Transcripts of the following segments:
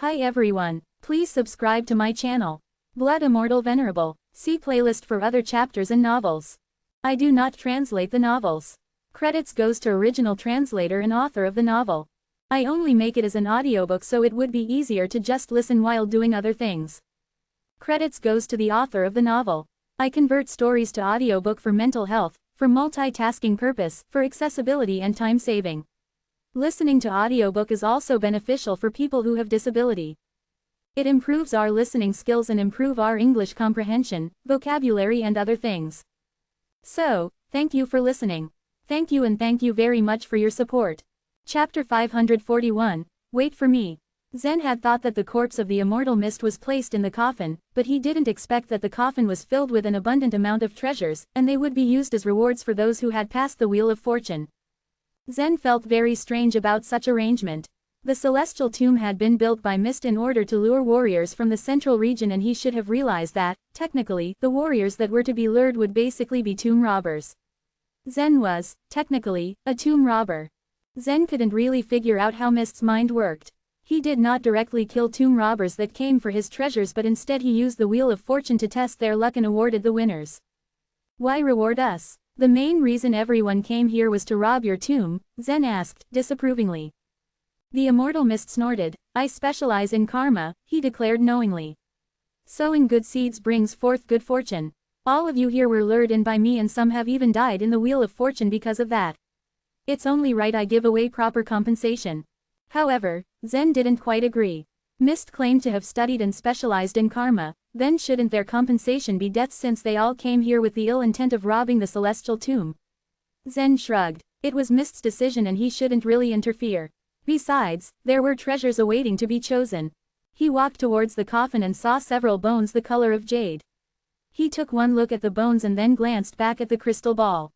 Hi everyone, please subscribe to my channel. Blood Immortal Venerable. See playlist for other chapters and novels. I do not translate the novels. Credits goes to original translator and author of the novel. I only make it as an audiobook so it would be easier to just listen while doing other things. Credits goes to the author of the novel. I convert stories to audiobook for mental health, for multitasking purpose, for accessibility and time saving. Listening to audiobook is also beneficial for people who have disability. It improves our listening skills and improve our English comprehension, vocabulary and other things. So, thank you for listening. Thank you and thank you very much for your support. Chapter 541, Wait for Me. Zen had thought that the corpse of the immortal mist was placed in the coffin, but he didn't expect that the coffin was filled with an abundant amount of treasures, and they would be used as rewards for those who had passed the Wheel of Fortune. Zen felt very strange about such arrangement. The celestial tomb had been built by Mist in order to lure warriors from the central region, and he should have realized that, technically, the warriors that were to be lured would basically be tomb robbers. Zen was, technically, a tomb robber. Zen couldn't really figure out how Mist's mind worked. He did not directly kill tomb robbers that came for his treasures, but instead he used the Wheel of Fortune to test their luck and awarded the winners. Why reward us? The main reason everyone came here was to rob your tomb, Zen asked, disapprovingly. The immortal Mist snorted. I specialize in karma, he declared knowingly. Sowing good seeds brings forth good fortune. All of you here were lured in by me, and some have even died in the Wheel of Fortune because of that. It's only right I give away proper compensation. However, Zen didn't quite agree. Mist claimed to have studied and specialized in karma, then shouldn't their compensation be death since they all came here with the ill intent of robbing the celestial tomb? Zen shrugged. It was Mist's decision and he shouldn't really interfere. Besides, there were treasures awaiting to be chosen. He walked towards the coffin and saw several bones the color of jade. He took one look at the bones and then glanced back at the crystal ball.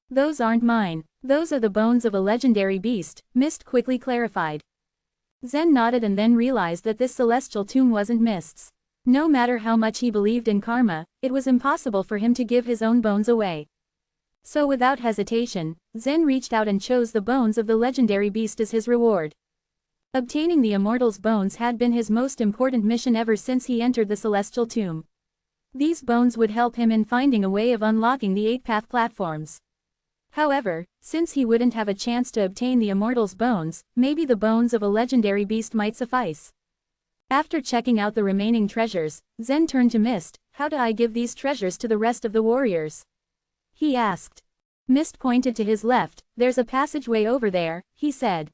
Those aren't mine. Those are the bones of a legendary beast, Mist quickly clarified. Zen nodded and then realized that this celestial tomb wasn't Mist's. No matter how much he believed in karma, it was impossible for him to give his own bones away. So without hesitation, Zen reached out and chose the bones of the legendary beast as his reward. Obtaining the immortal's bones had been his most important mission ever since he entered the celestial tomb. These bones would help him in finding a way of unlocking the 8-path platforms. However, since he wouldn't have a chance to obtain the immortal's bones, maybe the bones of a legendary beast might suffice. After checking out the remaining treasures, Zen turned to Mist. How do I give these treasures to the rest of the warriors? He asked. Mist pointed to his left. There's a passageway over there, he said.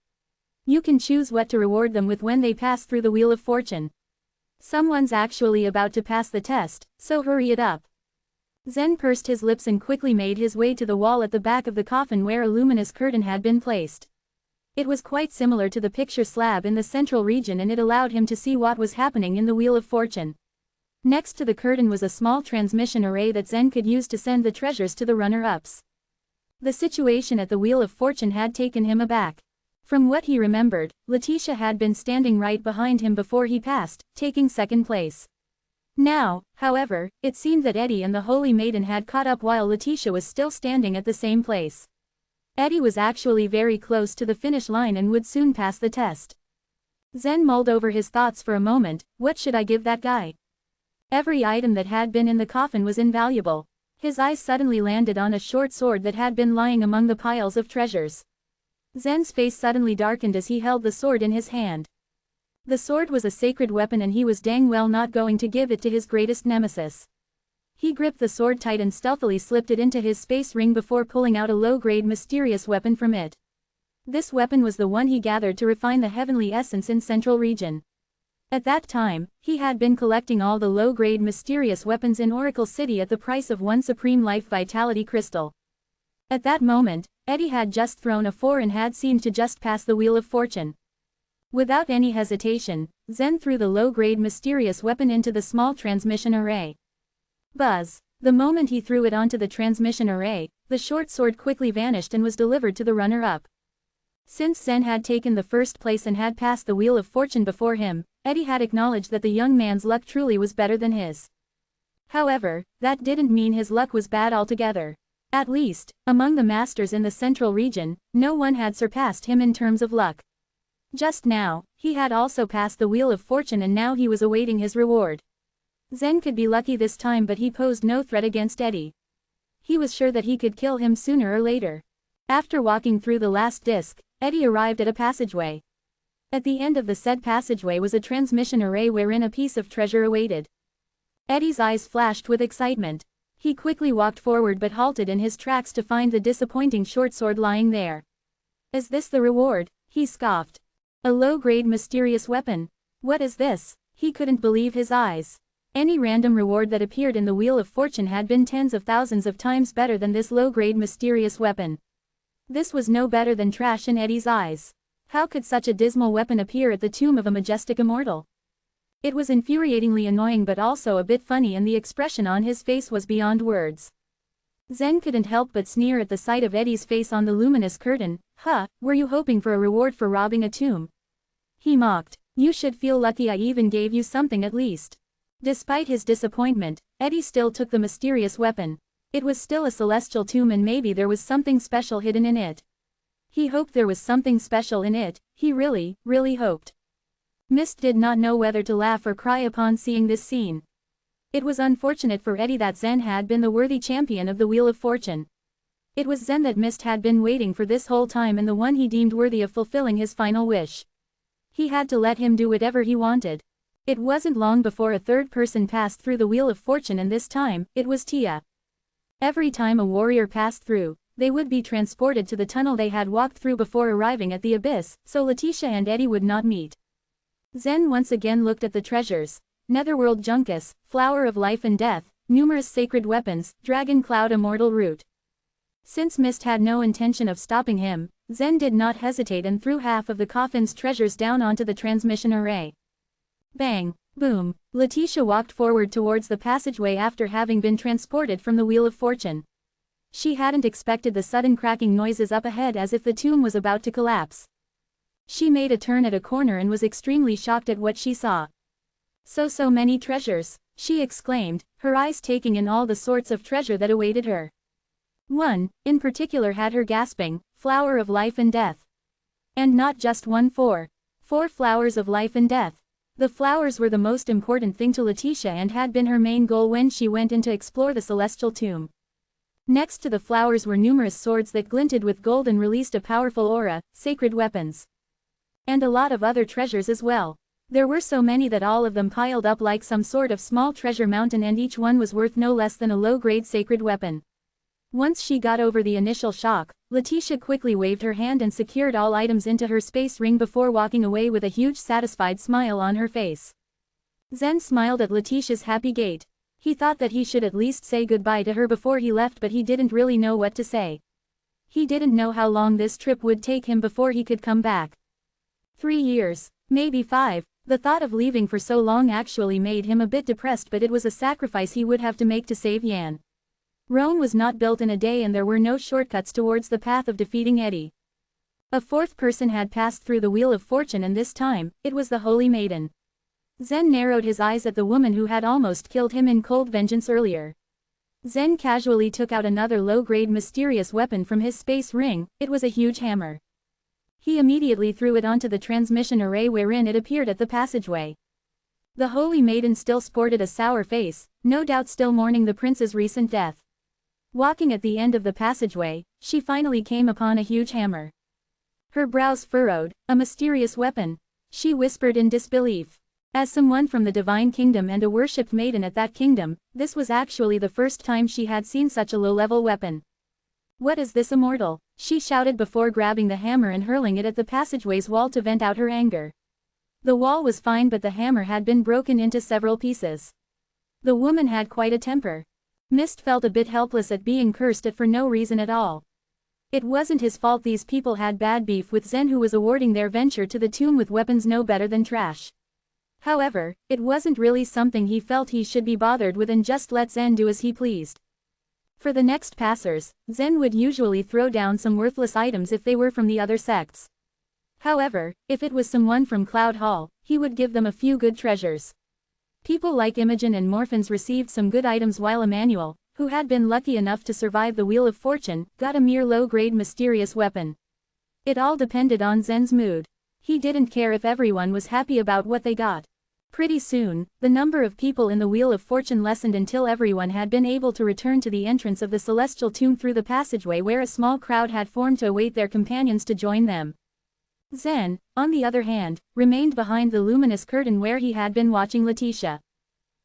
You can choose what to reward them with when they pass through the Wheel of Fortune. Someone's actually about to pass the test, so hurry it up. Zen pursed his lips and quickly made his way to the wall at the back of the coffin where a luminous curtain had been placed. It was quite similar to the picture slab in the central region, and it allowed him to see what was happening in the Wheel of Fortune. Next to the curtain was a small transmission array that Zen could use to send the treasures to the runner-ups. The situation at the Wheel of Fortune had taken him aback. From what he remembered, Letitia had been standing right behind him before he passed, taking second place. Now, however, it seemed that Eddie and the Holy Maiden had caught up while Letitia was still standing at the same place. Eddie was actually very close to the finish line and would soon pass the test. Zen mulled over his thoughts for a moment. What should I give that guy? Every item that had been in the coffin was invaluable. His eyes suddenly landed on a short sword that had been lying among the piles of treasures. Zen's face suddenly darkened as he held the sword in his hand. The sword was a sacred weapon and he was dang well not going to give it to his greatest nemesis. He gripped the sword tight and stealthily slipped it into his space ring before pulling out a low-grade mysterious weapon from it. This weapon was the one he gathered to refine the heavenly essence in Central Region. At that time, he had been collecting all the low-grade mysterious weapons in Oracle City at the price of one supreme life vitality crystal. At that moment, Eddie had just thrown a 4 and had seemed to just pass the Wheel of Fortune. Without any hesitation, Zen threw the low-grade mysterious weapon into the small transmission array. Buzz! The moment he threw it onto the transmission array, the short sword quickly vanished and was delivered to the runner-up. Since Zen had taken the first place and had passed the Wheel of Fortune before him, Eddie had acknowledged that the young man's luck truly was better than his. However, that didn't mean his luck was bad altogether. At least, among the masters in the central region, no one had surpassed him in terms of luck. Just now, he had also passed the Wheel of Fortune and now he was awaiting his reward. Zen could be lucky this time, but he posed no threat against Eddie. He was sure that he could kill him sooner or later. After walking through the last disc, Eddie arrived at a passageway. At the end of the said passageway was a transmission array wherein a piece of treasure awaited. Eddie's eyes flashed with excitement. He quickly walked forward but halted in his tracks to find the disappointing short sword lying there. Is this the reward? He scoffed. A low-grade mysterious weapon. What is this? He couldn't believe his eyes. Any random reward that appeared in the Wheel of Fortune had been tens of thousands of times better than this low-grade mysterious weapon. This was no better than trash in Eddie's eyes. How could such a dismal weapon appear at the tomb of a majestic immortal? It was infuriatingly annoying but also a bit funny, and the expression on his face was beyond words. Zen couldn't help but sneer at the sight of Eddie's face on the luminous curtain. Huh, were you hoping for a reward for robbing a tomb? He mocked. You should feel lucky I even gave you something at least. Despite his disappointment, Eddie still took the mysterious weapon. It was still a celestial tomb and maybe there was something special hidden in it. He hoped there was something special in it, he really, really hoped. Mist did not know whether to laugh or cry upon seeing this scene. It was unfortunate for Eddie that Zen had been the worthy champion of the Wheel of Fortune. It was Zen that Mist had been waiting for this whole time and the one he deemed worthy of fulfilling his final wish. He had to let him do whatever he wanted. It wasn't long before a third person passed through the Wheel of Fortune, and this time, it was Tia. Every time a warrior passed through, they would be transported to the tunnel they had walked through before arriving at the abyss, so Letitia and Eddie would not meet. Zen once again looked at the treasures. Netherworld Junkus, Flower of Life and Death, numerous sacred weapons, Dragon Cloud Immortal Root. Since Mist had no intention of stopping him, Zen did not hesitate and threw half of the coffin's treasures down onto the transmission array. Bang! Boom! Letitia walked forward towards the passageway after having been transported from the Wheel of Fortune. She hadn't expected the sudden cracking noises up ahead, as if the tomb was about to collapse. She made a turn at a corner and was extremely shocked at what she saw. So many treasures, she exclaimed, her eyes taking in all the sorts of treasure that awaited her. One, in particular, had her gasping, Flower of Life and Death. And not just one, four flowers of life and death. The flowers were the most important thing to Letitia and had been her main goal when she went in to explore the celestial tomb. Next to the flowers were numerous swords that glinted with gold and released a powerful aura, sacred weapons. And a lot of other treasures as well. There were so many that all of them piled up like some sort of small treasure mountain, and each one was worth no less than a low-grade sacred weapon. Once she got over the initial shock, Letitia quickly waved her hand and secured all items into her space ring before walking away with a huge satisfied smile on her face. Zen smiled at Letitia's happy gait. He thought that he should at least say goodbye to her before he left, but he didn't really know what to say. He didn't know how long this trip would take him before he could come back. 3 years, maybe 5. The thought of leaving for so long actually made him a bit depressed, but it was a sacrifice he would have to make to save Yan. Rome was not built in a day, and there were no shortcuts towards the path of defeating Eddie. A fourth person had passed through the Wheel of Fortune, and this time, it was the Holy Maiden. Zen narrowed his eyes at the woman who had almost killed him in cold vengeance earlier. Zen casually took out another low-grade mysterious weapon from his space ring. It was a huge hammer. He immediately threw it onto the transmission array wherein it appeared at the passageway. The Holy Maiden still sported a sour face, no doubt still mourning the prince's recent death. Walking at the end of the passageway, she finally came upon a huge hammer. Her brows furrowed. A mysterious weapon, she whispered in disbelief. As someone from the Divine Kingdom and a worshipped maiden at that kingdom, this was actually the first time she had seen such a low-level weapon. What is this, Immortal? She shouted before grabbing the hammer and hurling it at the passageway's wall to vent out her anger. The wall was fine, but the hammer had been broken into several pieces. The woman had quite a temper. Mist felt a bit helpless at being cursed at for no reason at all. It wasn't his fault these people had bad beef with Zen, who was awarding their venture to the tomb with weapons no better than trash. However, it wasn't really something he felt he should be bothered with and just let Zen do as he pleased. For the next passers, Zen would usually throw down some worthless items if they were from the other sects. However, if it was someone from Cloud Hall, he would give them a few good treasures. People like Imogen and Morphins received some good items, while Emmanuel, who had been lucky enough to survive the Wheel of Fortune, got a mere low-grade mysterious weapon. It all depended on Zen's mood. He didn't care if everyone was happy about what they got. Pretty soon, the number of people in the Wheel of Fortune lessened until everyone had been able to return to the entrance of the celestial tomb through the passageway where a small crowd had formed to await their companions to join them. Zen, on the other hand, remained behind the luminous curtain where he had been watching Letitia.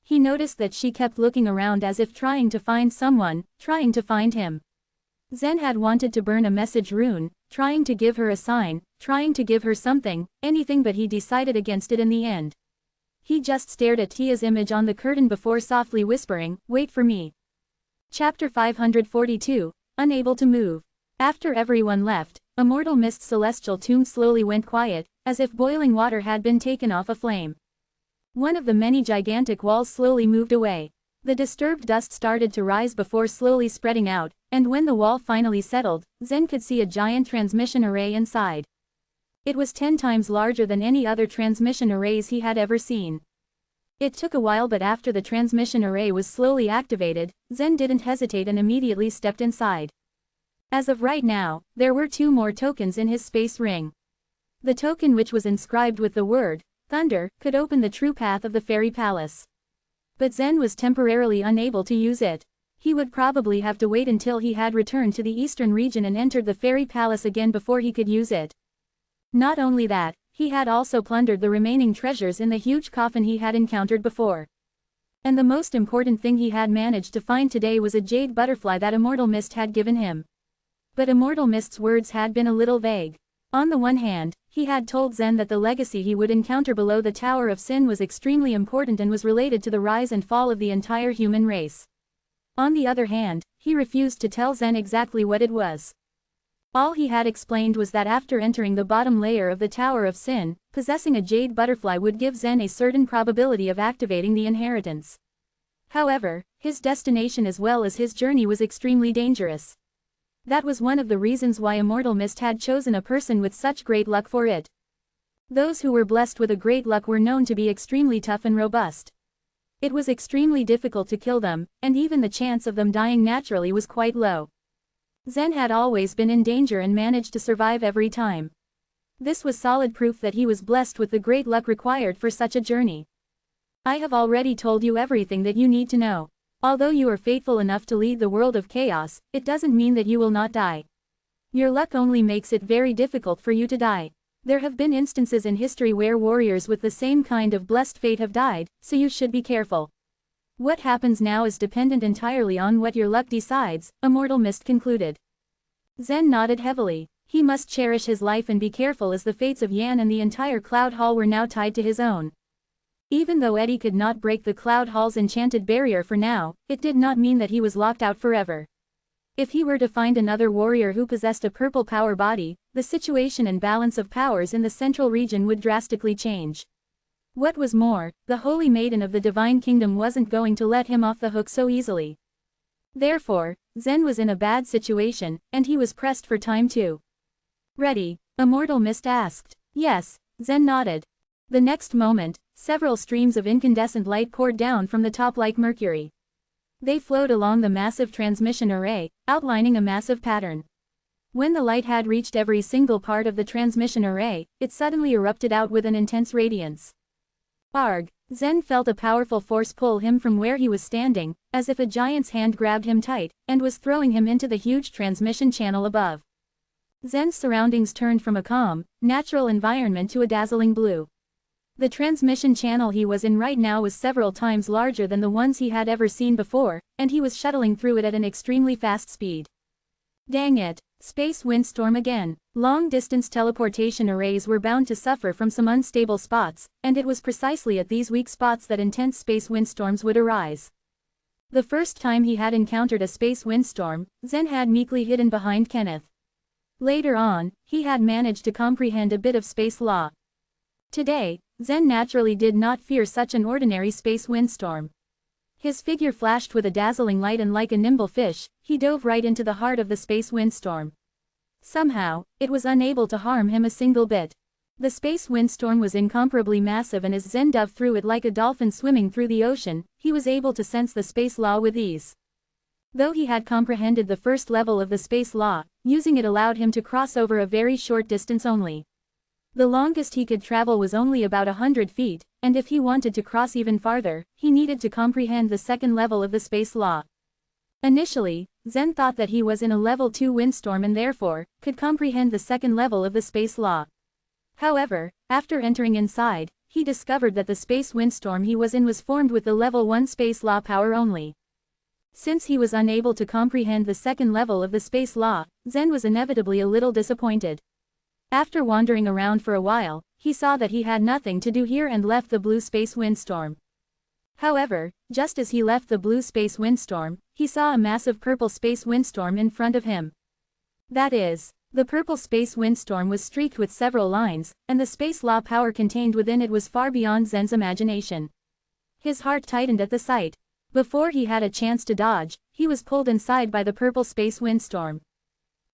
He noticed that she kept looking around as if trying to find someone, trying to find him. Zen had wanted to burn a message rune, trying to give her a sign, trying to give her something, anything, but he decided against it in the end. He just stared at Tia's image on the curtain before softly whispering, "Wait for me." Chapter 542, Unable to Move. After everyone left, Immortal Mist's celestial tomb slowly went quiet, as if boiling water had been taken off a flame. One of the many gigantic walls slowly moved away. The disturbed dust started to rise before slowly spreading out, and when the wall finally settled, Zen could see a giant transmission array inside. It was 10 times larger than any other transmission arrays he had ever seen. It took a while, but after the transmission array was slowly activated, Zen didn't hesitate and immediately stepped inside. As of right now, there were 2 more tokens in his space ring. The token, which was inscribed with the word Thunder, could open the true path of the Fairy Palace. But Zen was temporarily unable to use it. He would probably have to wait until he had returned to the eastern region and entered the Fairy Palace again before he could use it. Not only that, he had also plundered the remaining treasures in the huge coffin he had encountered before. And the most important thing he had managed to find today was a jade butterfly that Immortal Mist had given him. But Immortal Mist's words had been a little vague. On the one hand, he had told Zen that the legacy he would encounter below the Tower of Sin was extremely important and was related to the rise and fall of the entire human race. On the other hand, he refused to tell Zen exactly what it was. All he had explained was that after entering the bottom layer of the Tower of Sin, possessing a jade butterfly would give Zen a certain probability of activating the inheritance. However, his destination as well as his journey was extremely dangerous. That was one of the reasons why Immortal Mist had chosen a person with such great luck for it. Those who were blessed with a great luck were known to be extremely tough and robust. It was extremely difficult to kill them, and even the chance of them dying naturally was quite low. Zen had always been in danger and managed to survive every time. This was solid proof that he was blessed with the great luck required for such a journey. I have already told you everything that you need to know. Although you are faithful enough to lead the world of chaos, it doesn't mean that you will not die. Your luck only makes it very difficult for you to die. There have been instances in history where warriors with the same kind of blessed fate have died, so you should be careful. What happens now is dependent entirely on what your luck decides, Immortal Mist concluded. Zen nodded heavily. He must cherish his life and be careful, as the fates of Yan and the entire Cloud Hall were now tied to his own. Even though Eddie could not break the Cloud Hall's enchanted barrier for now, it did not mean that he was locked out forever. If he were to find another warrior who possessed a purple power body, the situation and balance of powers in the central region would drastically change. What was more, the Holy Maiden of the Divine Kingdom wasn't going to let him off the hook so easily. Therefore, Zen was in a bad situation, and he was pressed for time too. "Ready?" Immortal Mist asked. "Yes," Zen nodded. The next moment, several streams of incandescent light poured down from the top like mercury. They flowed along the massive transmission array, outlining a massive pattern. When the light had reached every single part of the transmission array, it suddenly erupted out with an intense radiance. Arg! Zen felt a powerful force pull him from where he was standing, as if a giant's hand grabbed him tight, and was throwing him into the huge transmission channel above. Zen's surroundings turned from a calm, natural environment to a dazzling blue. The transmission channel he was in right now was several times larger than the ones he had ever seen before, and he was shuttling through it at an extremely fast speed. Dang it! Space windstorm again. Long-distance teleportation arrays were bound to suffer from some unstable spots, and it was precisely at these weak spots that intense space windstorms would arise. The first time he had encountered a space windstorm, Zen had meekly hidden behind Kenneth. Later on, he had managed to comprehend a bit of space law. Today, Zen naturally did not fear such an ordinary space windstorm. His figure flashed with a dazzling light, and like a nimble fish, he dove right into the heart of the space windstorm. Somehow, it was unable to harm him a single bit. The space windstorm was incomparably massive, and as Zen dove through it like a dolphin swimming through the ocean, he was able to sense the space law with ease. Though he had comprehended the first level of the space law, using it allowed him to cross over a very short distance only. The longest he could travel was only about 100 feet, and if he wanted to cross even farther, he needed to comprehend the second level of the space law. Initially, Zen thought that he was in a level 2 windstorm and therefore, could comprehend the second level of the space law. However, after entering inside, he discovered that the space windstorm he was in was formed with the level 1 space law power only. Since he was unable to comprehend the second level of the space law, Zen was inevitably a little disappointed. After wandering around for a while, he saw that he had nothing to do here and left the blue space windstorm. However, just as he left the blue space windstorm, he saw a massive purple space windstorm in front of him. That is, the purple space windstorm was streaked with several lines, and the space law power contained within it was far beyond Zen's imagination. His heart tightened at the sight. Before he had a chance to dodge, he was pulled inside by the purple space windstorm.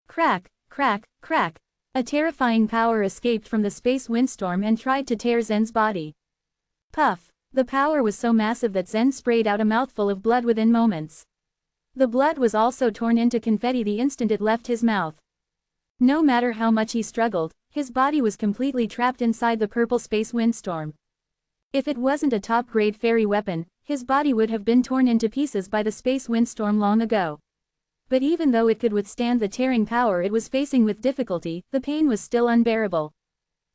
Crack, crack, crack. A terrifying power escaped from the space windstorm and tried to tear Zen's body. Puff. The power was so massive that Zen sprayed out a mouthful of blood within moments. The blood was also torn into confetti the instant it left his mouth. No matter how much he struggled, his body was completely trapped inside the purple space windstorm. If it wasn't a top-grade fairy weapon, his body would have been torn into pieces by the space windstorm long ago. But even though it could withstand the tearing power it was facing with difficulty, the pain was still unbearable.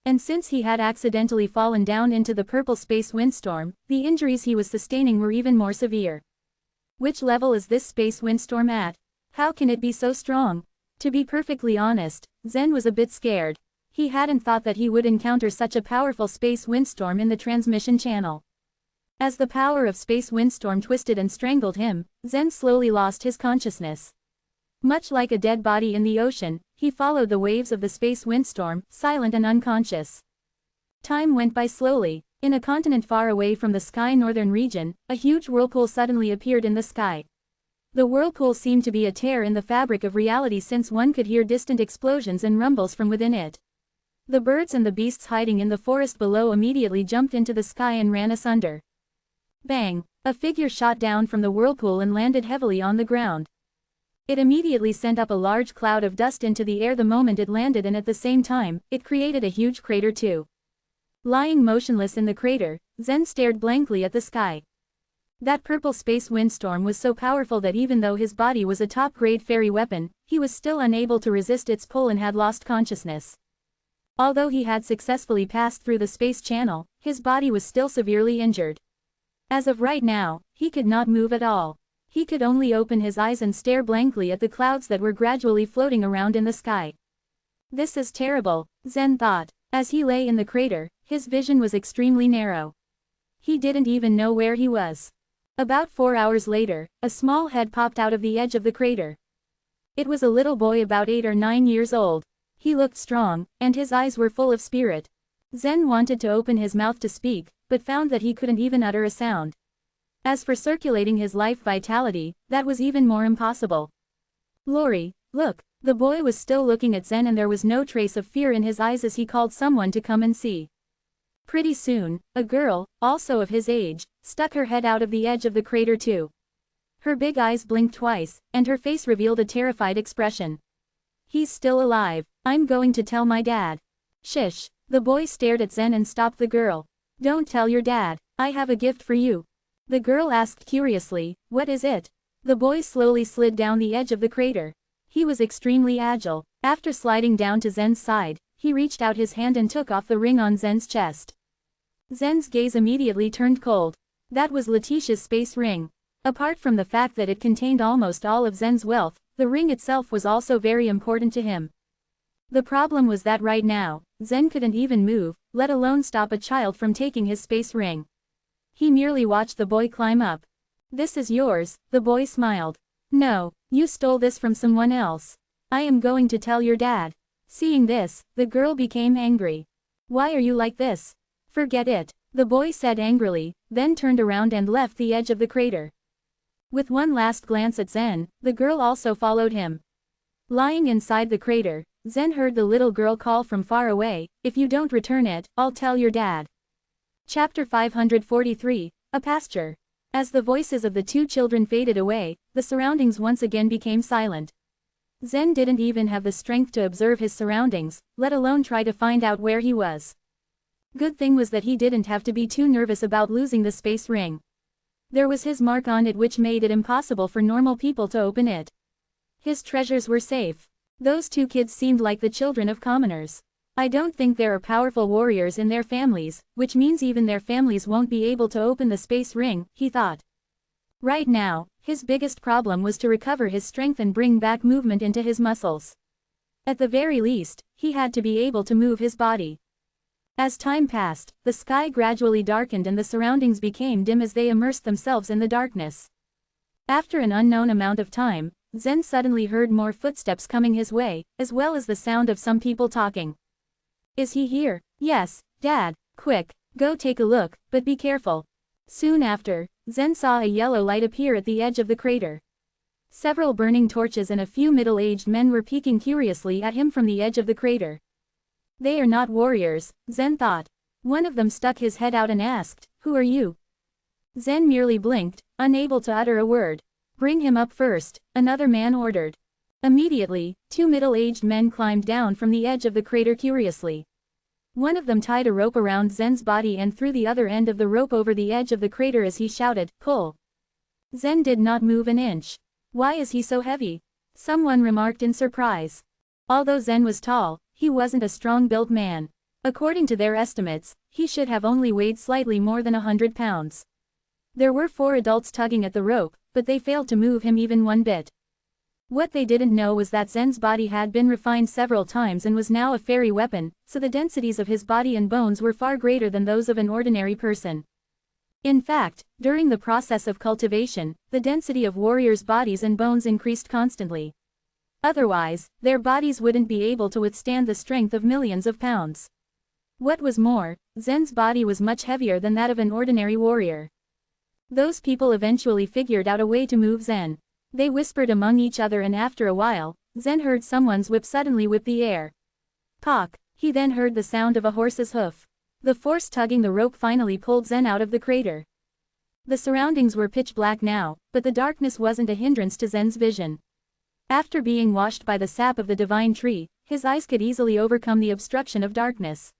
And since he had accidentally fallen down into the purple space windstorm, the injuries he was sustaining were even more severe. Which level is this space windstorm at? How can it be so strong? To be perfectly honest, Zen was a bit scared. He hadn't thought that he would encounter such a powerful space windstorm in the transmission channel. As the power of space windstorm twisted and strangled him, Zen slowly lost his consciousness. Much like a dead body in the ocean, he followed the waves of the space windstorm, silent and unconscious. Time went by slowly. In a continent far away from the sky northern region, a huge whirlpool suddenly appeared in the sky. The whirlpool seemed to be a tear in the fabric of reality since one could hear distant explosions and rumbles from within it. The birds and the beasts hiding in the forest below immediately jumped into the sky and ran asunder. Bang! A figure shot down from the whirlpool and landed heavily on the ground. It immediately sent up a large cloud of dust into the air the moment it landed, and at the same time, it created a huge crater too. Lying motionless in the crater, Zen stared blankly at the sky. That purple space windstorm was so powerful that even though his body was a top-grade fairy weapon, he was still unable to resist its pull and had lost consciousness. Although he had successfully passed through the space channel, his body was still severely injured. As of right now, he could not move at all. He could only open his eyes and stare blankly at the clouds that were gradually floating around in the sky. This is terrible, Zen thought. As he lay in the crater, his vision was extremely narrow. He didn't even know where he was. About 4 hours later, a small head popped out of the edge of the crater. It was a little boy about 8 or 9 years old. He looked strong, and his eyes were full of spirit. Zen wanted to open his mouth to speak, but found that he couldn't even utter a sound. As for circulating his life vitality, that was even more impossible. Lori, look! The boy was still looking at Zen and there was no trace of fear in his eyes as he called someone to come and see. Pretty soon, a girl, also of his age, stuck her head out of the edge of the crater too. Her big eyes blinked twice, and her face revealed a terrified expression. He's still alive. I'm going to tell my dad. Shish! The boy stared at Zen and stopped the girl. Don't tell your dad. I have a gift for you. The girl asked curiously, what is it? The boy slowly slid down the edge of the crater. He was extremely agile. After sliding down to Zen's side, he reached out his hand and took off the ring on Zen's chest. Zen's gaze immediately turned cold. That was Letitia's space ring. Apart from the fact that it contained almost all of Zen's wealth, the ring itself was also very important to him. The problem was that right now, Zen couldn't even move, let alone stop a child from taking his space ring. He merely watched the boy climb up. This is yours, the boy smiled. No, you stole this from someone else. I am going to tell your dad. Seeing this, the girl became angry. Why are you like this? Forget it, the boy said angrily, then turned around and left the edge of the crater. With one last glance at Zen, the girl also followed him. Lying inside the crater, Zen heard the little girl call from far away, if you don't return it, I'll tell your dad. Chapter 543, A Pasture. As the voices of the two children faded away, the surroundings once again became silent. Zen didn't even have the strength to observe his surroundings, let alone try to find out where he was. Good thing was that he didn't have to be too nervous about losing the space ring. There was his mark on it, which made it impossible for normal people to open it. His treasures were safe. Those two kids seemed like the children of commoners. I don't think there are powerful warriors in their families, which means even their families won't be able to open the space ring, he thought. Right now, his biggest problem was to recover his strength and bring back movement into his muscles. At the very least, he had to be able to move his body. As time passed, the sky gradually darkened and the surroundings became dim as they immersed themselves in the darkness. After an unknown amount of time, Zen suddenly heard more footsteps coming his way, as well as the sound of some people talking. Is he here? Yes, Dad. Quick, go take a look, but be careful. Soon after, Zen saw a yellow light appear at the edge of the crater. Several burning torches and a few middle-aged men were peeking curiously at him from the edge of the crater. They are not warriors, Zen thought. One of them stuck his head out and asked, "Who are you?" Zen merely blinked, unable to utter a word. "Bring him up first," another man ordered. Immediately, two middle-aged men climbed down from the edge of the crater curiously. One of them tied a rope around Zen's body and threw the other end of the rope over the edge of the crater as he shouted, "Pull." Zen did not move an inch. Why is he so heavy? Someone remarked in surprise. Although Zen was tall, he wasn't a strong-built man. According to their estimates, he should have only weighed slightly more than 100 pounds. There were 4 adults tugging at the rope, but they failed to move him even one bit. What they didn't know was that Zen's body had been refined several times and was now a fairy weapon, so the densities of his body and bones were far greater than those of an ordinary person. In fact, during the process of cultivation, the density of warriors' bodies and bones increased constantly. Otherwise, their bodies wouldn't be able to withstand the strength of millions of pounds. What was more, Zen's body was much heavier than that of an ordinary warrior. Those people eventually figured out a way to move Zen. They whispered among each other and after a while, Zen heard someone's whip suddenly whip the air. Cock, he then heard the sound of a horse's hoof. The force tugging the rope finally pulled Zen out of the crater. The surroundings were pitch black now, but the darkness wasn't a hindrance to Zen's vision. After being washed by the sap of the divine tree, his eyes could easily overcome the obstruction of darkness.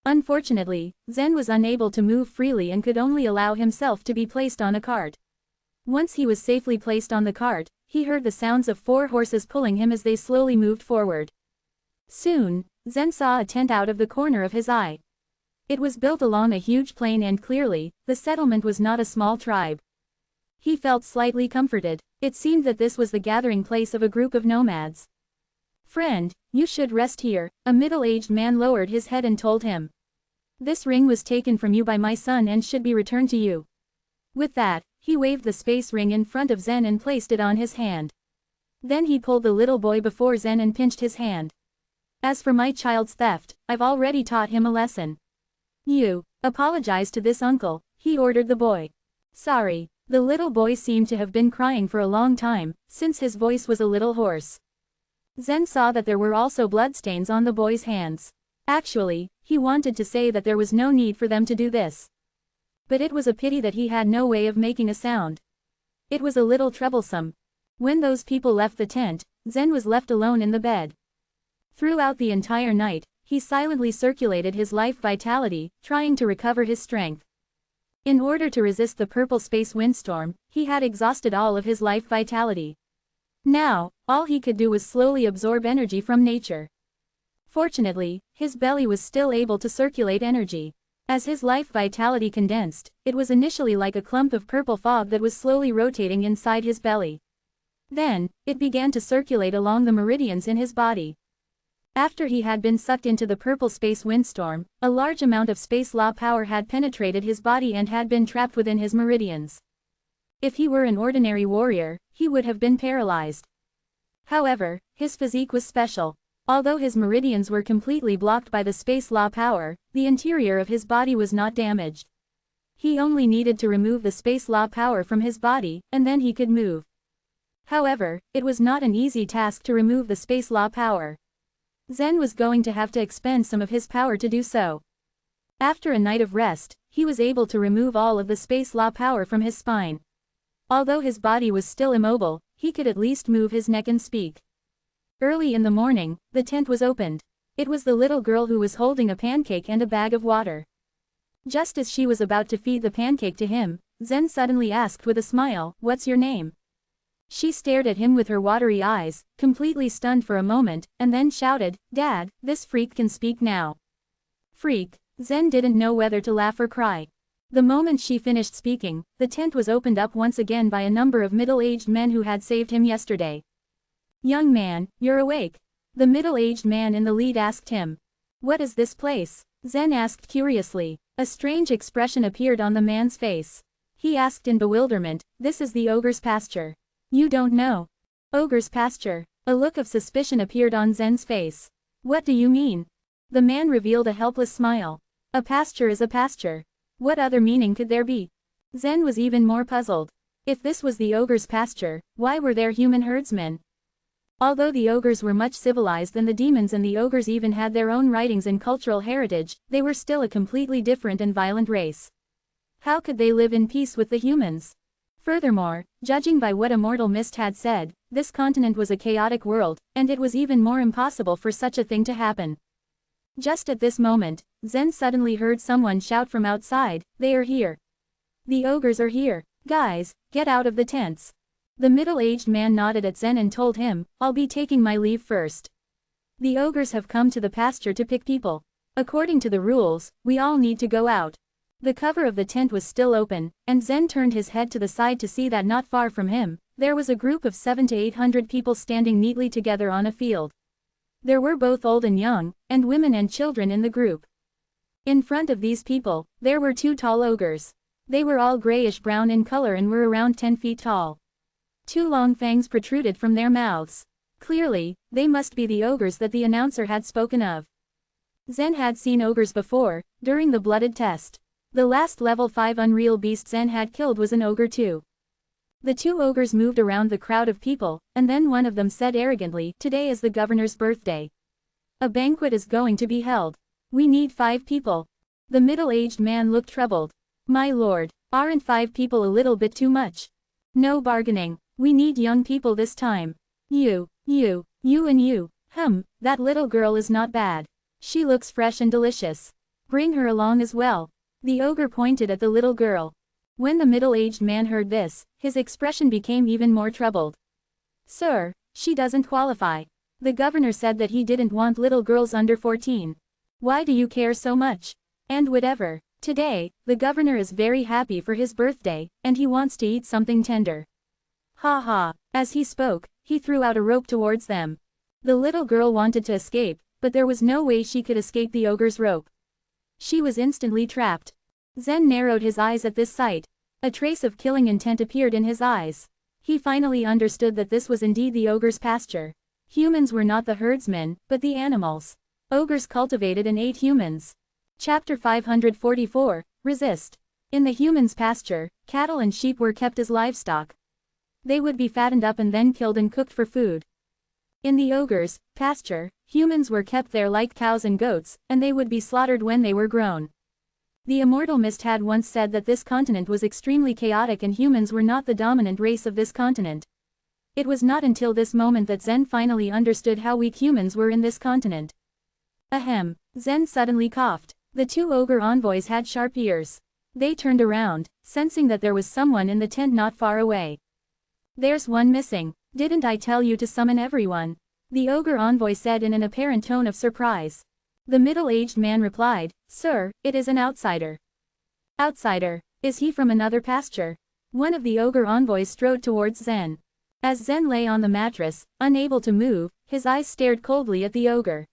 Unfortunately, Zen was unable to move freely and could only allow himself to be placed on a cart. Once he was safely placed on the cart, he heard the sounds of 4 horses pulling him as they slowly moved forward. Soon, Zen saw a tent out of the corner of his eye. It was built along a huge plain and clearly, the settlement was not a small tribe. He felt slightly comforted. It seemed that this was the gathering place of a group of nomads. "Friend, you should rest here," a middle-aged man lowered his head and told him. "This ring was taken from you by my son and should be returned to you." With that, he waved the space ring in front of Zen and placed it on his hand. Then he pulled the little boy before Zen and pinched his hand. "As for my child's theft, I've already taught him a lesson. You, apologize to this uncle," he ordered the boy. "Sorry." The little boy seemed to have been crying for a long time, since his voice was a little hoarse. Zen saw that there were also bloodstains on the boy's hands. Actually, he wanted to say that there was no need for them to do this. But it was a pity that he had no way of making a sound. It was a little troublesome. When those people left the tent, Zen was left alone in the bed. Throughout the entire night, he silently circulated his life vitality, trying to recover his strength. In order to resist the purple space windstorm, he had exhausted all of his life vitality. Now, all he could do was slowly absorb energy from nature. Fortunately, his belly was still able to circulate energy. As his life vitality condensed, it was initially like a clump of purple fog that was slowly rotating inside his belly. Then, it began to circulate along the meridians in his body. After he had been sucked into the purple space windstorm, a large amount of space law power had penetrated his body and had been trapped within his meridians. If he were an ordinary warrior, he would have been paralyzed. However, his physique was special. Although his meridians were completely blocked by the space law power, the interior of his body was not damaged. He only needed to remove the space law power from his body, and then he could move. However, it was not an easy task to remove the space law power. Zen was going to have to expend some of his power to do so. After a night of rest, he was able to remove all of the space law power from his spine. Although his body was still immobile, he could at least move his neck and speak. Early in the morning, the tent was opened. It was the little girl who was holding a pancake and a bag of water. Just as she was about to feed the pancake to him, Zen suddenly asked with a smile, "What's your name?" She stared at him with her watery eyes, completely stunned for a moment, and then shouted, "Dad, this freak can speak now." Freak. Zen didn't know whether to laugh or cry. The moment she finished speaking, the tent was opened up once again by a number of middle-aged men who had saved him yesterday. "Young man, you're awake?" The middle-aged man in the lead asked him. "What is this place?" Zen asked curiously. A strange expression appeared on the man's face. He asked in bewilderment, "This is the ogre's pasture. You don't know?" "Ogre's pasture?" A look of suspicion appeared on Zen's face. "What do you mean?" The man revealed a helpless smile. "A pasture is a pasture. What other meaning could there be?" Zen was even more puzzled. If this was the ogre's pasture, why were there human herdsmen? Although the ogres were much civilized than the demons and the ogres even had their own writings and cultural heritage, they were still a completely different and violent race. How could they live in peace with the humans? Furthermore, judging by what Immortal Mist had said, this continent was a chaotic world, and it was even more impossible for such a thing to happen. Just at this moment, Zen suddenly heard someone shout from outside, "They are here. The ogres are here. Guys, get out of the tents." The middle-aged man nodded at Zen and told him, "I'll be taking my leave first. The ogres have come to the pasture to pick people. According to the rules, we all need to go out." The cover of the tent was still open, and Zen turned his head to the side to see that not far from him, there was a group of 700 to 800 people standing neatly together on a field. There were both old and young, and women and children in the group. In front of these people, there were two tall ogres. They were all grayish-brown in color and were around 10 feet tall. Two long fangs protruded from their mouths. Clearly, they must be the ogres that the announcer had spoken of. Zen had seen ogres before, during the blooded test. The last level 5 unreal beast Zen had killed was an ogre too. The two ogres moved around the crowd of people, and then one of them said arrogantly, "Today is the governor's birthday. A banquet is going to be held. We need 5 people." The middle-aged man looked troubled. "My lord, aren't 5 people a little bit too much? No bargaining. We need young people this time. You and you. That little girl is not bad. She looks fresh and delicious. Bring her along as well." The ogre pointed at the little girl. When the middle-aged man heard this, his expression became even more troubled. "Sir, she doesn't qualify. The governor said that he didn't want little girls under 14. Why do you care so much? And whatever. Today, the governor is very happy for his birthday, and he wants to eat something tender." Ha ha. As he spoke, he threw out a rope towards them. The little girl wanted to escape, but there was no way she could escape the ogre's rope. She was instantly trapped. Zen narrowed his eyes at this sight. A trace of killing intent appeared in his eyes. He finally understood that this was indeed the ogre's pasture. Humans were not the herdsmen, but the animals. Ogres cultivated and ate humans. Chapter 544, Resist. In the humans' pasture, cattle and sheep were kept as livestock. They would be fattened up and then killed and cooked for food. In the ogre's pasture, humans were kept there like cows and goats, and they would be slaughtered when they were grown. The Immortal Mist had once said that this continent was extremely chaotic and humans were not the dominant race of this continent. It was not until this moment that Zen finally understood how weak humans were in this continent. Ahem. Zen suddenly coughed. The two ogre envoys had sharp ears. They turned around, sensing that there was someone in the tent not far away. "There's one missing. Didn't I tell you to summon everyone?" the ogre envoy said in an apparent tone of surprise. The middle-aged man replied, "Sir, it is an outsider." "Outsider? Is he from another pasture?" One of the ogre envoys strode towards Zen. As Zen lay on the mattress, unable to move, his eyes stared coldly at the ogre.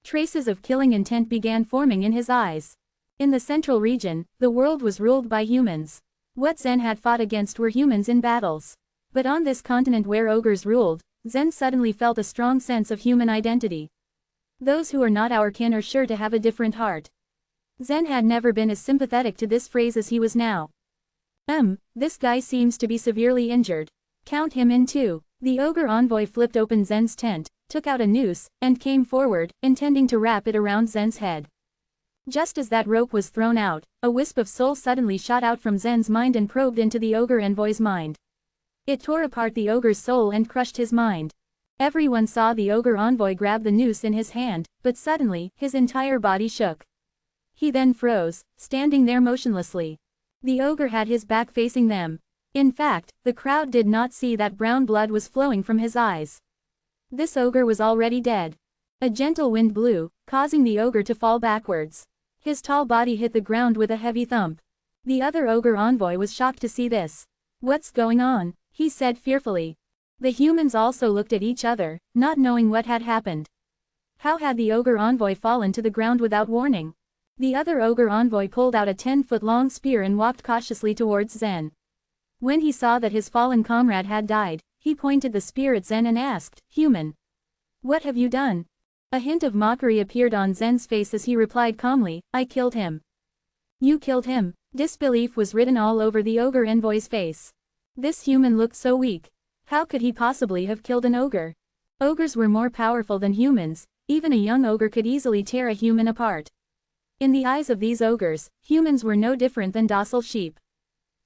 Traces of killing intent began forming in his eyes. In the central region, the world was ruled by humans. What Zen had fought against were humans in battles. But on this continent where ogres ruled, Zen suddenly felt a strong sense of human identity. Those who are not our kin are sure to have a different heart. Zen had never been as sympathetic to this phrase as he was now. This guy seems to be severely injured. Count him in too." The ogre envoy flipped open Zen's tent, took out a noose, and came forward, intending to wrap it around Zen's head. Just as that rope was thrown out, a wisp of soul suddenly shot out from Zen's mind and probed into the ogre envoy's mind. It tore apart the ogre's soul and crushed his mind. Everyone saw the ogre envoy grab the noose in his hand, but suddenly, his entire body shook. He then froze, standing there motionlessly. The ogre had his back facing them. In fact, the crowd did not see that brown blood was flowing from his eyes. This ogre was already dead. A gentle wind blew, causing the ogre to fall backwards. His tall body hit the ground with a heavy thump. The other ogre envoy was shocked to see this. "What's going on?" he said fearfully. The humans also looked at each other, not knowing what had happened. How had the ogre envoy fallen to the ground without warning? The other ogre envoy pulled out a 10-foot-long spear and walked cautiously towards Zen. When he saw that his fallen comrade had died, he pointed the spear at Zen and asked, "Human, what have you done?" A hint of mockery appeared on Zen's face as he replied calmly, "I killed him." "You killed him?" Disbelief was written all over the ogre envoy's face. This human looked so weak. How could he possibly have killed an ogre? Ogres were more powerful than humans, even a young ogre could easily tear a human apart. In the eyes of these ogres, humans were no different than docile sheep.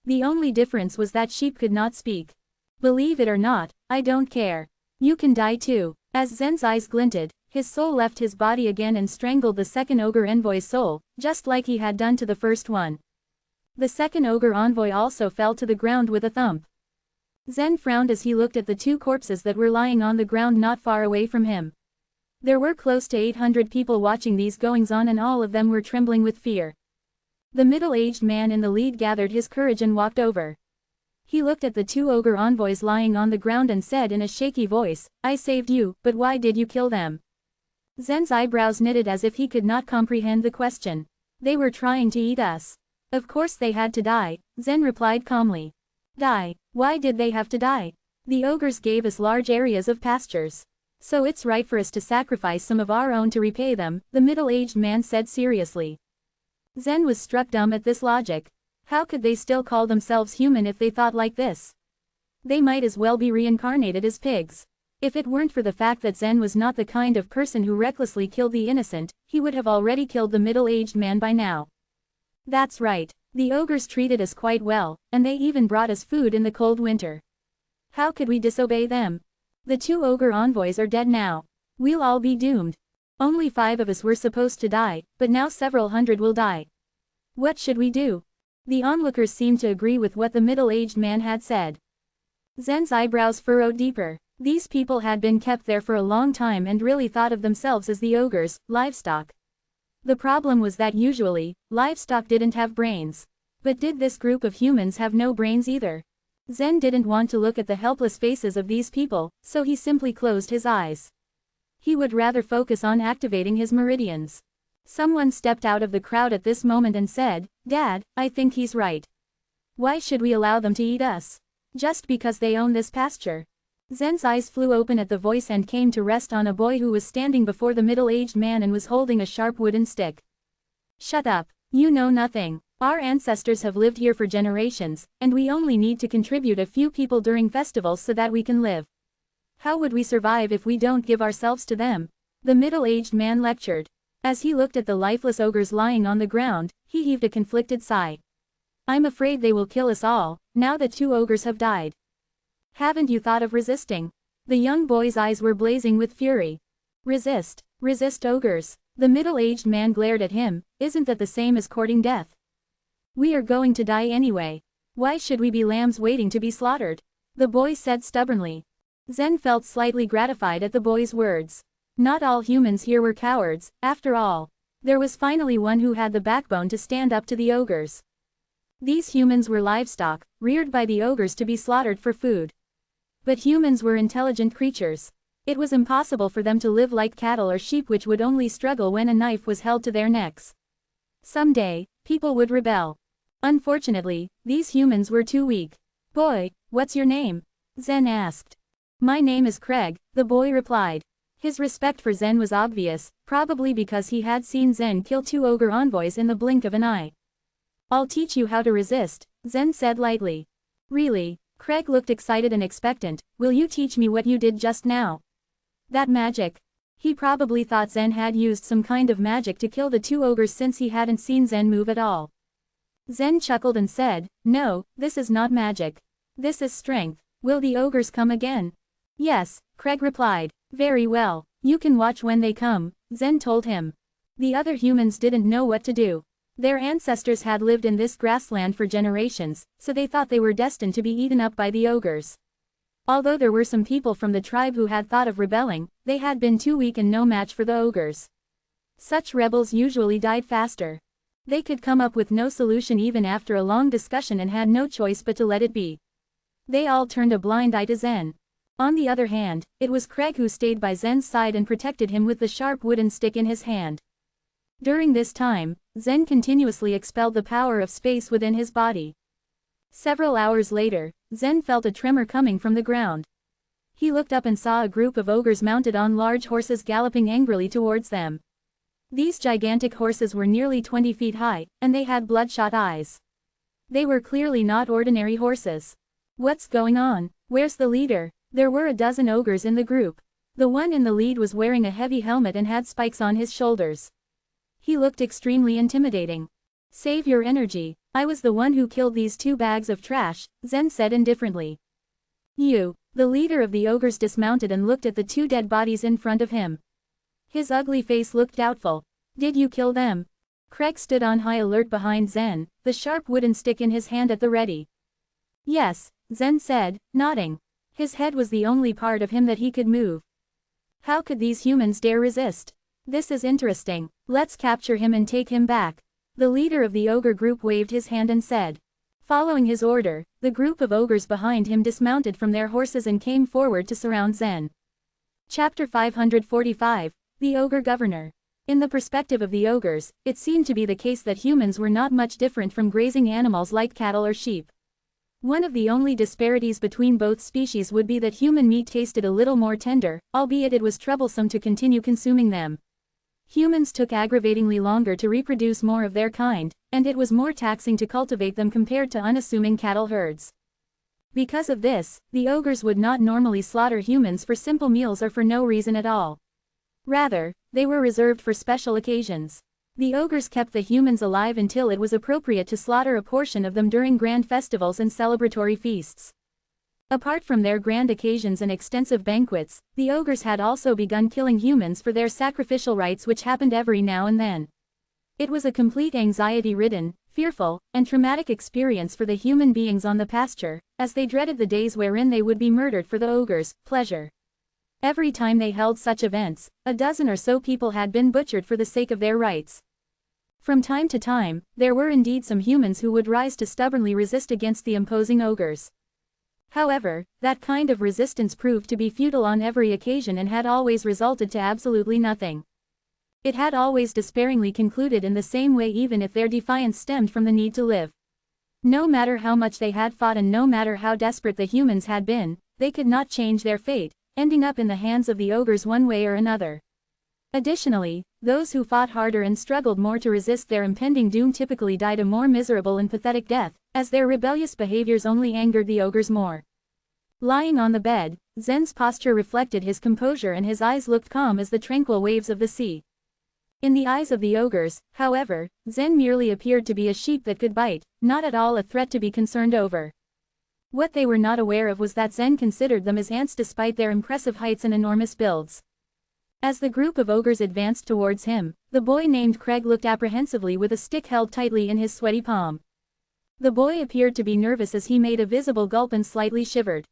The only difference was that sheep could not speak. "Believe it or not, I don't care. You can die too." As Zen's eyes glinted, his soul left his body again and strangled the second ogre envoy's soul, just like he had done to the first one. The second ogre envoy also fell to the ground with a thump. Zen frowned as he looked at the two corpses that were lying on the ground not far away from him. There were close to 800 people watching these goings-on and all of them were trembling with fear. The middle-aged man in the lead gathered his courage and walked over. He looked at the two ogre envoys lying on the ground and said in a shaky voice, "I saved you, but why did you kill them?" Zen's eyebrows knitted as if he could not comprehend the question. "They were trying to eat us. Of course they had to die," Zen replied calmly. "Die? Why did they have to die? The ogres gave us large areas of pastures. So it's right for us to sacrifice some of our own to repay them," the middle-aged man said seriously. Zen was struck dumb at this logic. How could they still call themselves human if they thought like this? They might as well be reincarnated as pigs. If it weren't for the fact that Zen was not the kind of person who recklessly killed the innocent, he would have already killed the middle-aged man by now. "That's right. The ogres treated us quite well, and they even brought us food in the cold winter. How could we disobey them? The two ogre envoys are dead now. We'll all be doomed. Only 5 of us were supposed to die, but now several hundred will die. What should we do?" The onlookers seemed to agree with what the middle-aged man had said. Zen's eyebrows furrowed deeper. These people had been kept there for a long time and really thought of themselves as the ogres, livestock. The problem was that usually, livestock didn't have brains. But did this group of humans have no brains either? Zen didn't want to look at the helpless faces of these people, so he simply closed his eyes. He would rather focus on activating his meridians. Someone stepped out of the crowd at this moment and said, "Dad, I think he's right. Why should we allow them to eat us? Just because they own this pasture?" Zen's eyes flew open at the voice and came to rest on a boy who was standing before the middle-aged man and was holding a sharp wooden stick. "Shut up. You know nothing. Our ancestors have lived here for generations, and we only need to contribute a few people during festivals so that we can live. How would we survive if we don't give ourselves to them?" The middle-aged man lectured. As he looked at the lifeless ogres lying on the ground, he heaved a conflicted sigh. "I'm afraid they will kill us all, now that 2 ogres have died. Haven't you thought of resisting?" The young boy's eyes were blazing with fury. "Resist? Resist ogres?" The middle-aged man glared at him. "Isn't that the same as courting death? We are going to die anyway. Why should we be lambs waiting to be slaughtered?" the boy said stubbornly. Zen felt slightly gratified at the boy's words. Not all humans here were cowards, after all. There was finally one who had the backbone to stand up to the ogres. These humans were livestock, reared by the ogres to be slaughtered for food. But humans were intelligent creatures. It was impossible for them to live like cattle or sheep which would only struggle when a knife was held to their necks. Someday, people would rebel. Unfortunately, these humans were too weak. "Boy, what's your name?" Zen asked. "My name is Craig," the boy replied. His respect for Zen was obvious, probably because he had seen Zen kill 2 ogre envoys in the blink of an eye. "I'll teach you how to resist," Zen said lightly. "Really?" Craig looked excited and expectant. "Will you teach me what you did just now?" "That magic?" He probably thought Zen had used some kind of magic to kill the 2 ogres since he hadn't seen Zen move at all. Zen chuckled and said, "No, this is not magic. This is strength. Will the ogres come again?" Yes, Craig replied. Very well, you can watch when they come, Zen told him. The other humans didn't know what to do. Their ancestors had lived in this grassland for generations, so they thought they were destined to be eaten up by the ogres. Although there were some people from the tribe who had thought of rebelling, they had been too weak and no match for the ogres. Such rebels usually died faster. They could come up with no solution even after a long discussion and had no choice but to let it be. They all turned a blind eye to Zen. On the other hand, it was Craig who stayed by Zen's side and protected him with the sharp wooden stick in his hand. During this time, Zen continuously expelled the power of space within his body. Several hours later, Zen felt a tremor coming from the ground. He looked up and saw a group of ogres mounted on large horses galloping angrily towards them. These gigantic horses were nearly 20 feet high, and they had bloodshot eyes. They were clearly not ordinary horses. What's going on? Where's the leader? There were a dozen ogres in the group. The one in the lead was wearing a heavy helmet and had spikes on his shoulders. He looked extremely intimidating. Save your energy. I was the one who killed these 2 bags of trash, Zen said indifferently. You. The leader of the ogres dismounted and looked at the 2 dead bodies in front of him. His ugly face looked doubtful. Did you kill them? Craig stood on high alert behind Zen, the sharp wooden stick in his hand at the ready. Yes, Zen said, nodding. His head was the only part of him that he could move. How could these humans dare resist? This is interesting. Let's capture him and take him back. The leader of the ogre group waved his hand and said. Following his order, the group of ogres behind him dismounted from their horses and came forward to surround Zen. Chapter 545, The Ogre Governor. In the perspective of the ogres, it seemed to be the case that humans were not much different from grazing animals like cattle or sheep. One of the only disparities between both species would be that human meat tasted a little more tender, albeit it was troublesome to continue consuming them. Humans took aggravatingly longer to reproduce more of their kind, and it was more taxing to cultivate them compared to unassuming cattle herds. Because of this, the ogres would not normally slaughter humans for simple meals or for no reason at all. Rather, they were reserved for special occasions. The ogres kept the humans alive until it was appropriate to slaughter a portion of them during grand festivals and celebratory feasts. Apart from their grand occasions and extensive banquets, the ogres had also begun killing humans for their sacrificial rites, which happened every now and then. It was a complete anxiety-ridden, fearful, and traumatic experience for the human beings on the pasture, as they dreaded the days wherein they would be murdered for the ogres' pleasure. Every time they held such events, a dozen or so people had been butchered for the sake of their rights. From time to time, there were indeed some humans who would rise to stubbornly resist against the imposing ogres. However, that kind of resistance proved to be futile on every occasion and had always resulted to absolutely nothing. It had always despairingly concluded in the same way, even if their defiance stemmed from the need to live. No matter how much they had fought and no matter how desperate the humans had been, they could not change their fate, ending up in the hands of the ogres one way or another. Additionally, those who fought harder and struggled more to resist their impending doom typically died a more miserable and pathetic death, as their rebellious behaviors only angered the ogres more. Lying on the bed, Zen's posture reflected his composure and his eyes looked calm as the tranquil waves of the sea. In the eyes of the ogres, however, Zen merely appeared to be a sheep that could bite, not at all a threat to be concerned over. What they were not aware of was that Zen considered them as ants despite their impressive heights and enormous builds. As the group of ogres advanced towards him, the boy named Craig looked apprehensively with a stick held tightly in his sweaty palm. The boy appeared to be nervous as he made a visible gulp and slightly shivered.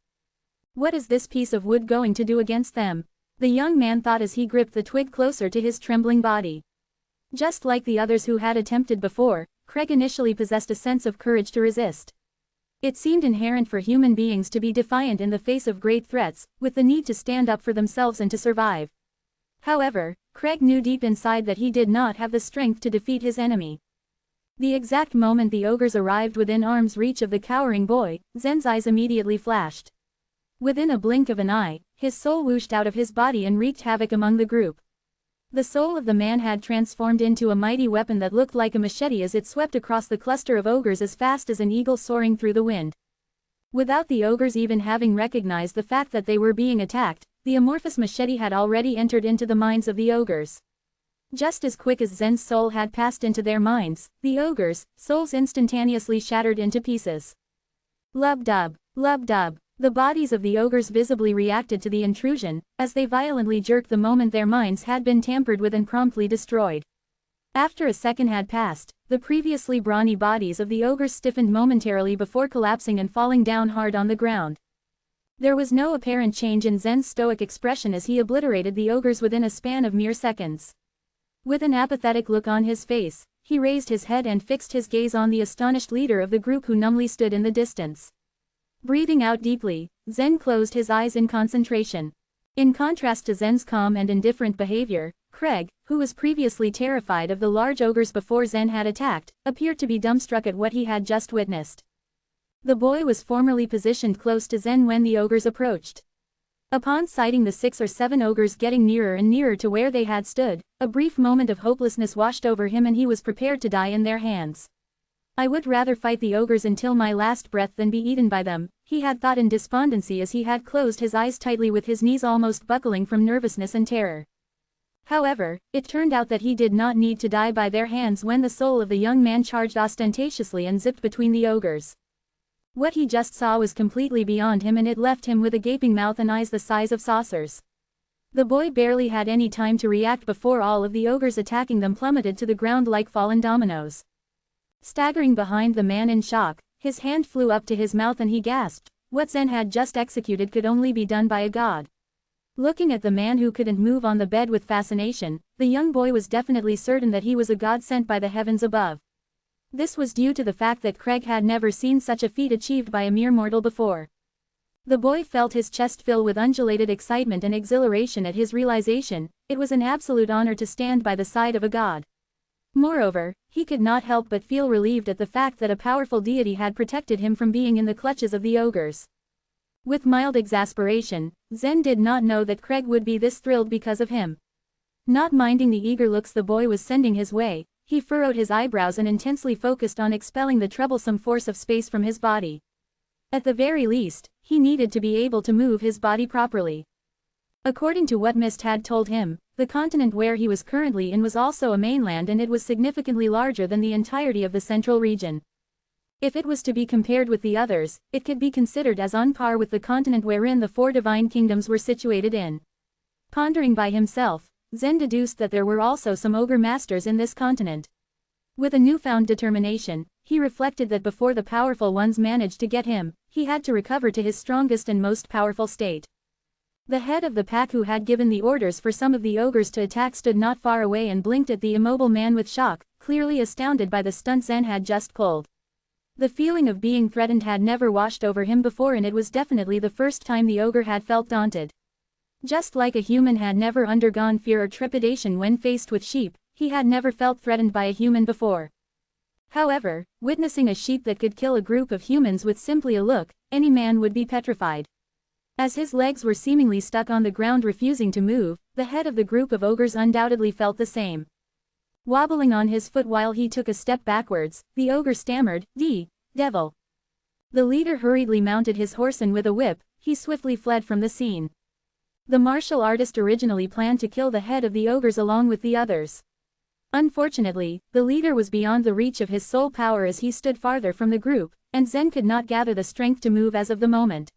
What is this piece of wood going to do against them? The young man thought as he gripped the twig closer to his trembling body. Just like the others who had attempted before, Craig initially possessed a sense of courage to resist. It seemed inherent for human beings to be defiant in the face of great threats, with the need to stand up for themselves and to survive. However, Craig knew deep inside that he did not have the strength to defeat his enemy. The exact moment the ogres arrived within arm's reach of the cowering boy, Zen's eyes immediately flashed. Within a blink of an eye, his soul whooshed out of his body and wreaked havoc among the group. The soul of the man had transformed into a mighty weapon that looked like a machete as it swept across the cluster of ogres as fast as an eagle soaring through the wind. Without the ogres even having recognized the fact that they were being attacked, the amorphous machete had already entered into the minds of the ogres. Just as quick as Zen's soul had passed into their minds, the ogres' souls instantaneously shattered into pieces. Lub-dub, lub-dub, The bodies of the ogres visibly reacted to the intrusion, as they violently jerked the moment their minds had been tampered with and promptly destroyed. After a second had passed, the previously brawny bodies of the ogres stiffened momentarily before collapsing and falling down hard on the ground. There was no apparent change in Zen's stoic expression as he obliterated the ogres within a span of mere seconds. With an apathetic look on his face, he raised his head and fixed his gaze on the astonished leader of the group who numbly stood in the distance. Breathing out deeply, Zen closed his eyes in concentration. In contrast to Zen's calm and indifferent behavior, Craig, who was previously terrified of the large ogres before Zen had attacked, appeared to be dumbstruck at what he had just witnessed. The boy was formerly positioned close to Zen when the ogres approached. Upon sighting the 6 or 7 ogres getting nearer and nearer to where they had stood, a brief moment of hopelessness washed over him and he was prepared to die in their hands. I would rather fight the ogres until my last breath than be eaten by them, he had thought in despondency as he had closed his eyes tightly with his knees almost buckling from nervousness and terror. However, it turned out that he did not need to die by their hands when the soul of the young man charged ostentatiously and zipped between the ogres. What he just saw was completely beyond him and it left him with a gaping mouth and eyes the size of saucers. The boy barely had any time to react before all of the ogres attacking them plummeted to the ground like fallen dominoes. Staggering behind the man in shock, his hand flew up to his mouth and he gasped. What Zen had just executed could only be done by a god. Looking at the man who couldn't move on the bed with fascination, the young boy was definitely certain that he was a god sent by the heavens above. This was due to the fact that Craig had never seen such a feat achieved by a mere mortal before. The boy felt his chest fill with undulated excitement and exhilaration at his realization. It was an absolute honor to stand by the side of a god. Moreover, he could not help but feel relieved at the fact that a powerful deity had protected him from being in the clutches of the ogres. With mild exasperation, Zen did not know that Craig would be this thrilled because of him. Not minding the eager looks the boy was sending his way, he furrowed his eyebrows and intensely focused on expelling the troublesome force of space from his body. At the very least, he needed to be able to move his body properly. According to what Mist had told him, the continent where he was currently in was also a mainland and it was significantly larger than the entirety of the central region. If it was to be compared with the others, it could be considered as on par with the continent wherein the 4 divine kingdoms were situated in. Pondering by himself, Zen deduced that there were also some ogre masters in this continent. With a newfound determination, he reflected that before the powerful ones managed to get him, he had to recover to his strongest and most powerful state. The head of the pack who had given the orders for some of the ogres to attack stood not far away and blinked at the immobile man with shock, clearly astounded by the stunt Zen had just pulled. The feeling of being threatened had never washed over him before and it was definitely the first time the ogre had felt daunted. Just like a human had never undergone fear or trepidation when faced with sheep, he had never felt threatened by a human before. However, witnessing a sheep that could kill a group of humans with simply a look, any man would be petrified. As his legs were seemingly stuck on the ground refusing to move, the head of the group of ogres undoubtedly felt the same. Wobbling on his foot while he took a step backwards, the ogre stammered, Devil. The leader hurriedly mounted his horse and with a whip, he swiftly fled from the scene. The martial artist originally planned to kill the head of the ogres along with the others. Unfortunately, the leader was beyond the reach of his soul power as he stood farther from the group, and Zen could not gather the strength to move as of the moment.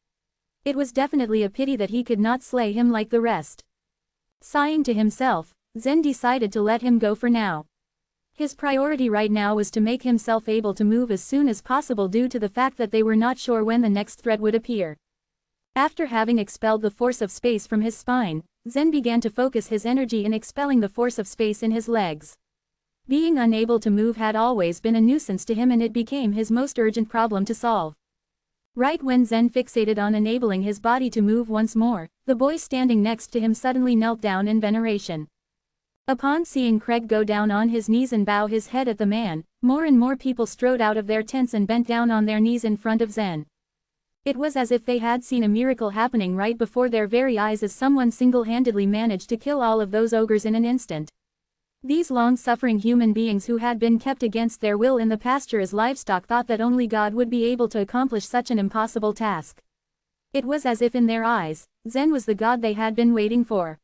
It was definitely a pity that he could not slay him like the rest. Sighing to himself, Zen decided to let him go for now. His priority right now was to make himself able to move as soon as possible due to the fact that they were not sure when the next threat would appear. After having expelled the force of space from his spine, Zen began to focus his energy in expelling the force of space in his legs. Being unable to move had always been a nuisance to him and it became his most urgent problem to solve. Right when Zen fixated on enabling his body to move once more, the boy standing next to him suddenly knelt down in veneration. Upon seeing Craig go down on his knees and bow his head at the man, more and more people strode out of their tents and bent down on their knees in front of Zen. It was as if they had seen a miracle happening right before their very eyes as someone single-handedly managed to kill all of those ogres in an instant. These long-suffering human beings who had been kept against their will in the pasture as livestock thought that only God would be able to accomplish such an impossible task. It was as if in their eyes, Zen was the god they had been waiting for.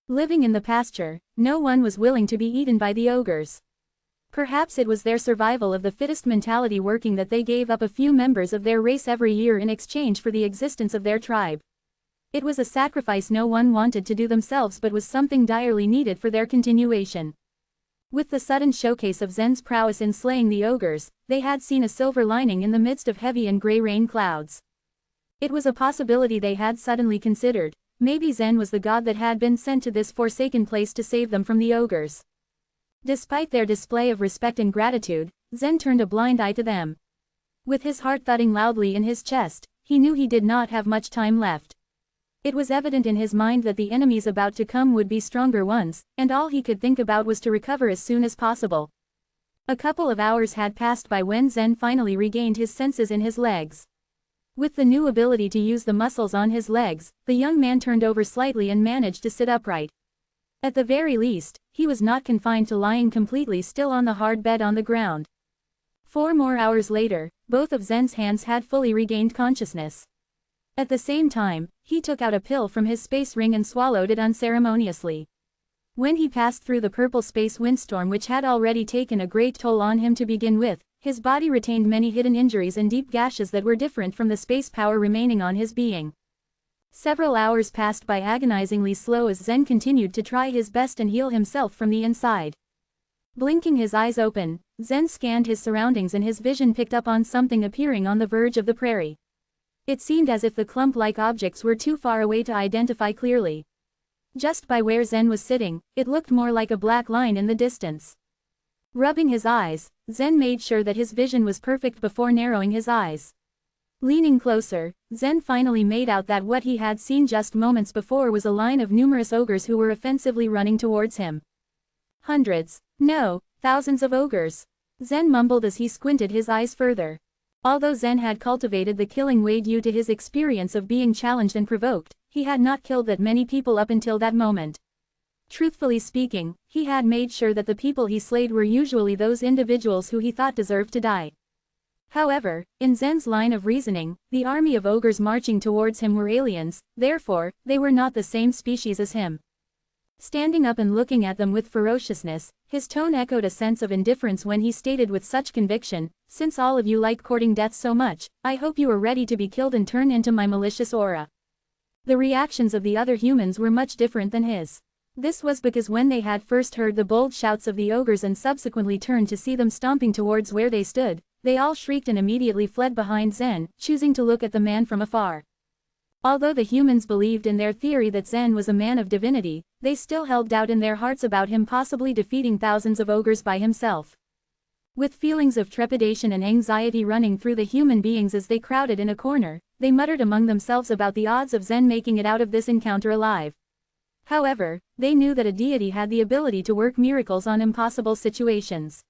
Living in the pasture, no one was willing to be eaten by the ogres. Perhaps it was their survival of the fittest mentality working that they gave up a few members of their race every year in exchange for the existence of their tribe. It was a sacrifice no one wanted to do themselves but was something direly needed for their continuation. With the sudden showcase of Zen's prowess in slaying the ogres, they had seen a silver lining in the midst of heavy and grey rain clouds. It was a possibility they had suddenly considered. Maybe Zen was the god that had been sent to this forsaken place to save them from the ogres. Despite their display of respect and gratitude, Zen turned a blind eye to them. With his heart thudding loudly in his chest, he knew he did not have much time left. It was evident in his mind that the enemies about to come would be stronger ones, and all he could think about was to recover as soon as possible. A couple of hours had passed by when Zen finally regained his senses in his legs. With the new ability to use the muscles on his legs, the young man turned over slightly and managed to sit upright. At the very least, he was not confined to lying completely still on the hard bed on the ground. 4 more hours later, both of Zen's hands had fully regained consciousness. At the same time, he took out a pill from his space ring and swallowed it unceremoniously. When he passed through the purple space windstorm which had already taken a great toll on him to begin with, his body retained many hidden injuries and deep gashes that were different from the space power remaining on his being. Several hours passed by agonizingly slow as Zen continued to try his best and heal himself from the inside. Blinking his eyes open, Zen scanned his surroundings and his vision picked up on something appearing on the verge of the prairie. It seemed as if the clump-like objects were too far away to identify clearly. Just by where Zen was sitting, it looked more like a black line in the distance. Rubbing his eyes, Zen made sure that his vision was perfect before narrowing his eyes. Leaning closer, Zen finally made out that what he had seen just moments before was a line of numerous ogres who were offensively running towards him. Hundreds, no, thousands of ogres. Zen mumbled as he squinted his eyes further. Although Zen had cultivated the killing way due to his experience of being challenged and provoked, he had not killed that many people up until that moment. Truthfully speaking, he had made sure that the people he slayed were usually those individuals who he thought deserved to die. However, in Zen's line of reasoning, the army of ogres marching towards him were aliens, therefore, they were not the same species as him. Standing up and looking at them with ferociousness, his tone echoed a sense of indifference when he stated with such conviction, "Since all of you like courting death so much, I hope you are ready to be killed and turn into my malicious aura." The reactions of the other humans were much different than his. This was because when they had first heard the bold shouts of the ogres and subsequently turned to see them stomping towards where they stood, they all shrieked and immediately fled behind Zen, choosing to look at the man from afar. Although the humans believed in their theory that Zen was a man of divinity, they still held doubt in their hearts about him possibly defeating thousands of ogres by himself. With feelings of trepidation and anxiety running through the human beings as they crowded in a corner, they muttered among themselves about the odds of Zen making it out of this encounter alive. However, they knew that a deity had the ability to work miracles on impossible situations.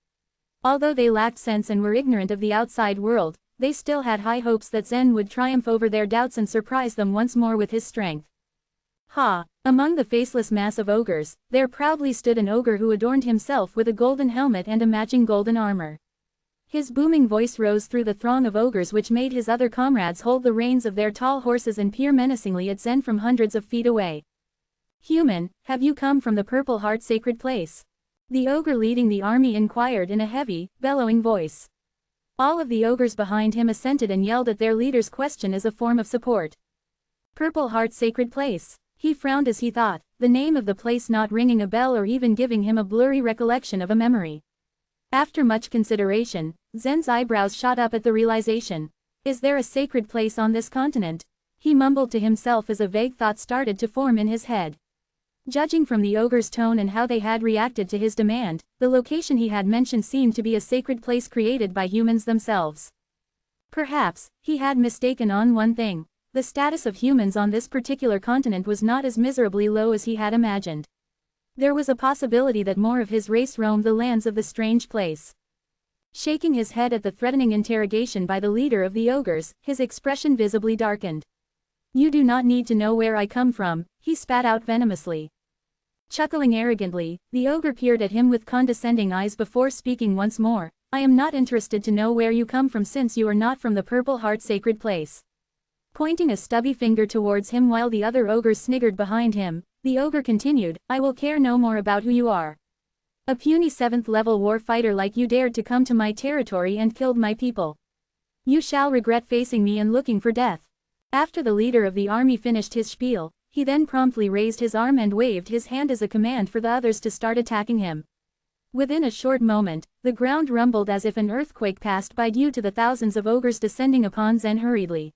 Although they lacked sense and were ignorant of the outside world, they still had high hopes that Zen would triumph over their doubts and surprise them once more with his strength. Among the faceless mass of ogres, there proudly stood an ogre who adorned himself with a golden helmet and a matching golden armor. His booming voice rose through the throng of ogres which made his other comrades hold the reins of their tall horses and peer menacingly at Zen from hundreds of feet away. "Human, have you come from the Purple Heart sacred place?" The ogre leading the army inquired in a heavy, bellowing voice. All of the ogres behind him assented and yelled at their leader's question as a form of support. Purple Heart sacred place. He frowned as he thought, the name of the place not ringing a bell or even giving him a blurry recollection of a memory. After much consideration, Zen's eyebrows shot up at the realization. Is there a sacred place on this continent? He mumbled to himself as a vague thought started to form in his head. Judging from the ogre's tone and how they had reacted to his demand, the location he had mentioned seemed to be a sacred place created by humans themselves. Perhaps, he had mistaken on one thing. The status of humans on this particular continent was not as miserably low as he had imagined. There was a possibility that more of his race roamed the lands of the strange place. Shaking his head at the threatening interrogation by the leader of the ogres, his expression visibly darkened. "You do not need to know where I come from," he spat out venomously. Chuckling arrogantly, the ogre peered at him with condescending eyes before speaking once more. "I am not interested to know where you come from since you are not from the Purple Heart sacred place." Pointing a stubby finger towards him while the other ogres sniggered behind him, the ogre continued, "I will care no more about who you are. A puny 7th level warfighter like you dared to come to my territory and killed my people. You shall regret facing me and looking for death. After the leader of the army finished his spiel, he then promptly raised his arm and waved his hand as a command for the others to start attacking him. Within a short moment, the ground rumbled as if an earthquake passed by due to the thousands of ogres descending upon Zen hurriedly.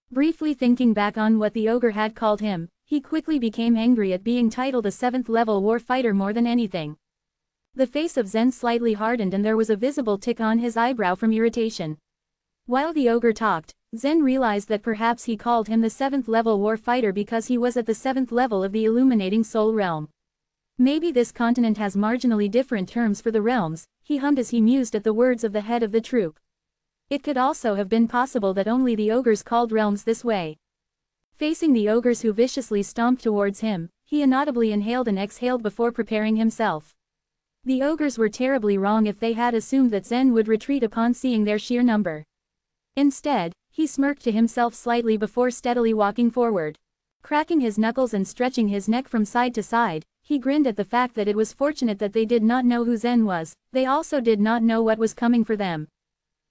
Briefly thinking back on what the ogre had called him, he quickly became angry at being titled a 7th level warfighter more than anything. The face of Zen slightly hardened and there was a visible tick on his eyebrow from irritation. While the ogre talked, Zen realized that perhaps he called him the 7th level warfighter because he was at the 7th level of the illuminating soul realm. Maybe this continent has marginally different terms for the realms, he hummed as he mused at the words of the head of the troop. It could also have been possible that only the ogres called realms this way. Facing the ogres who viciously stomped towards him, he inaudibly inhaled and exhaled before preparing himself. The ogres were terribly wrong if they had assumed that Zen would retreat upon seeing their sheer number. Instead, he smirked to himself slightly before steadily walking forward. Cracking his knuckles and stretching his neck from side to side, he grinned at the fact that it was fortunate that they did not know who Zen was, they also did not know what was coming for them.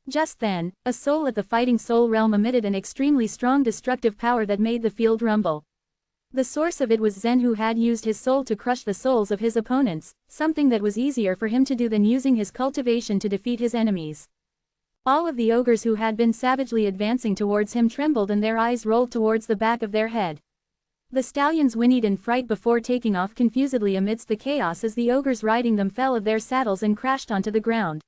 Just then, a soul at the fighting soul realm emitted an extremely strong destructive power that made the field rumble. The source of it was Zen, who had used his soul to crush the souls of his opponents, something that was easier for him to do than using his cultivation to defeat his enemies. All of the ogres who had been savagely advancing towards him trembled and their eyes rolled towards the back of their head. The stallions whinnied in fright before taking off confusedly amidst the chaos as the ogres riding them fell of their saddles and crashed onto the ground.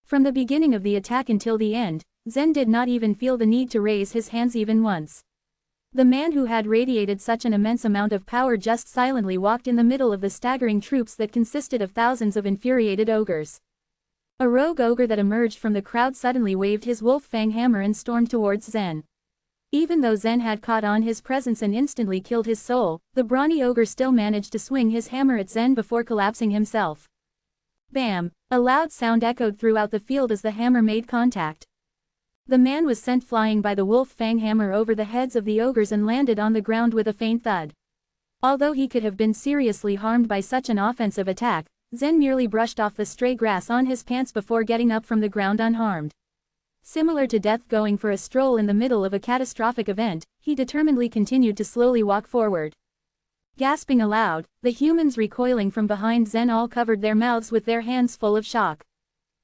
From the beginning of the attack until the end, Zen did not even feel the need to raise his hands even once. The man who had radiated such an immense amount of power just silently walked in the middle of the staggering troops that consisted of thousands of infuriated ogres. A rogue ogre that emerged from the crowd suddenly waved his wolf fang hammer and stormed towards Zen. Even though Zen had caught on his presence and instantly killed his soul, the brawny ogre still managed to swing his hammer at Zen before collapsing himself. Bam! A loud sound echoed throughout the field as the hammer made contact. The man was sent flying by the wolf fang hammer over the heads of the ogres and landed on the ground with a faint thud. Although he could have been seriously harmed by such an offensive attack, Zen merely brushed off the stray grass on his pants before getting up from the ground unharmed. Similar to death going for a stroll in the middle of a catastrophic event, he determinedly continued to slowly walk forward. Gasping aloud, the humans recoiling from behind Zen all covered their mouths with their hands full of shock.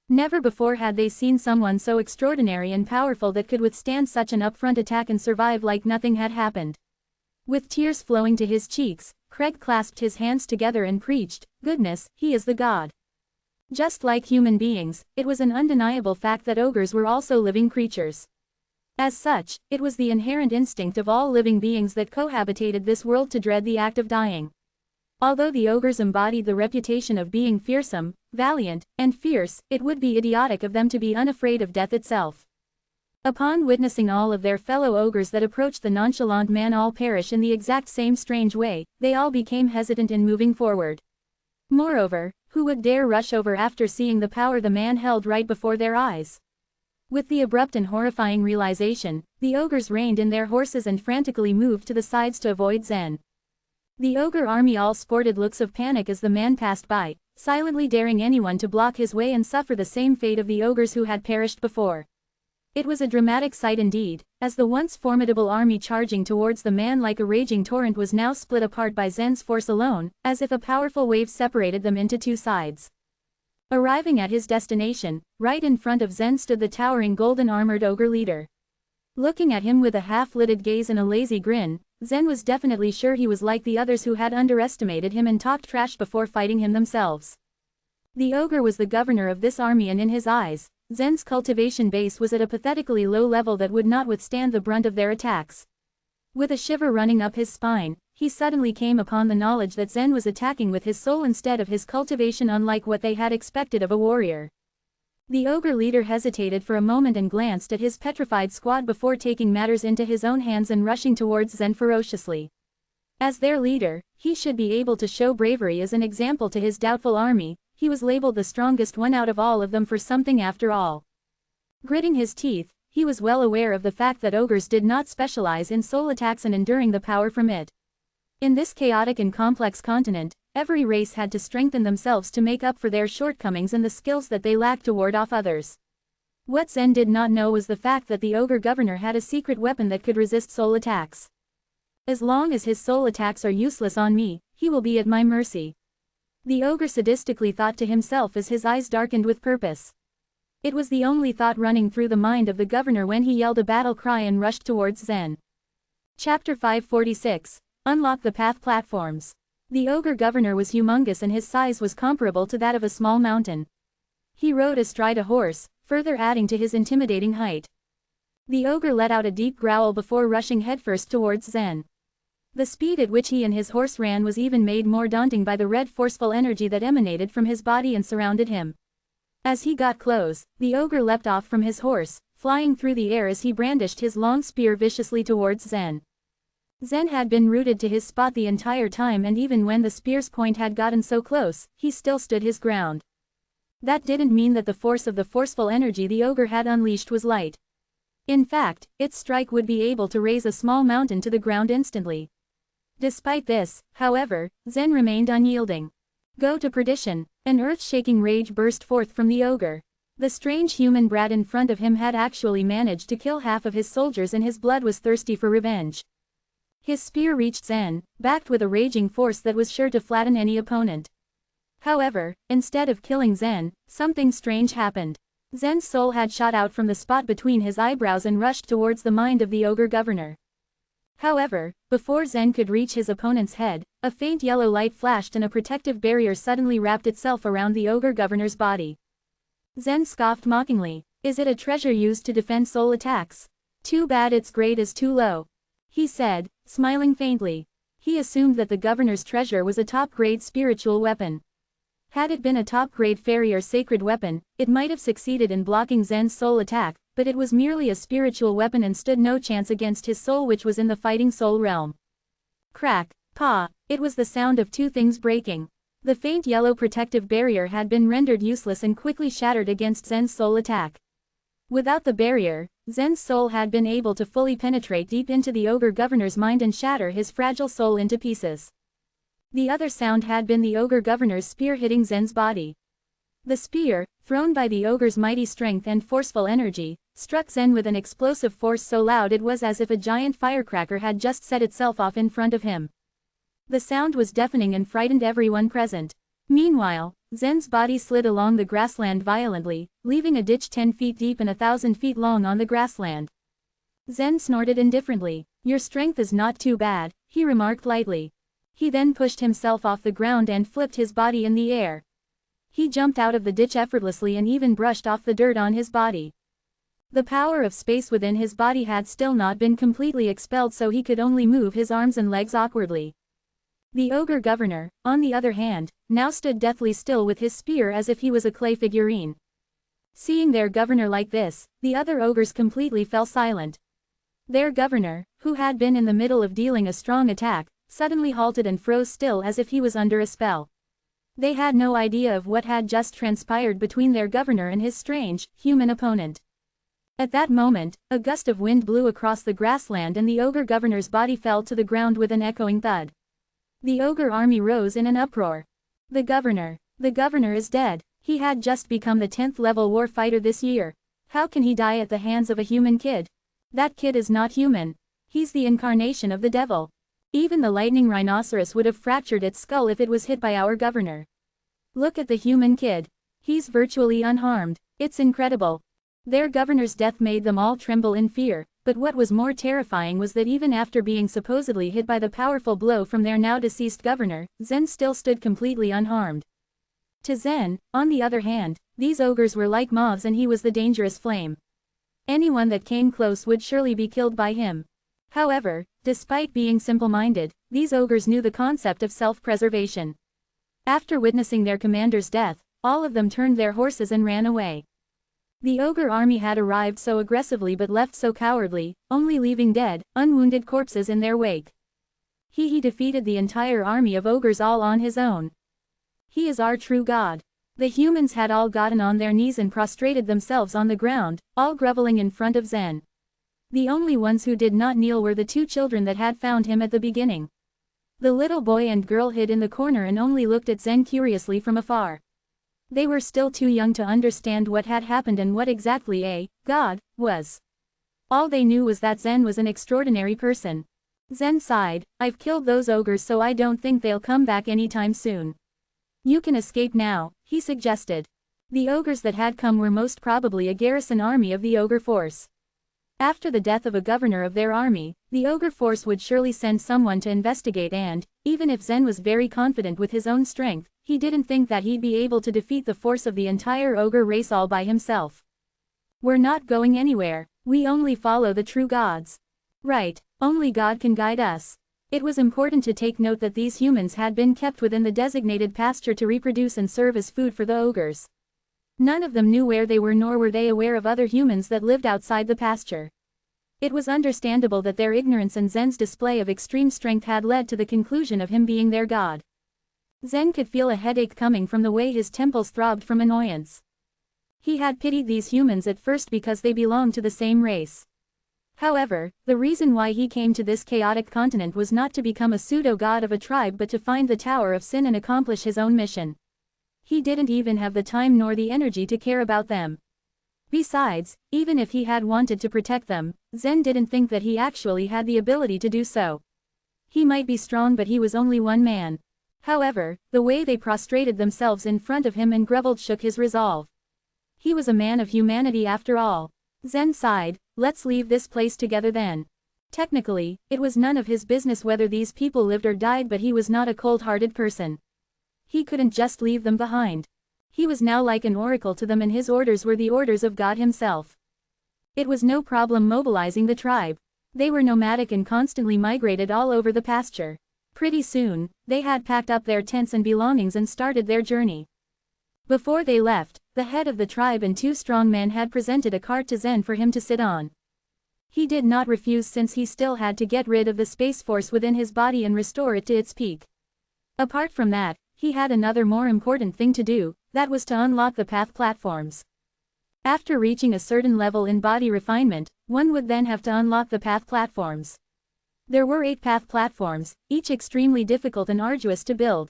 Never before had they seen someone so extraordinary and powerful that could withstand such an upfront attack and survive like nothing had happened. With tears flowing to his cheeks, Craig clasped his hands together and preached, "Goodness, he is the god." Just like human beings, it was an undeniable fact that ogres were also living creatures. As such, it was the inherent instinct of all living beings that cohabitated this world to dread the act of dying. Although the ogres embodied the reputation of being fearsome, valiant, and fierce, it would be idiotic of them to be unafraid of death itself. Upon witnessing all of their fellow ogres that approached the nonchalant man all perish in the exact same strange way, they all became hesitant in moving forward. Moreover, who would dare rush over after seeing the power the man held right before their eyes? With the abrupt and horrifying realization, the ogres reined in their horses and frantically moved to the sides to avoid Zen. The ogre army all sported looks of panic as the man passed by, silently daring anyone to block his way and suffer the same fate of the ogres who had perished before. It was a dramatic sight indeed, as the once formidable army charging towards the man like a raging torrent was now split apart by Zen's force alone, as if a powerful wave separated them into two sides. Arriving at his destination, right in front of Zen stood the towering golden-armored ogre leader. Looking at him with a half-lidded gaze and a lazy grin, Zen was definitely sure he was like the others who had underestimated him and talked trash before fighting him themselves. The ogre was the governor of this army, and in his eyes, Zen's cultivation base was at a pathetically low level that would not withstand the brunt of their attacks. With a shiver running up his spine, he suddenly came upon the knowledge that Zen was attacking with his soul instead of his cultivation, unlike what they had expected of a warrior. The ogre leader hesitated for a moment and glanced at his petrified squad before taking matters into his own hands and rushing towards Zen ferociously. As their leader, he should be able to show bravery as an example to his doubtful army. He was labeled the strongest one out of all of them for something after all. Gritting his teeth, he was well aware of the fact that ogres did not specialize in soul attacks and enduring the power from it. In this chaotic and complex continent, Every race had to strengthen themselves to make up for their shortcomings and the skills that they lacked to ward off others. What Zen did not know was the fact that the ogre governor had a secret weapon that could resist soul attacks. As long as his soul attacks are useless on me, he will be at my mercy. The ogre sadistically thought to himself as his eyes darkened with purpose. It was the only thought running through the mind of the governor when he yelled a battle cry and rushed towards Zen. Chapter 546. Unlock the Path Platforms. The ogre governor was humongous and his size was comparable to that of a small mountain. He rode astride a horse, further adding to his intimidating height. The ogre let out a deep growl before rushing headfirst towards Zen. The speed at which he and his horse ran was even made more daunting by the red forceful energy that emanated from his body and surrounded him. As he got close, the ogre leapt off from his horse, flying through the air as he brandished his long spear viciously towards Zen. Zen had been rooted to his spot the entire time, and even when the spear's point had gotten so close, he still stood his ground. That didn't mean that the force of the forceful energy the ogre had unleashed was light. In fact, its strike would be able to raise a small mountain to the ground instantly. Despite this, however, Zen remained unyielding. Go to perdition! An earth-shaking rage burst forth from the ogre. The strange human brat in front of him had actually managed to kill half of his soldiers and his blood was thirsty for revenge. His spear reached Zen, backed with a raging force that was sure to flatten any opponent. However, instead of killing Zen, something strange happened. Zen's soul had shot out from the spot between his eyebrows and rushed towards the mind of the ogre governor. However, before Zen could reach his opponent's head, a faint yellow light flashed and a protective barrier suddenly wrapped itself around the ogre governor's body. Zen scoffed mockingly. Is it a treasure used to defend soul attacks? Too bad its grade is too low, he said, smiling faintly. He assumed that the governor's treasure was a top-grade spiritual weapon. Had it been a top-grade fairy or sacred weapon, it might have succeeded in blocking Zen's soul attack, but it was merely a spiritual weapon and stood no chance against his soul, which was in the fighting soul realm. Crack, paw, it was the sound of two things breaking. The faint yellow protective barrier had been rendered useless and quickly shattered against Zen's soul attack. Without the barrier, Zen's soul had been able to fully penetrate deep into the ogre governor's mind and shatter his fragile soul into pieces. The other sound had been the ogre governor's spear hitting Zen's body. The spear, thrown by the ogre's mighty strength and forceful energy, struck Zen with an explosive force so loud it was as if a giant firecracker had just set itself off in front of him. The sound was deafening and frightened everyone present. Meanwhile, Zen's body slid along the grassland violently, leaving a ditch 10 feet deep and 1,000 feet long on the grassland. Zen snorted indifferently. Your strength is not too bad, he remarked lightly. He then pushed himself off the ground and flipped his body in the air. He jumped out of the ditch effortlessly and even brushed off the dirt on his body. The power of space within his body had still not been completely expelled, so he could only move his arms and legs awkwardly. The ogre governor, on the other hand, now stood deathly still with his spear as if he was a clay figurine. Seeing their governor like this, the other ogres completely fell silent. Their governor, who had been in the middle of dealing a strong attack, suddenly halted and froze still as if he was under a spell. They had no idea of what had just transpired between their governor and his strange, human opponent. At that moment, a gust of wind blew across the grassland and the ogre governor's body fell to the ground with an echoing thud. The ogre army rose in an uproar. The governor is dead. He had just become the 10th level war fighter this year. How can he die at the hands of a human kid? That kid is not human. He's the incarnation of the devil. Even the lightning rhinoceros would have fractured its skull if it was hit by our governor. Look at the human kid. He's virtually unharmed. It's incredible. Their governor's death made them all tremble in fear, but what was more terrifying was that even after being supposedly hit by the powerful blow from their now deceased governor, Zen still stood completely unharmed. To Zen, on the other hand, these ogres were like moths and he was the dangerous flame. Anyone that came close would surely be killed by him. However, despite being simple-minded, these ogres knew the concept of self-preservation. After witnessing their commander's death, all of them turned their horses and ran away. The ogre army had arrived so aggressively but left so cowardly, only leaving dead, unwounded corpses in their wake. He defeated the entire army of ogres all on his own. He is our true god. The humans had all gotten on their knees and prostrated themselves on the ground, all groveling in front of Zen. The only ones who did not kneel were the two children that had found him at the beginning. The little boy and girl hid in the corner and only looked at Zen curiously from afar. They were still too young to understand what had happened and what exactly a god was. All they knew was that Zen was an extraordinary person. Zen sighed, "I've killed those ogres, so I don't think they'll come back anytime soon. You can escape now," he suggested. The ogres that had come were most probably a garrison army of the ogre force. After the death of a governor of their army, the ogre force would surely send someone to investigate, and, even if Zen was very confident with his own strength, he didn't think that he'd be able to defeat the force of the entire ogre race all by himself. "We're not going anywhere, we only follow the true gods." Right, only God can guide us. It was important to take note that these humans had been kept within the designated pasture to reproduce and serve as food for the ogres. None of them knew where they were, nor were they aware of other humans that lived outside the pasture. It was understandable that their ignorance and Zen's display of extreme strength had led to the conclusion of him being their god. Zen could feel a headache coming from the way his temples throbbed from annoyance. He had pitied these humans at first because they belonged to the same race. However, the reason why he came to this chaotic continent was not to become a pseudo-god of a tribe but to find the Tower of Sin and accomplish his own mission. He didn't even have the time nor the energy to care about them. Besides, even if he had wanted to protect them, Zen didn't think that he actually had the ability to do so. He might be strong, but he was only one man. However, the way they prostrated themselves in front of him and groveled shook his resolve. He was a man of humanity after all. Zen sighed, "Let's leave this place together then." Technically, it was none of his business whether these people lived or died, but he was not a cold-hearted person. He couldn't just leave them behind. He was now like an oracle to them, and his orders were the orders of God himself. It was no problem mobilizing the tribe. They were nomadic and constantly migrated all over the pasture. Pretty soon, they had packed up their tents and belongings and started their journey. Before they left, the head of the tribe and two strong men had presented a cart to Zen for him to sit on. He did not refuse, since he still had to get rid of the space force within his body and restore it to its peak. Apart from that, he had another more important thing to do, that was to unlock the path platforms. After reaching a certain level in body refinement, one would then have to unlock the path platforms. There were 8 path platforms, each extremely difficult and arduous to build.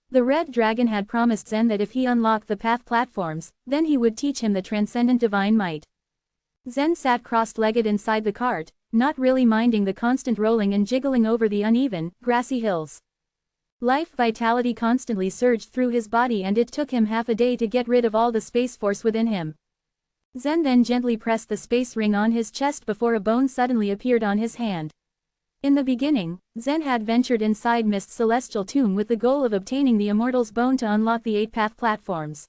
The Red Dragon had promised Zen that if he unlocked the path platforms, then he would teach him the transcendent divine might. Zen sat cross-legged inside the cart, not really minding the constant rolling and jiggling over the uneven, grassy hills. Life vitality constantly surged through his body, and it took him half a day to get rid of all the space force within him. Zen then gently pressed the space ring on his chest before a bone suddenly appeared on his hand. In the beginning, Zen had ventured inside Mist's celestial tomb with the goal of obtaining the Immortal's bone to unlock the 8 path platforms.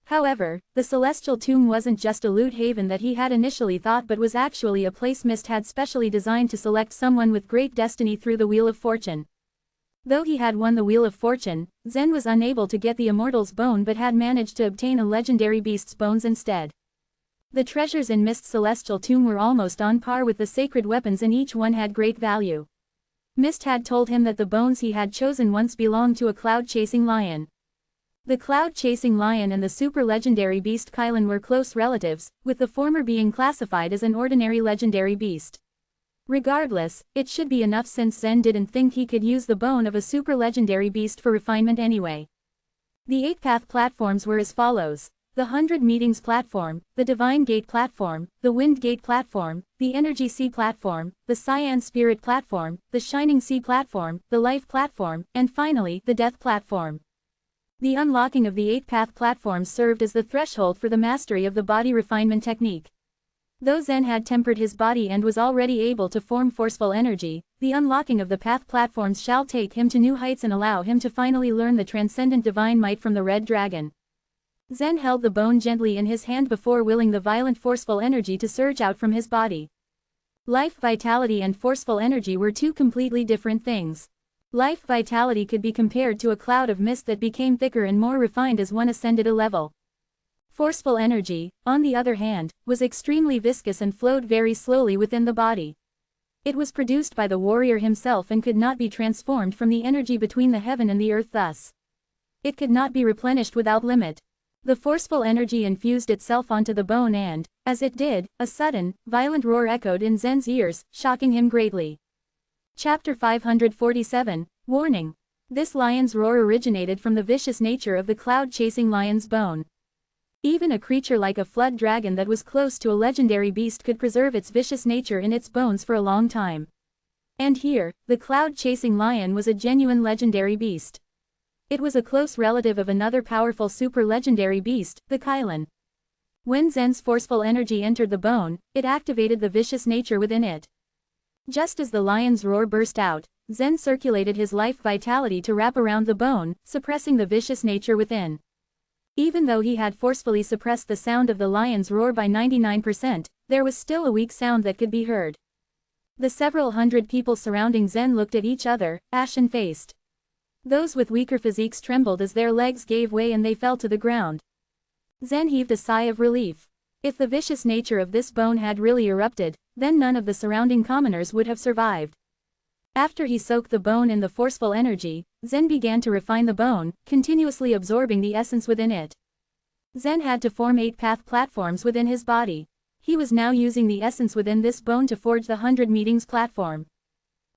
However, the celestial tomb wasn't just a loot haven that he had initially thought, but was actually a place Mist had specially designed to select someone with great destiny through the Wheel of Fortune. Though he had won the Wheel of Fortune, Zen was unable to get the Immortal's bone but had managed to obtain a legendary beast's bones instead. The treasures in Mist's celestial tomb were almost on par with the sacred weapons, and each one had great value. Mist had told him that the bones he had chosen once belonged to a cloud-chasing lion. The cloud-chasing lion and the super-legendary beast Kylan were close relatives, with the former being classified as an ordinary legendary beast. Regardless, it should be enough, since Zen didn't think he could use the bone of a super-legendary beast for refinement anyway. The 8 path platforms were as follows: the 100 Meetings platform, the Divine Gate platform, the Wind Gate platform, the Energy Sea platform, the Cyan Spirit platform, the Shining Sea platform, the Life platform, and finally, the Death platform. The unlocking of the 8 path platforms served as the threshold for the mastery of the body refinement technique. Though Zen had tempered his body and was already able to form forceful energy, the unlocking of the path platforms shall take him to new heights and allow him to finally learn the transcendent divine might from the Red Dragon. Zen held the bone gently in his hand before willing the violent forceful energy to surge out from his body. Life vitality and forceful energy were two completely different things. Life vitality could be compared to a cloud of mist that became thicker and more refined as one ascended a level. Forceful energy, on the other hand, was extremely viscous and flowed very slowly within the body. It was produced by the warrior himself and could not be transformed from the energy between the heaven and the earth, thus it could not be replenished without limit. The forceful energy infused itself onto the bone and, as it did, a sudden, violent roar echoed in Zen's ears, shocking him greatly. Chapter 547, Warning. This lion's roar originated from the vicious nature of the cloud-chasing lion's bone. Even a creature like a flood dragon that was close to a legendary beast could preserve its vicious nature in its bones for a long time. And here, the cloud-chasing lion was a genuine legendary beast. It was a close relative of another powerful super-legendary beast, the Kylan. When Zen's forceful energy entered the bone, it activated the vicious nature within it. Just as the lion's roar burst out, Zen circulated his life vitality to wrap around the bone, suppressing the vicious nature within. Even though he had forcefully suppressed the sound of the lion's roar by 99%, there was still a weak sound that could be heard. The several hundred people surrounding Zen looked at each other, ashen-faced. Those with weaker physiques trembled as their legs gave way and they fell to the ground. Zen heaved a sigh of relief. If the vicious nature of this bone had really erupted, then none of the surrounding commoners would have survived. After he soaked the bone in the forceful energy, Zen began to refine the bone, continuously absorbing the essence within it. Zen had to form 8 path platforms within his body. He was now using the essence within this bone to forge the 100 meetings platform.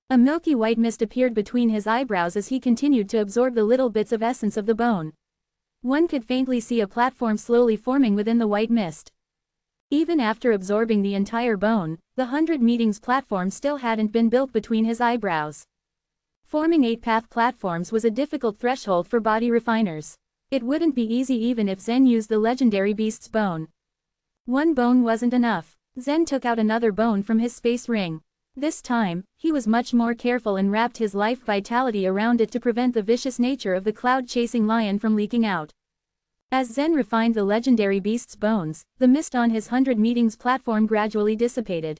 A milky white mist appeared between his eyebrows as he continued to absorb the little bits of essence of the bone. One could faintly see a platform slowly forming within the white mist. Even after absorbing the entire bone, the 100 meetings platform still hadn't been built between his eyebrows. Forming 8 path platforms was a difficult threshold for body refiners. It wouldn't be easy even if Zen used the legendary beast's bone. One bone wasn't enough. Zen took out another bone from his space ring. This time, he was much more careful and wrapped his life vitality around it to prevent the vicious nature of the cloud-chasing lion from leaking out. As Zen refined the legendary beast's bones, the mist on his 100 meetings platform gradually dissipated.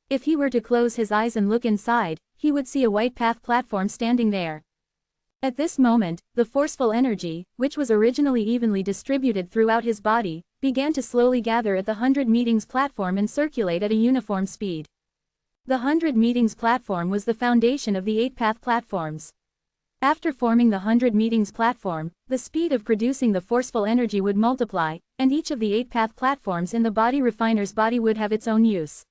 If he were to close his eyes and look inside, he would see a white path platform standing there. At this moment, the forceful energy, which was originally evenly distributed throughout his body, began to slowly gather at the 100 meetings platform and circulate at a uniform speed. The 100 meetings platform was the foundation of the 8 path platforms. After forming the 100 meetings platform, the speed of producing the forceful energy would multiply, and each of the 8 path platforms in the body refiner's body would have its own use.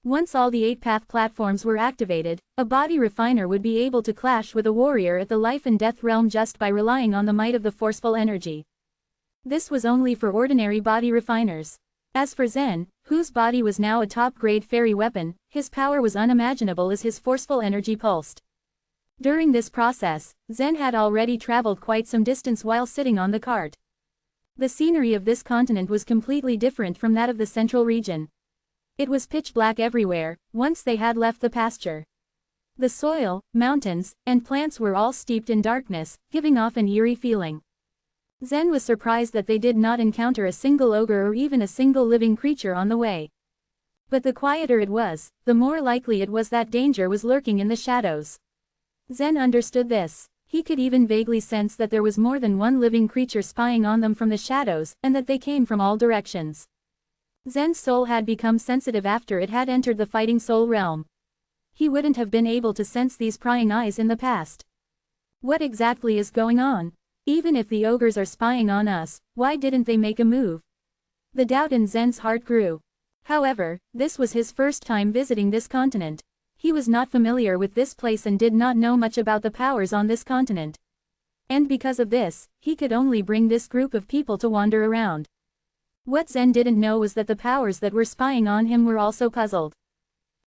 Once all the 8 path platforms were activated, a body refiner would be able to clash with a warrior at the life and death realm just by relying on the might of the forceful energy. This was only for ordinary body refiners. As for Zen, whose body was now a top-grade fairy weapon, his power was unimaginable as his forceful energy pulsed. During this process, Zen had already traveled quite some distance while sitting on the cart. The scenery of this continent was completely different from that of the central region. It was pitch black everywhere, once they had left the pasture. The soil, mountains, and plants were all steeped in darkness, giving off an eerie feeling. Zen was surprised that they did not encounter a single ogre or even a single living creature on the way. But the quieter it was, the more likely it was that danger was lurking in the shadows. Zen understood this. He could even vaguely sense that there was more than one living creature spying on them from the shadows, and that they came from all directions. Zen's soul had become sensitive after it had entered the fighting soul realm. He wouldn't have been able to sense these prying eyes in the past. What exactly is going on? Even if the ogres are spying on us, why didn't they make a move? The doubt in Zen's heart grew. However, this was his first time visiting this continent. He was not familiar with this place and did not know much about the powers on this continent. And because of this, he could only bring this group of people to wander around. What Zen didn't know was that the powers that were spying on him were also puzzled.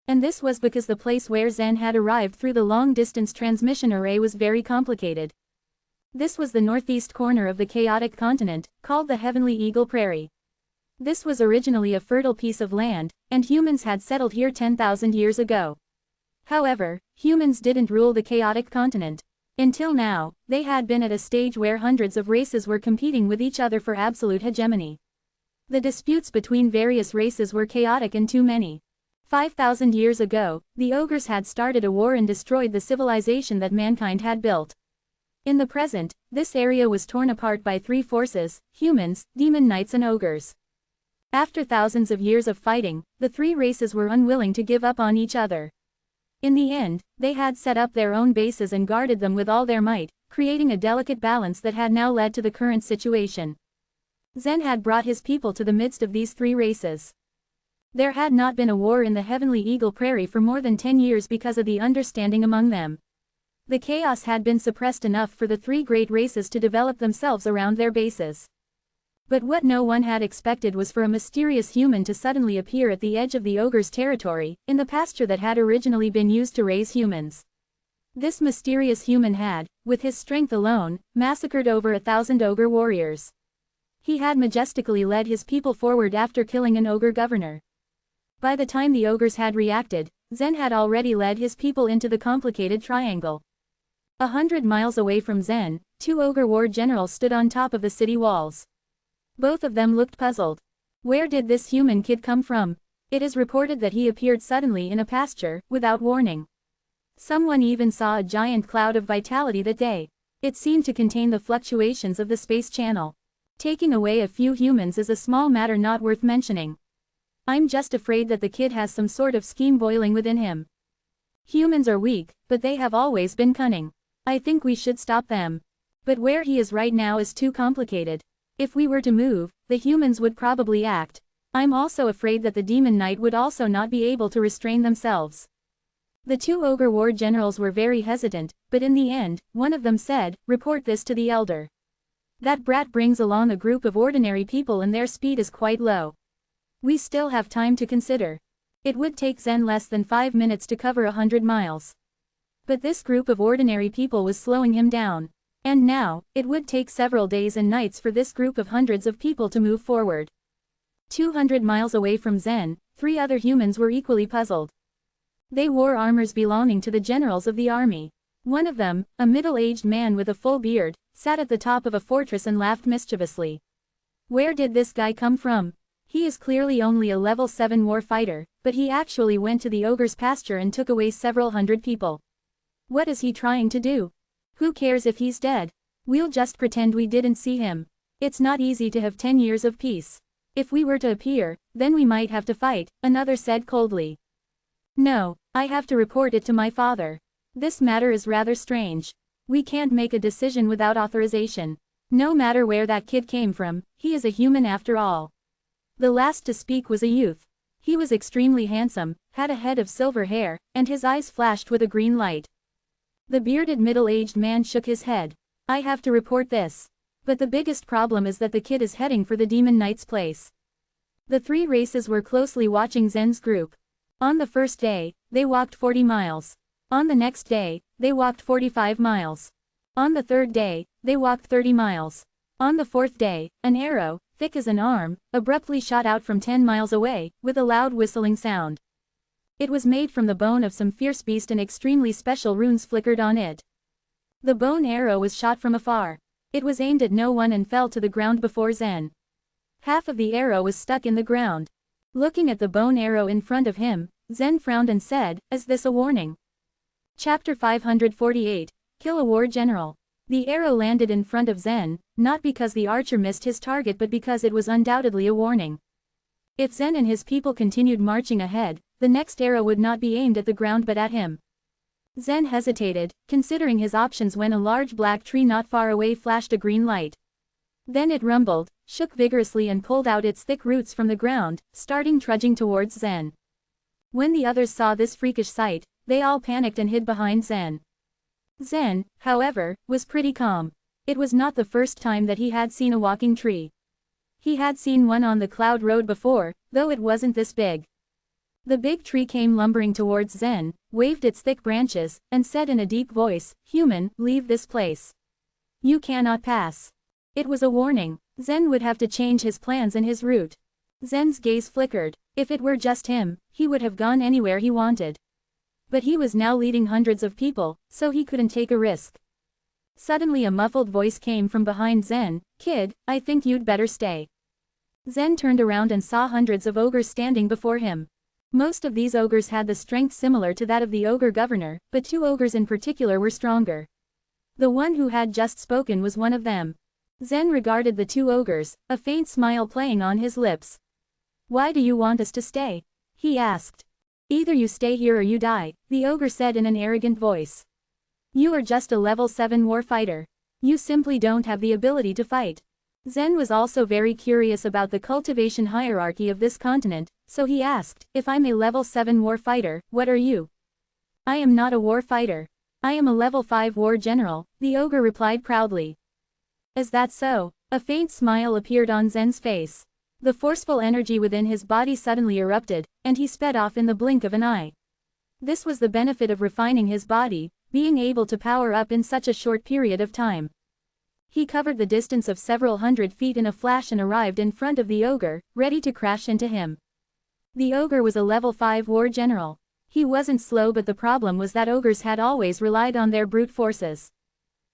And this was because the place where Zen had arrived through the long-distance transmission array was very complicated. This was the northeast corner of the chaotic continent, called the Heavenly Eagle Prairie. This was originally a fertile piece of land, and humans had settled here 10,000 years ago. However, humans didn't rule the chaotic continent. Until now, they had been at a stage where hundreds of races were competing with each other for absolute hegemony. The disputes between various races were chaotic and too many. 5,000 years ago, the ogres had started a war and destroyed the civilization that mankind had built. In the present, this area was torn apart by 3 forces: humans, demon knights and ogres. After thousands of years of fighting, the 3 races were unwilling to give up on each other. In the end, they had set up their own bases and guarded them with all their might, creating a delicate balance that had now led to the current situation. Zen had brought his people to the midst of these 3 races. There had not been a war in the Heavenly Eagle Prairie for more than 10 years because of the understanding among them. The chaos had been suppressed enough for the three great races to develop themselves around their bases. But what no one had expected was for a mysterious human to suddenly appear at the edge of the ogre's territory, in the pasture that had originally been used to raise humans. This mysterious human had, with his strength alone, massacred over 1,000 ogre warriors. He had majestically led his people forward after killing an ogre governor. By the time the ogres had reacted, Zen had already led his people into the complicated triangle. 100 miles away from Zen, two ogre war generals stood on top of the city walls. Both of them looked puzzled. Where did this human kid come from? It is reported that he appeared suddenly in a pasture, without warning. Someone even saw a giant cloud of vitality that day. It seemed to contain the fluctuations of the space channel. Taking away a few humans is a small matter not worth mentioning. I'm just afraid that the kid has some sort of scheme boiling within him. Humans are weak, but they have always been cunning. I think we should stop them. But where he is right now is too complicated. If we were to move, the humans would probably act. I'm also afraid that the Demon Knight would also not be able to restrain themselves. The two ogre war generals were very hesitant, but in the end, one of them said, "Report this to the elder. That brat brings along a group of ordinary people and their speed is quite low. We still have time to consider. It would take Zen less than 5 minutes to cover 100 miles. But this group of ordinary people was slowing him down. And now, it would take several days and nights for this group of hundreds of people to move forward." 200 miles away from Zen, 3 other humans were equally puzzled. They wore armors belonging to the generals of the army. One of them, a middle-aged man with a full beard, sat at the top of a fortress and laughed mischievously. Where did this guy come from? He is clearly only a level 7 war fighter, but he actually went to the ogre's pasture and took away several hundred people. What is he trying to do? Who cares if he's dead? We'll just pretend we didn't see him. It's not easy to have 10 years of peace. If we were to appear, then we might have to fight, another said coldly. No, I have to report it to my father. This matter is rather strange. We can't make a decision without authorization. No matter where that kid came from, he is a human after all. The last to speak was a youth. He was extremely handsome, had a head of silver hair, and his eyes flashed with a green light. The bearded middle-aged man shook his head. I have to report this. But the biggest problem is that the kid is heading for the Demon Knight's place. The 3 races were closely watching Zen's group. On the first day, they walked 40 miles. On the next day, they walked 45 miles. On the third day, they walked 30 miles. On the fourth day, an arrow, thick as an arm, abruptly shot out from 10 miles away, with a loud whistling sound. It was made from the bone of some fierce beast and extremely special runes flickered on it. The bone arrow was shot from afar. It was aimed at no one and fell to the ground before Zen. Half of the arrow was stuck in the ground. Looking at the bone arrow in front of him, Zen frowned and said, "Is this a warning?" Chapter 548, Kill a War General. The arrow landed in front of Zen, not because the archer missed his target but because it was undoubtedly a warning. If Zen and his people continued marching ahead, the next arrow would not be aimed at the ground but at him. Zen hesitated, considering his options when a large black tree not far away flashed a green light. Then it rumbled, shook vigorously and pulled out its thick roots from the ground, starting trudging towards Zen. When the others saw this freakish sight, they all panicked and hid behind Zen. Zen, however, was pretty calm. It was not the first time that he had seen a walking tree. He had seen one on the Cloud Road before, though it wasn't this big. The big tree came lumbering towards Zen, waved its thick branches, and said in a deep voice, "Human, leave this place. You cannot pass." It was a warning. Zen would have to change his plans and his route. Zen's gaze flickered. If it were just him, he would have gone anywhere he wanted. But he was now leading hundreds of people, so he couldn't take a risk. Suddenly a muffled voice came from behind Zen, "Kid, I think you'd better stay." Zen turned around and saw hundreds of ogres standing before him. Most of these ogres had the strength similar to that of the ogre governor, but 2 ogres in particular were stronger. The one who had just spoken was one of them. Zen regarded the 2 ogres, a faint smile playing on his lips. "Why do you want us to stay?" he asked. "Either you stay here or you die," the ogre said in an arrogant voice. "You are just a level 7 war fighter. You simply don't have the ability to fight." Zen was also very curious about the cultivation hierarchy of this continent, so he asked, "If I'm a level 7 war fighter, what are you?" "I am not a war fighter. I am a level 5 war general, the ogre replied proudly. Is that so? A faint smile appeared on Zen's face. The forceful energy within his body suddenly erupted, and he sped off in the blink of an eye. This was the benefit of refining his body, being able to power up in such a short period of time. He covered the distance of several hundred feet in a flash and arrived in front of the ogre, ready to crash into him. The ogre was a level 5 war general. He wasn't slow, but the problem was that ogres had always relied on their brute forces.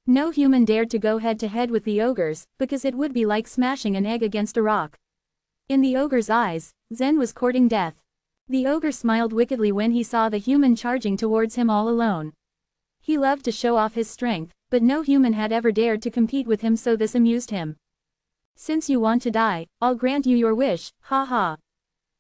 No human dared to go head-to-head with the ogres, because it would be like smashing an egg against a rock. In the ogre's eyes, Zen was courting death. The ogre smiled wickedly when he saw the human charging towards him all alone. He loved to show off his strength, but no human had ever dared to compete with him, so this amused him. Since you want to die, I'll grant you your wish, ha ha.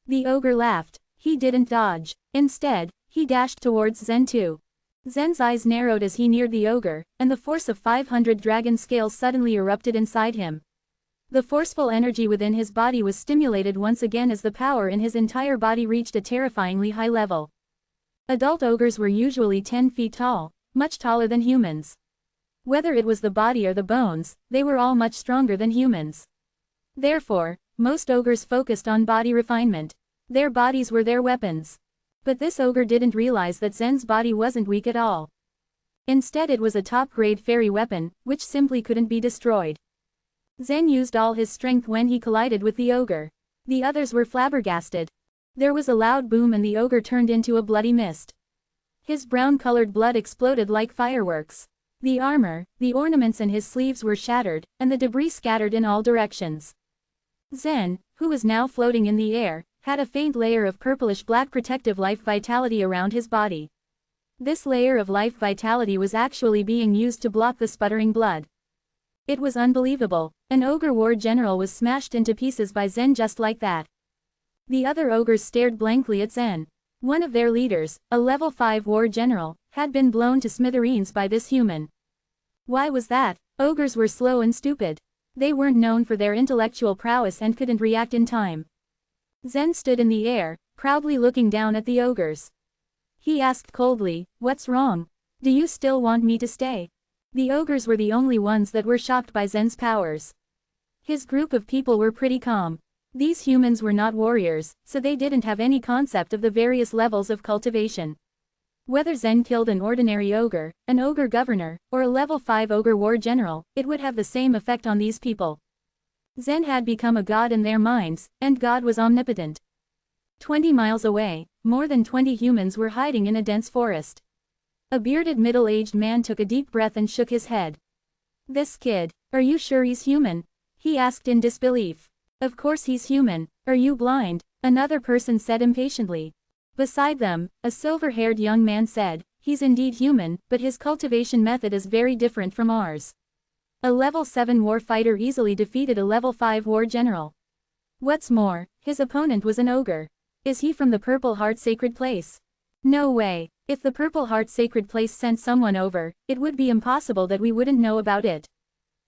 The ogre laughed. He didn't dodge. Instead, he dashed towards Zen too. Zen's eyes narrowed as he neared the ogre, and the force of 500 dragon scales suddenly erupted inside him. The forceful energy within his body was stimulated once again as the power in his entire body reached a terrifyingly high level. Adult ogres were usually 10 feet tall, much taller than humans. Whether it was the body or the bones, they were all much stronger than humans. Therefore, most ogres focused on body refinement. Their bodies were their weapons. But this ogre didn't realize that Zen's body wasn't weak at all. Instead, it was a top-grade fairy weapon, which simply couldn't be destroyed. Zen used all his strength when he collided with the ogre. The others were flabbergasted. There was a loud boom and the ogre turned into a bloody mist. His brown-colored blood exploded like fireworks. The armor, the ornaments and his sleeves were shattered, and the debris scattered in all directions. Zen, who was now floating in the air, had a faint layer of purplish-black protective life vitality around his body. This layer of life vitality was actually being used to block the sputtering blood. It was unbelievable. An ogre war general was smashed into pieces by Zen just like that. The other ogres stared blankly at Zen. One of their leaders, a level 5 war general, had been blown to smithereens by this human. Why was that? Ogres were slow and stupid. They weren't known for their intellectual prowess and couldn't react in time. Zen stood in the air, proudly looking down at the ogres. He asked coldly, "What's wrong? Do you still want me to stay?" The ogres were the only ones that were shocked by Zen's powers. His group of people were pretty calm. These humans were not warriors, so they didn't have any concept of the various levels of cultivation. Whether Zen killed an ordinary ogre, an ogre governor, or a level 5 ogre war general, it would have the same effect on these people. Zen had become a god in their minds, and God was omnipotent. 20 miles away, more than 20 humans were hiding in a dense forest. A bearded middle-aged man took a deep breath and shook his head. "This kid, are you sure he's human?" he asked in disbelief. "Of course he's human. Are you blind?" another person said impatiently. Beside them, a silver-haired young man said, "He's indeed human, but his cultivation method is very different from ours." A level 7 war fighter easily defeated a level 5 war general. What's more, his opponent was an ogre. Is he from the Purple Heart Sacred Place? No way. If the Purple Heart Sacred Place sent someone over, it would be impossible that we wouldn't know about it.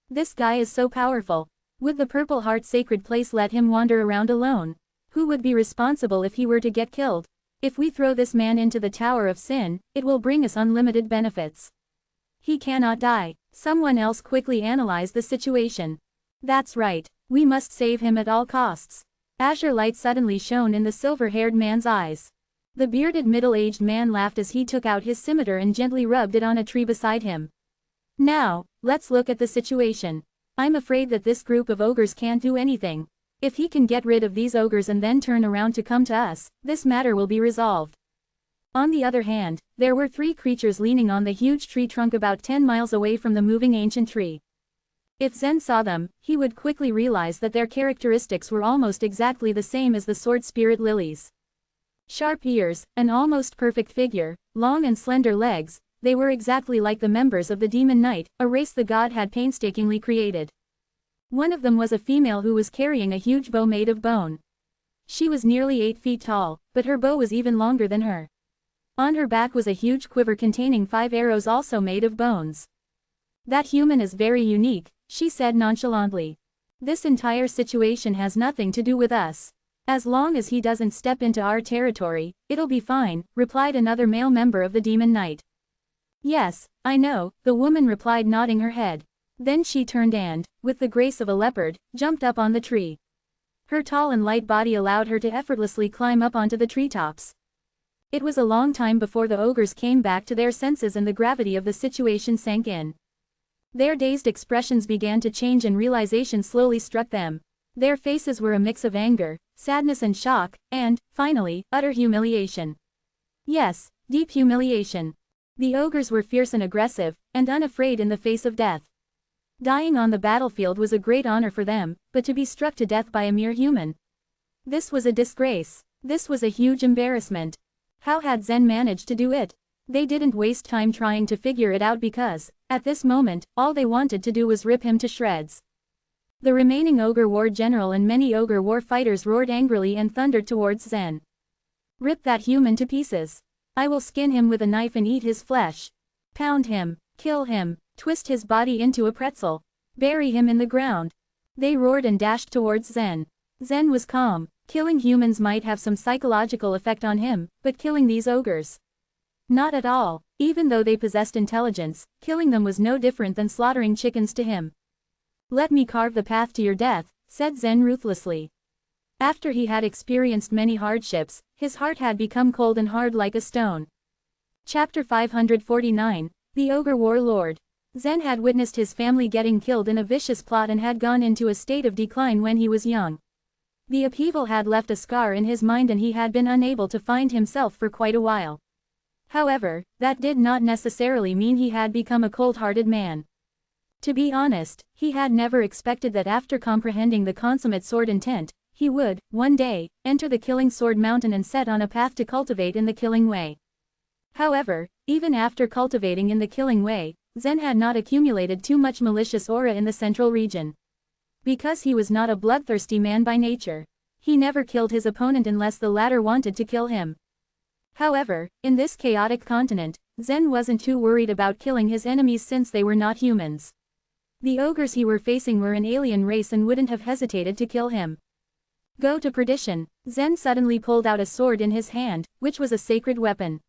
This guy is so powerful. Would the Purple Heart Sacred Place let him wander around alone? Who would be responsible if he were to get killed? If we throw this man into the Tower of Sin, it will bring us unlimited benefits. He cannot die. Someone else quickly analyzed the situation. That's right. We must save him at all costs. Azure light suddenly shone in the silver-haired man's eyes. The bearded middle-aged man laughed as he took out his scimitar and gently rubbed it on a tree beside him. "Now, let's look at the situation. I'm afraid that this group of ogres can't do anything. If he can get rid of these ogres and then turn around to come to us, this matter will be resolved." On the other hand, there were 3 creatures leaning on the huge tree trunk about 10 miles away from the moving ancient tree. If Zen saw them, he would quickly realize that their characteristics were almost exactly the same as the sword spirit lilies. Sharp ears, an almost perfect figure, long and slender legs, they were exactly like the members of the Demon Knight, a race the god had painstakingly created. One of them was a female who was carrying a huge bow made of bone. She was nearly 8 feet tall, but her bow was even longer than her. On her back was a huge quiver containing 5 arrows also made of bones. "That human is very unique," she said nonchalantly. "This entire situation has nothing to do with us. As long as he doesn't step into our territory, it'll be fine," replied another male member of the Demon Knight. Yes, I know, the woman replied, nodding her head. Then she turned and, with the grace of a leopard, jumped up on the tree. Her tall and light body allowed her to effortlessly climb up onto the treetops. It was a long time before the ogres came back to their senses and the gravity of the situation sank in. Their dazed expressions began to change and realization slowly struck them. Their faces were a mix of anger, sadness and shock, and, finally, utter humiliation. Yes, deep humiliation. The ogres were fierce and aggressive, and unafraid in the face of death. Dying on the battlefield was a great honor for them, but to be struck to death by a mere human. This was a disgrace. This was a huge embarrassment. How had Zen managed to do it? They didn't waste time trying to figure it out because, at this moment, all they wanted to do was rip him to shreds. The remaining ogre war general and many ogre war fighters roared angrily and thundered towards Zen. Rip that human to pieces. I will skin him with a knife and eat his flesh. Pound him, kill him, twist his body into a pretzel. Bury him in the ground. They roared and dashed towards Zen. Zen was calm. Killing humans might have some psychological effect on him, but killing these ogres? Not at all. Even though they possessed intelligence, killing them was no different than slaughtering chickens to him. Let me carve the path to your death, said Zen ruthlessly. After he had experienced many hardships, his heart had become cold and hard like a stone. Chapter 549, The Ogre Warlord. Zen had witnessed his family getting killed in a vicious plot and had gone into a state of decline when he was young. The upheaval had left a scar in his mind and he had been unable to find himself for quite a while. However, that did not necessarily mean he had become a cold-hearted man. To be honest, he had never expected that after comprehending the consummate sword intent, he would, one day, enter the killing sword mountain and set on a path to cultivate in the killing way. However, even after cultivating in the killing way, Zen had not accumulated too much malicious aura in the central region. Because he was not a bloodthirsty man by nature, he never killed his opponent unless the latter wanted to kill him. However, in this chaotic continent, Zen wasn't too worried about killing his enemies since they were not humans. The ogres he were facing were an alien race and wouldn't have hesitated to kill him. Go to perdition. Zen suddenly pulled out a sword in his hand, which was a sacred weapon.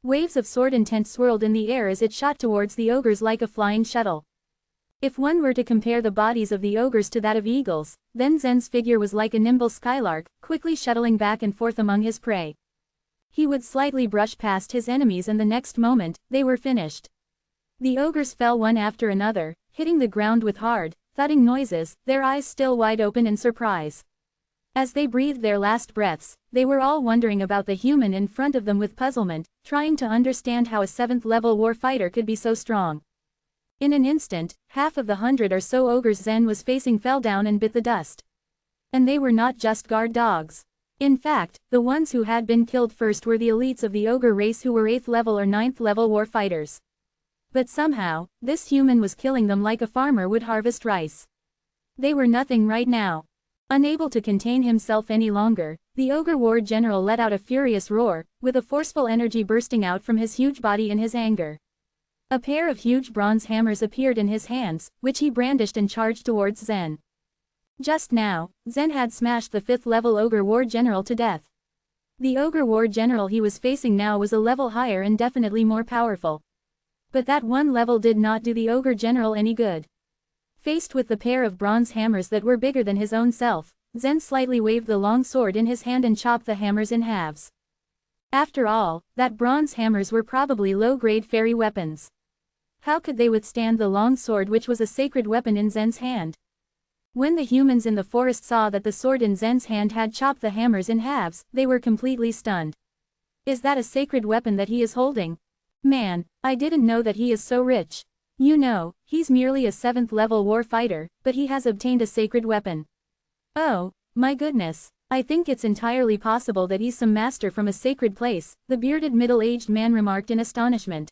Waves of sword intent swirled in the air as it shot towards the ogres like a flying shuttle. If one were to compare the bodies of the ogres to that of eagles, then Zen's figure was like a nimble skylark, quickly shuttling back and forth among his prey. He would slightly brush past his enemies and the next moment, they were finished. The ogres fell one after another, hitting the ground with hard, thudding noises, their eyes still wide open in surprise. As they breathed their last breaths, they were all wondering about the human in front of them with puzzlement, trying to understand how a 7th-level war fighter could be so strong. In an instant, half of the 100 or so ogres Zen was facing fell down and bit the dust. And they were not just guard dogs. In fact, the ones who had been killed first were the elites of the ogre race who were 8th level or 9th level war fighters. But somehow, this human was killing them like a farmer would harvest rice. They were nothing right now. Unable to contain himself any longer, the ogre war general let out a furious roar, with a forceful energy bursting out from his huge body in his anger. A pair of huge bronze hammers appeared in his hands, which he brandished and charged towards Zen. Just now, Zen had smashed the 5th-level ogre war general to death. The ogre war general he was facing now was a level higher and definitely more powerful. But that one level did not do the ogre general any good. Faced with the pair of bronze hammers that were bigger than his own self, Zen slightly waved the long sword in his hand and chopped the hammers in halves. After all, that bronze hammers were probably low-grade fairy weapons. How could they withstand the long sword which was a sacred weapon in Zen's hand? When the humans in the forest saw that the sword in Zen's hand had chopped the hammers in halves, they were completely stunned. Is that a sacred weapon that he is holding? Man, I didn't know that he is so rich. You know, he's merely a 7th-level war fighter, but he has obtained a sacred weapon. Oh, my goodness, I think it's entirely possible that he's some master from a sacred place, the bearded middle-aged man remarked in astonishment.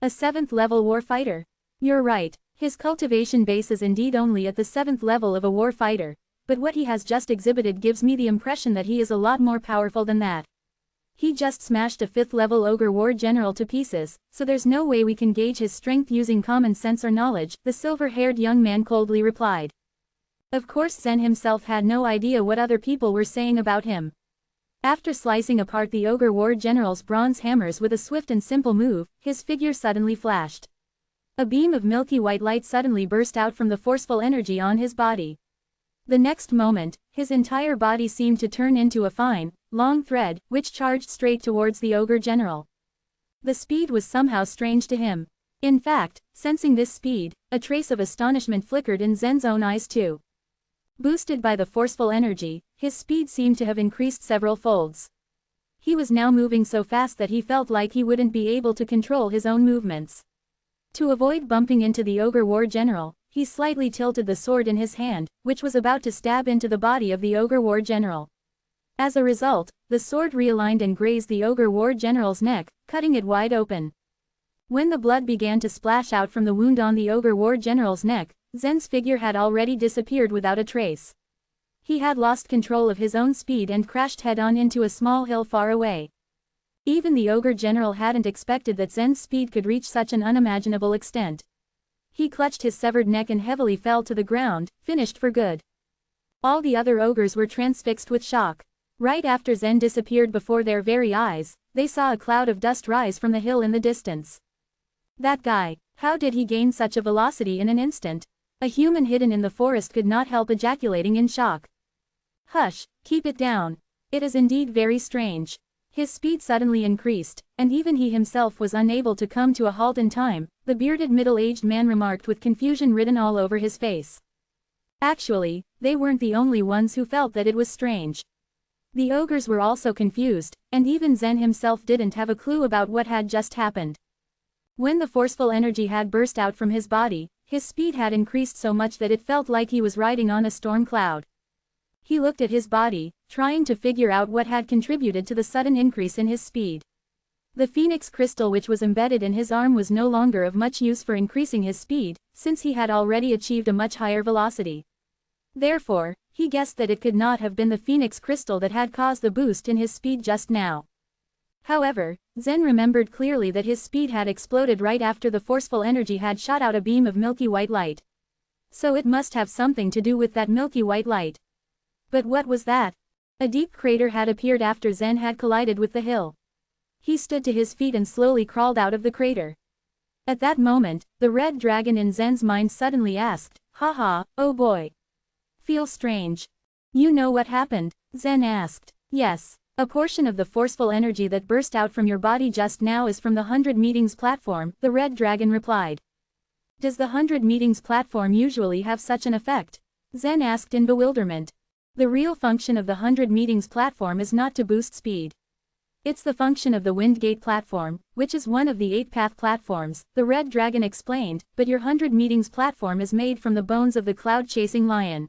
A 7th-level war fighter? You're right, his cultivation base is indeed only at the 7th level of a war fighter, but what he has just exhibited gives me the impression that he is a lot more powerful than that. He just smashed a 5th-level ogre war general to pieces, so there's no way we can gauge his strength using common sense or knowledge, the silver-haired young man coldly replied. Of course Zen himself had no idea what other people were saying about him. After slicing apart the ogre war general's bronze hammers with a swift and simple move, his figure suddenly flashed. A beam of milky white light suddenly burst out from the forceful energy on his body. The next moment, his entire body seemed to turn into a fine, long thread, which charged straight towards the ogre general. The speed was somehow strange to him. In fact, sensing this speed, a trace of astonishment flickered in Zen's own eyes too. Boosted by the forceful energy, his speed seemed to have increased several folds. He was now moving so fast that he felt like he wouldn't be able to control his own movements. To avoid bumping into the ogre war general, he slightly tilted the sword in his hand, which was about to stab into the body of the ogre war general. As a result, the sword realigned and grazed the ogre war general's neck, cutting it wide open. When the blood began to splash out from the wound on the ogre war general's neck, Zen's figure had already disappeared without a trace. He had lost control of his own speed and crashed head-on into a small hill far away. Even the ogre general hadn't expected that Zen's speed could reach such an unimaginable extent. He clutched his severed neck and heavily fell to the ground, finished for good. All the other ogres were transfixed with shock. Right after Zen disappeared before their very eyes, they saw a cloud of dust rise from the hill in the distance. That guy, how did he gain such a velocity in an instant? A human hidden in the forest could not help ejaculating in shock. Hush, keep it down. It is indeed very strange. His speed suddenly increased, and even he himself was unable to come to a halt in time, the bearded middle-aged man remarked with confusion written all over his face. Actually, they weren't the only ones who felt that it was strange. The ogres were also confused, and even Zen himself didn't have a clue about what had just happened. When the forceful energy had burst out from his body, his speed had increased so much that it felt like he was riding on a storm cloud. He looked at his body, trying to figure out what had contributed to the sudden increase in his speed. The phoenix crystal which was embedded in his arm was no longer of much use for increasing his speed, since he had already achieved a much higher velocity. Therefore, he guessed that it could not have been the phoenix crystal that had caused the boost in his speed just now. However, Zen remembered clearly that his speed had exploded right after the forceful energy had shot out a beam of milky white light. So it must have something to do with that milky white light. But what was that? A deep crater had appeared after Zen had collided with the hill. He stood to his feet and slowly crawled out of the crater. At that moment, the red dragon in Zen's mind suddenly asked, "Haha, oh boy. Feels strange. You know what happened?" Zen asked. "Yes. A portion of the forceful energy that burst out from your body just now is from the 100 Meetings platform," the red dragon replied. "Does the 100 Meetings platform usually have such an effect?" Zen asked in bewilderment. The real function of the 100 Meetings platform is not to boost speed. It's the function of the Windgate platform, which is one of the 8-path platforms, the red dragon explained, but your 100 Meetings platform is made from the bones of the cloud-chasing lion.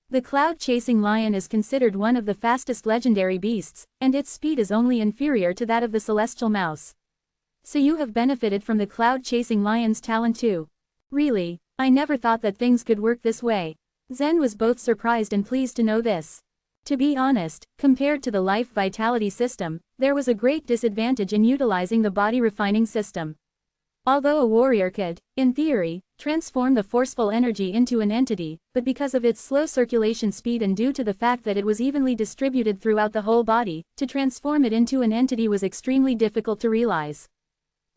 The cloud-chasing lion is considered one of the fastest legendary beasts, and its speed is only inferior to that of the celestial mouse. So you have benefited from the cloud-chasing lion's talent too. Really, I never thought that things could work this way. Zen was both surprised and pleased to know this. To be honest, compared to the life vitality system, there was a great disadvantage in utilizing the body refining system. Although a warrior could, in theory, transform the forceful energy into an entity, but because of its slow circulation speed and due to the fact that it was evenly distributed throughout the whole body, to transform it into an entity was extremely difficult to realize.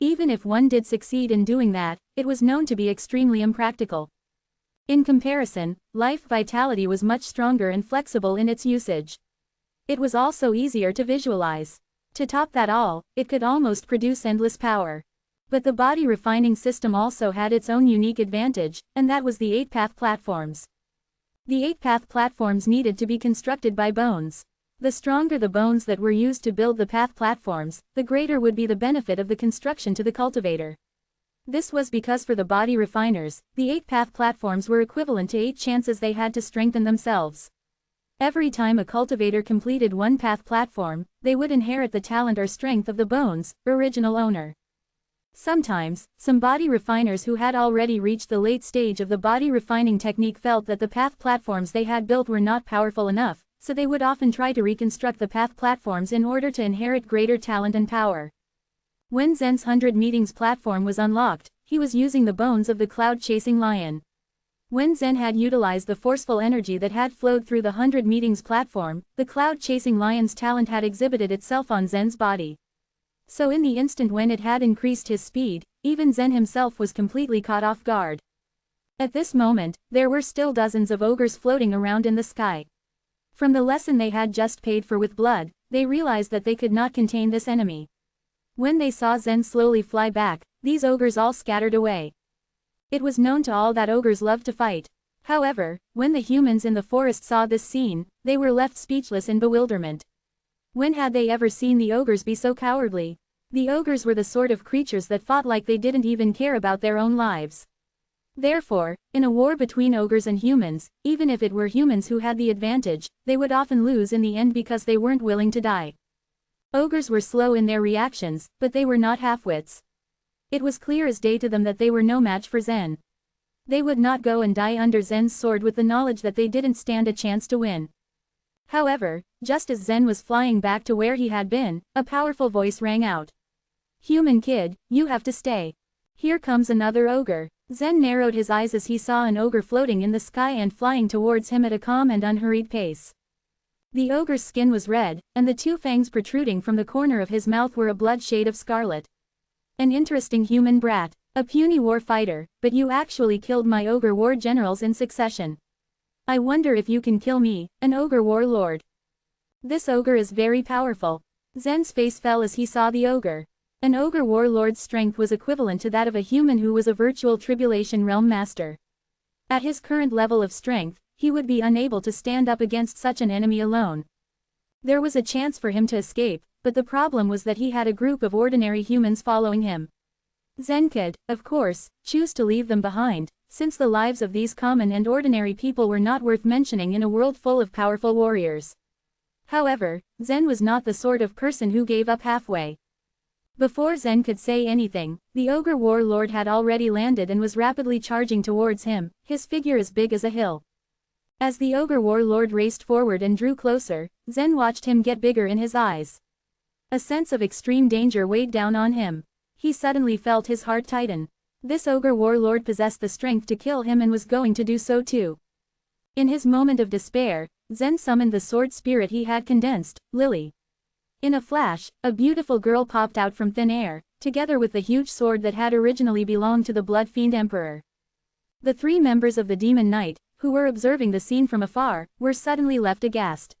Even if one did succeed in doing that, it was known to be extremely impractical. In comparison, life vitality was much stronger and flexible in its usage. It was also easier to visualize. To top that all, it could almost produce endless power. But the body refining system also had its own unique advantage, and that was the 8-path platforms. The 8-path platforms needed to be constructed by bones. The stronger the bones that were used to build the path platforms, the greater would be the benefit of the construction to the cultivator. This was because for the body refiners, the 8-path platforms were equivalent to 8 chances they had to strengthen themselves. Every time a cultivator completed one path platform, they would inherit the talent or strength of the bones' original owner. Sometimes, some body refiners who had already reached the late stage of the body refining technique felt that the path platforms they had built were not powerful enough, so they would often try to reconstruct the path platforms in order to inherit greater talent and power. When Zen's 100 Meetings platform was unlocked, he was using the bones of the cloud-chasing lion. When Zen had utilized the forceful energy that had flowed through the 100 meetings platform, the cloud-chasing lion's talent had exhibited itself on Zen's body. So in the instant when it had increased his speed, even Zen himself was completely caught off guard. At this moment, there were still dozens of ogres floating around in the sky. From the lesson they had just paid for with blood, they realized that they could not contain this enemy. When they saw Zen slowly fly back, these ogres all scattered away. It was known to all that ogres loved to fight. However, when the humans in the forest saw this scene, they were left speechless in bewilderment. When had they ever seen the ogres be so cowardly? The ogres were the sort of creatures that fought like they didn't even care about their own lives. Therefore, in a war between ogres and humans, even if it were humans who had the advantage, they would often lose in the end because they weren't willing to die. Ogres were slow in their reactions, but they were not half-wits. It was clear as day to them that they were no match for Zen. They would not go and die under Zen's sword with the knowledge that they didn't stand a chance to win. However, just as Zen was flying back to where he had been, a powerful voice rang out. "Human kid, you have to stay. Here comes another ogre." Zen narrowed his eyes as he saw an ogre floating in the sky and flying towards him at a calm and unhurried pace. The ogre's skin was red, and the two fangs protruding from the corner of his mouth were a blood shade of scarlet. "An interesting human brat, a puny war fighter, but you actually killed my ogre war generals in succession. I wonder if you can kill me, an ogre warlord. This ogre is very powerful." Zen's face fell as he saw the ogre. An ogre warlord's strength was equivalent to that of a human who was a virtual tribulation realm master. At his current level of strength, he would be unable to stand up against such an enemy alone. There was a chance for him to escape, but the problem was that he had a group of ordinary humans following him. Zen could, of course, choose to leave them behind, since the lives of these common and ordinary people were not worth mentioning in a world full of powerful warriors. However, Zen was not the sort of person who gave up halfway. Before Zen could say anything, the ogre warlord had already landed and was rapidly charging towards him, his figure as big as a hill. As the ogre warlord raced forward and drew closer, Zen watched him get bigger in his eyes. A sense of extreme danger weighed down on him. He suddenly felt his heart tighten. This ogre warlord possessed the strength to kill him and was going to do so too. In his moment of despair, Zen summoned the sword spirit he had condensed, Lily. In a flash, a beautiful girl popped out from thin air, together with the huge sword that had originally belonged to the Blood Fiend Emperor. The three members of the Demon Knight, who were observing the scene from afar, were suddenly left aghast.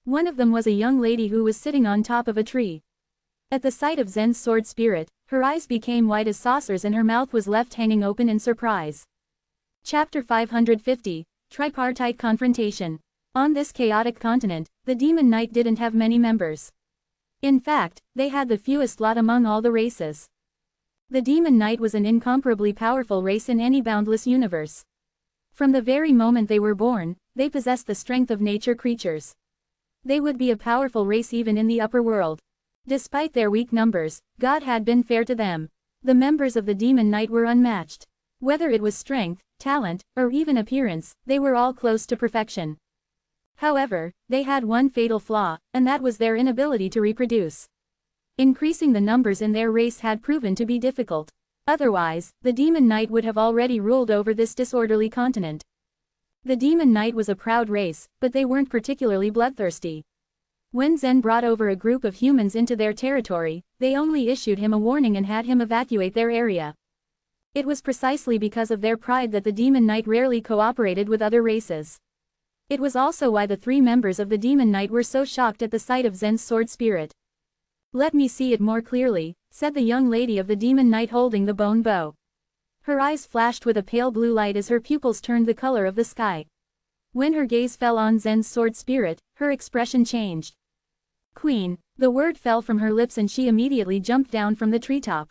One of them was a young lady who was sitting on top of a tree. At the sight of Zen's sword spirit, her eyes became white as saucers and her mouth was left hanging open in surprise. Chapter 550, Tripartite Confrontation. On this chaotic continent, the Demon Knight didn't have many members. In fact, they had the fewest lot among all the races. The Demon Knight was an incomparably powerful race in any boundless universe. From the very moment they were born, they possessed the strength of nature creatures. They would be a powerful race even in the upper world. Despite their weak numbers, God had been fair to them. The members of the Demon Knight were unmatched. Whether it was strength, talent, or even appearance, they were all close to perfection. However, they had one fatal flaw, and that was their inability to reproduce. Increasing the numbers in their race had proven to be difficult. Otherwise, the Demon Knight would have already ruled over this disorderly continent. The Demon Knight was a proud race, but they weren't particularly bloodthirsty. When Zen brought over a group of humans into their territory, they only issued him a warning and had him evacuate their area. It was precisely because of their pride that the Demon Knight rarely cooperated with other races. It was also why the three members of the Demon Knight were so shocked at the sight of Zen's sword spirit. "Let me see it more clearly," said the young lady of the Demon Knight holding the bone bow. Her eyes flashed with a pale blue light as her pupils turned the color of the sky. When her gaze fell on Zen's sword spirit, her expression changed. "Queen," the word fell from her lips and she immediately jumped down from the treetop.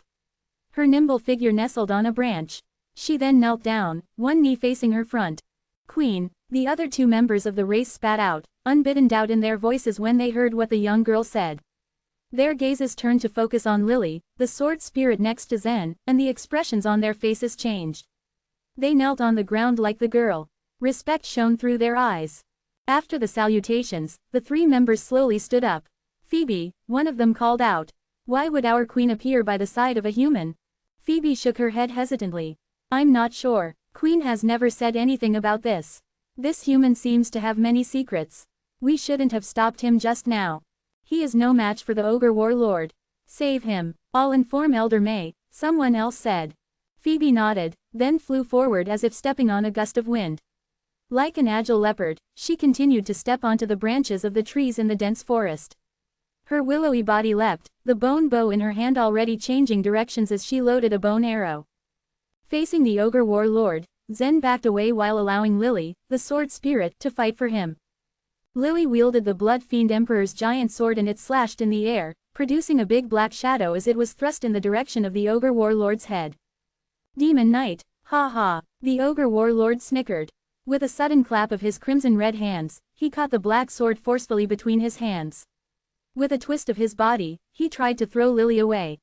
Her nimble figure nestled on a branch. She then knelt down, one knee facing her front. "Queen," the other two members of the race spat out, unbidden doubt in their voices when they heard what the young girl said. Their gazes turned to focus on Lily, the sword spirit next to Zen, and the expressions on their faces changed. They knelt on the ground like the girl. Respect shone through their eyes. After the salutations, the three members slowly stood up. "Phoebe," one of them called out. "Why would our queen appear by the side of a human?" Phoebe shook her head hesitantly. "I'm not sure, Queen has never said anything about this. This human seems to have many secrets. We shouldn't have stopped him just now. He is no match for the ogre warlord. Save him. I'll inform Elder May, someone else said. Phoebe nodded, then flew forward as if stepping on a gust of wind. Like an agile leopard, she continued to step onto the branches of the trees in the dense forest. Her willowy body leapt, the bone bow in her hand already changing directions as she loaded a bone arrow. Facing the ogre warlord, Zen backed away while allowing Lily, the sword spirit, to fight for him. Lily wielded the Blood Fiend Emperor's giant sword and it slashed in the air, producing a big black shadow as it was thrust in the direction of the ogre warlord's head. Demon Knight, ha ha, the ogre warlord snickered. With a sudden clap of his crimson-red hands, he caught the black sword forcefully between his hands. With a twist of his body, he tried to throw Lily away.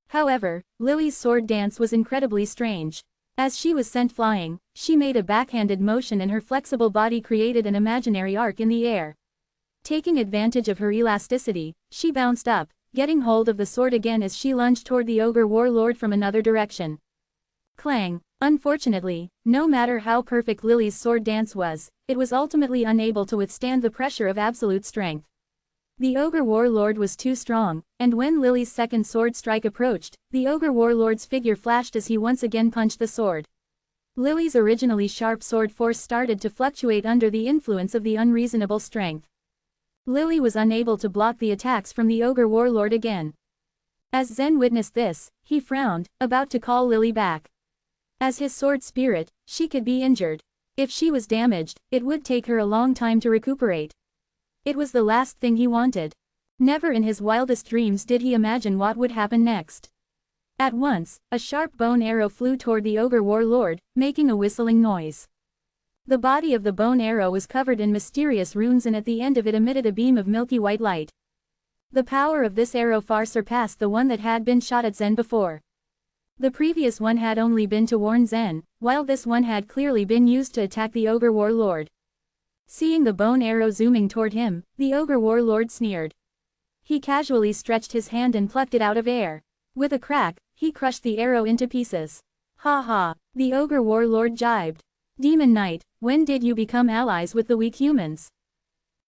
However, Lily's sword dance was incredibly strange. As she was sent flying, she made a backhanded motion and her flexible body created an imaginary arc in the air. Taking advantage of her elasticity, she bounced up, getting hold of the sword again as she lunged toward the ogre warlord from another direction. Clang! Unfortunately, no matter how perfect Lily's sword dance was, it was ultimately unable to withstand the pressure of absolute strength. The ogre warlord was too strong, and when Lily's second sword strike approached, the ogre warlord's figure flashed as he once again punched the sword. Lily's originally sharp sword force started to fluctuate under the influence of the unreasonable strength. Lily was unable to block the attacks from the ogre warlord again. As Zen witnessed this, he frowned, about to call Lily back. As his sword spirit, she could be injured. If she was damaged, it would take her a long time to recuperate. It was the last thing he wanted. Never in his wildest dreams did he imagine what would happen next. At once, a sharp bone arrow flew toward the ogre warlord, making a whistling noise. The body of the bone arrow was covered in mysterious runes and at the end of it emitted a beam of milky white light. The power of this arrow far surpassed the one that had been shot at Zen before. The previous one had only been to warn Zen, while this one had clearly been used to attack the ogre warlord. Seeing the bone arrow zooming toward him, the ogre warlord sneered. He casually stretched his hand and plucked it out of air. With a crack, he crushed the arrow into pieces. Ha ha, the ogre warlord jibed. Demon Knight, when did you become allies with the weak humans?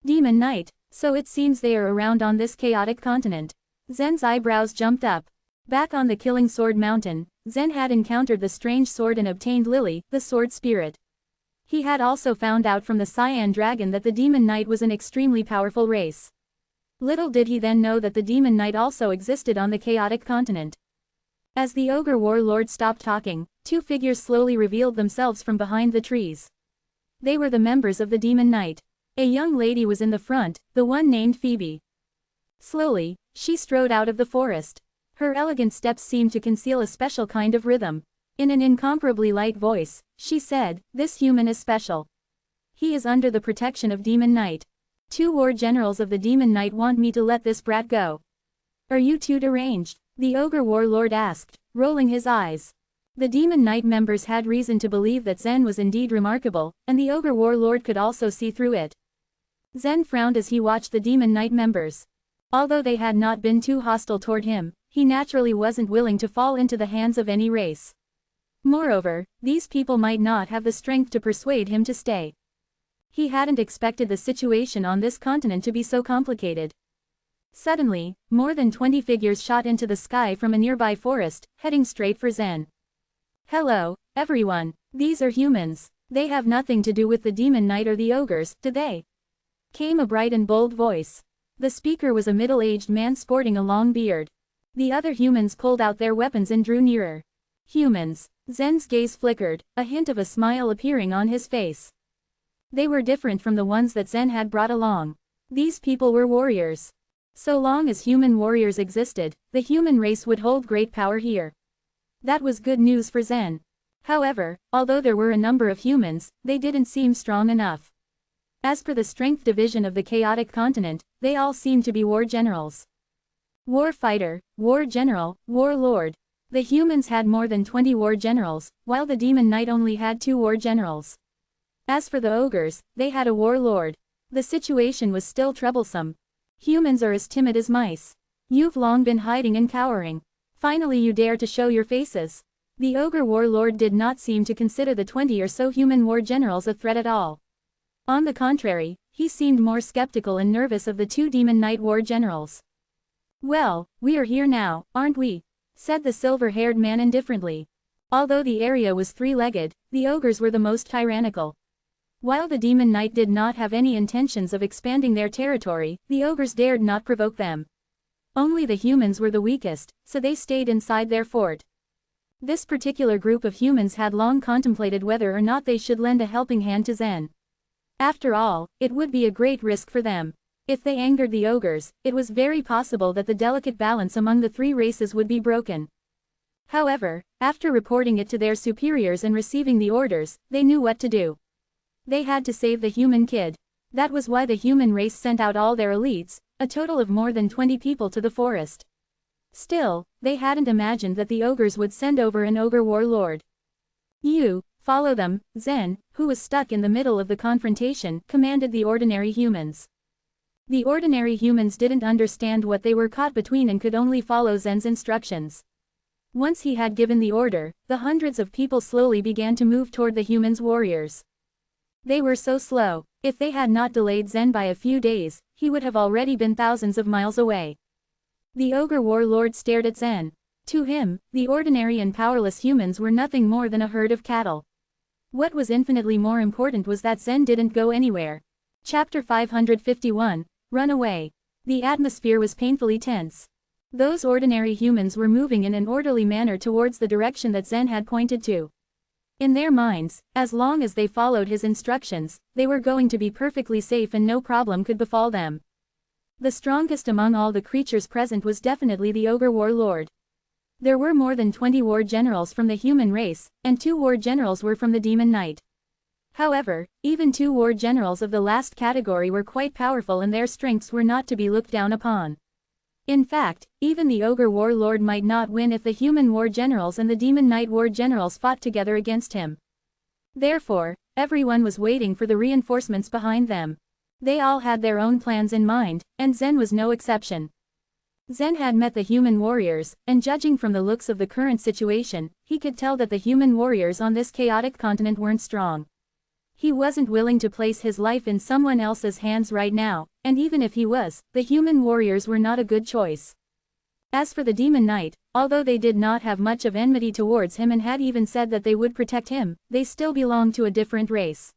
Demon Knight, so it seems they are around on this chaotic continent. Zen's eyebrows jumped up. Back on the Killing Sword Mountain, Zen had encountered the strange sword and obtained Lily, the sword spirit. He had also found out from the Cyan Dragon that the Demon Knight was an extremely powerful race. Little did he then know that the Demon Knight also existed on the chaotic continent. As the ogre warlord stopped talking, two figures slowly revealed themselves from behind the trees. They were the members of the Demon Knight. A young lady was in the front, the one named Phoebe. Slowly, she strode out of the forest. Her elegant steps seemed to conceal a special kind of rhythm. In an incomparably light voice, she said, "This human is special. He is under the protection of Demon Knight. 2 war generals of the Demon Knight want me to let this brat go. Are you two deranged?" the ogre warlord asked, rolling his eyes. The Demon Knight members had reason to believe that Zen was indeed remarkable, and the ogre warlord could also see through it. Zen frowned as he watched the Demon Knight members. Although they had not been too hostile toward him, he naturally wasn't willing to fall into the hands of any race. Moreover, these people might not have the strength to persuade him to stay. He hadn't expected the situation on this continent to be so complicated. Suddenly, more than 20 figures shot into the sky from a nearby forest, heading straight for Zen. "Hello, everyone. These are humans. They have nothing to do with the Demon Knight or the ogres, do they?" came a bright and bold voice. The speaker was a middle-aged man sporting a long beard. The other humans pulled out their weapons and drew nearer. Humans. Zen's gaze flickered, a hint of a smile appearing on his face. They were different from the ones that Zen had brought along. These people were warriors. So long as human warriors existed, the human race would hold great power here. That was good news for Zen. However, although there were a number of humans, they didn't seem strong enough. As per the strength division of the chaotic continent, they all seemed to be war generals. War fighter, war general, war lord. The humans had more than 20 war generals, while the Demon Knight only had 2 war generals. As for the ogres, they had a war lord. The situation was still troublesome. Humans are as timid as mice. You've long been hiding and cowering. Finally you dare to show your faces. The ogre warlord did not seem to consider the 20 or so human war generals a threat at all. On the contrary, he seemed more skeptical and nervous of the 2 demon knight war generals. "Well, we are here now, aren't we?" said the silver-haired man indifferently. Although the area was 3-legged, the ogres were the most tyrannical. While the demon knight did not have any intentions of expanding their territory, the ogres dared not provoke them. Only the humans were the weakest, so they stayed inside their fort. This particular group of humans had long contemplated whether or not they should lend a helping hand to Zen. After all, it would be a great risk for them. If they angered the ogres, it was very possible that the delicate balance among the 3 races would be broken. However, after reporting it to their superiors and receiving the orders, they knew what to do. They had to save the human kid. That was why the human race sent out all their elites, a total of more than 20 people to the forest. Still, they hadn't imagined that the ogres would send over an ogre warlord. "You, follow them," Zen, who was stuck in the middle of the confrontation, commanded the ordinary humans. The ordinary humans didn't understand what they were caught between and could only follow Zen's instructions. Once he had given the order, the hundreds of people slowly began to move toward the humans' warriors. They were so slow. If they had not delayed Zen by a few days, he would have already been thousands of miles away. The ogre warlord stared at Zen. To him, the ordinary and powerless humans were nothing more than a herd of cattle. What was infinitely more important was that Zen didn't go anywhere. Chapter 551, Run Away. The atmosphere was painfully tense. Those ordinary humans were moving in an orderly manner towards the direction that Zen had pointed to. In their minds, as long as they followed his instructions, they were going to be perfectly safe and no problem could befall them. The strongest among all the creatures present was definitely the ogre warlord. There were more than 20 war generals from the human race, and 2 war generals were from the demon knight. However, even 2 war generals of the last category were quite powerful and their strengths were not to be looked down upon. In fact, even the ogre warlord might not win if the human war generals and the demon knight war generals fought together against him. Therefore, everyone was waiting for the reinforcements behind them. They all had their own plans in mind, and Zen was no exception. Zen had met the human warriors, and judging from the looks of the current situation, he could tell that the human warriors on this chaotic continent weren't strong. He wasn't willing to place his life in someone else's hands right now, and even if he was, the human warriors were not a good choice. As for the demon knight, although they did not have much of enmity towards him and had even said that they would protect him, they still belonged to a different race.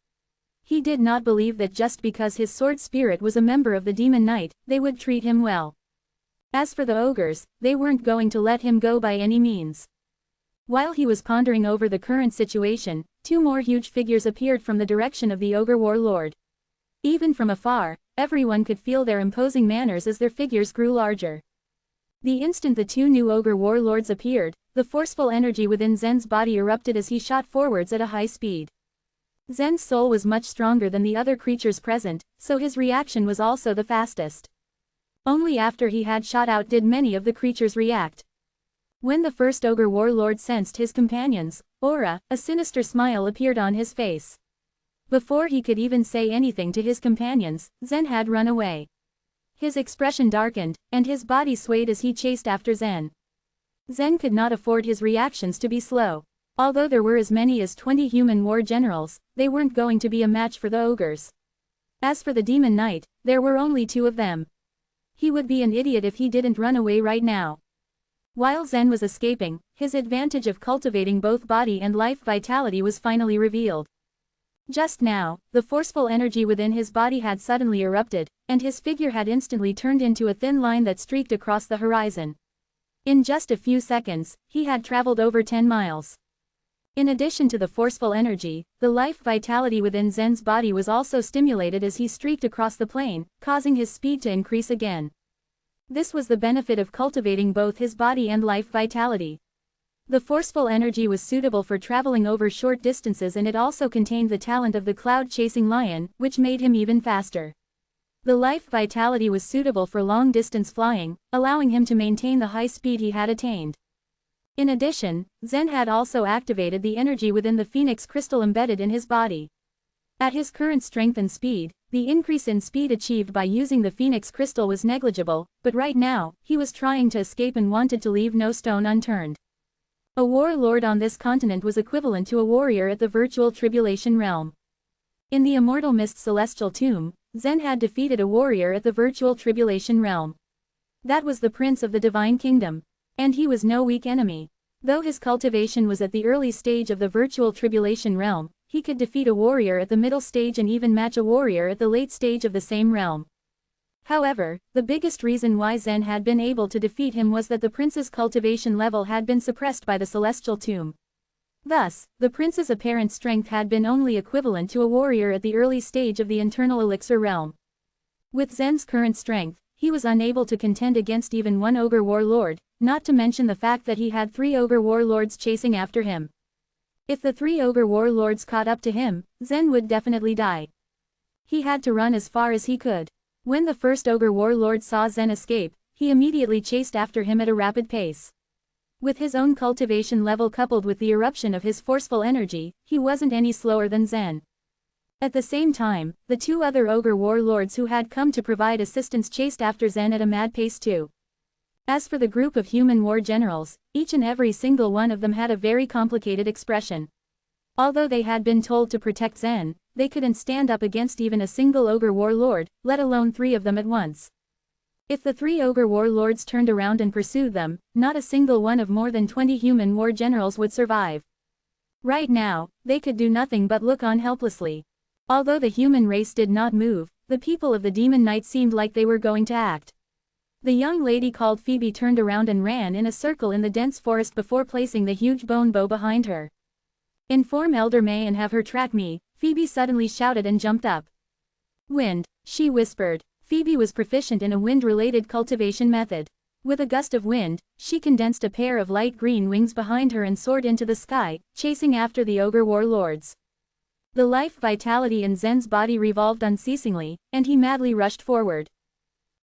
He did not believe that just because his sword spirit was a member of the demon knight, they would treat him well. As for the ogres, they weren't going to let him go by any means. While he was pondering over the current situation, 2 more huge figures appeared from the direction of the ogre warlord. Even from afar, everyone could feel their imposing manners as their figures grew larger. The instant the 2 new ogre warlords appeared, the forceful energy within Zen's body erupted as he shot forwards at a high speed. Zen's soul was much stronger than the other creatures present, so his reaction was also the fastest. Only after he had shot out did many of the creatures react. When the first ogre warlord sensed his companion's aura, a sinister smile appeared on his face. Before he could even say anything to his companions, Zen had run away. His expression darkened, and his body swayed as he chased after Zen. Zen could not afford his reactions to be slow. Although there were as many as 20 human war generals, they weren't going to be a match for the ogres. As for the demon knight, there were only 2 of them. He would be an idiot if he didn't run away right now. While Zen was escaping, his advantage of cultivating both body and life vitality was finally revealed. Just now, the forceful energy within his body had suddenly erupted, and his figure had instantly turned into a thin line that streaked across the horizon. In just a few seconds, he had traveled over 10 miles. In addition to the forceful energy, the life vitality within Zen's body was also stimulated as he streaked across the plain, causing his speed to increase again. This was the benefit of cultivating both his body and life vitality. The forceful energy was suitable for traveling over short distances, and it also contained the talent of the cloud-chasing lion, which made him even faster. The life vitality was suitable for long-distance flying, allowing him to maintain the high speed he had attained. In addition, Zen had also activated the energy within the phoenix crystal embedded in his body. At his current strength and speed, the increase in speed achieved by using the phoenix crystal was negligible, but right now, he was trying to escape and wanted to leave no stone unturned. A warlord on this continent was equivalent to a warrior at the virtual tribulation realm. In the Immortal Mist celestial tomb, Zen had defeated a warrior at the virtual tribulation realm. That was the prince of the divine kingdom. And he was no weak enemy. Though his cultivation was at the early stage of the virtual tribulation realm, he could defeat a warrior at the middle stage and even match a warrior at the late stage of the same realm. However, the biggest reason why Zen had been able to defeat him was that the prince's cultivation level had been suppressed by the celestial tomb. Thus, the prince's apparent strength had been only equivalent to a warrior at the early stage of the internal elixir realm. With Zen's current strength, he was unable to contend against even one ogre warlord, not to mention the fact that he had 3 ogre warlords chasing after him. If the 3 ogre warlords caught up to him, Zen would definitely die. He had to run as far as he could. When the first ogre warlord saw Zen escape, he immediately chased after him at a rapid pace. With his own cultivation level coupled with the eruption of his forceful energy, he wasn't any slower than Zen. At the same time, the 2 other ogre warlords who had come to provide assistance chased after Zen at a mad pace too. As for the group of human war generals, each and every single one of them had a very complicated expression. Although they had been told to protect Zen, they couldn't stand up against even a single ogre warlord, let alone 3 of them at once. If the 3 ogre warlords turned around and pursued them, not a single one of more than 20 human war generals would survive. Right now, they could do nothing but look on helplessly. Although the human race did not move, the people of the Demon Knight seemed like they were going to act. The young lady called Phoebe turned around and ran in a circle in the dense forest before placing the huge bone bow behind her. "Inform Elder May and have her track me," Phoebe suddenly shouted and jumped up. "Wind," she whispered. Phoebe was proficient in a wind-related cultivation method. With a gust of wind, she condensed a pair of light green wings behind her and soared into the sky, chasing after the ogre warlords. The life vitality in Zen's body revolved unceasingly, and he madly rushed forward.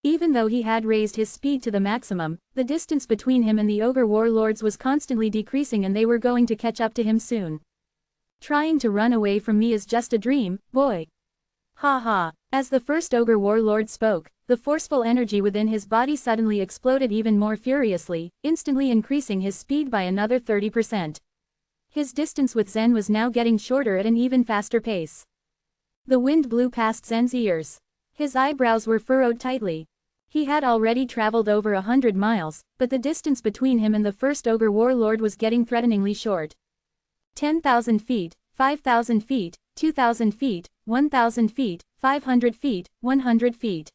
Even though he had raised his speed to the maximum, the distance between him and the ogre warlords was constantly decreasing and they were going to catch up to him soon. "Trying to run away from me is just a dream, boy. Ha ha." As the first ogre warlord spoke, the forceful energy within his body suddenly exploded even more furiously, instantly increasing his speed by another 30%. His distance with Zen was now getting shorter at an even faster pace. The wind blew past Zen's ears. His eyebrows were furrowed tightly. He had already traveled over 100 miles, but the distance between him and the first ogre warlord was getting threateningly short. 10,000 feet, 5,000 feet, 2,000 feet, 1,000 feet, 500 feet, 100 feet.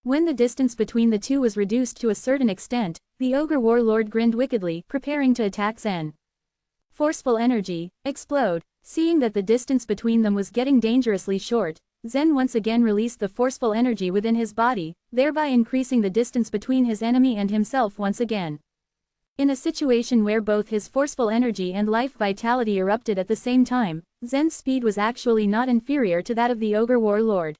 When the distance between the two was reduced to a certain extent, the ogre warlord grinned wickedly, preparing to attack Zen. Forceful energy, explode. Seeing that the distance between them was getting dangerously short, Zen once again released the forceful energy within his body, thereby increasing the distance between his enemy and himself once again. In a situation where both his forceful energy and life vitality erupted at the same time, Zen's speed was actually not inferior to that of the ogre warlord.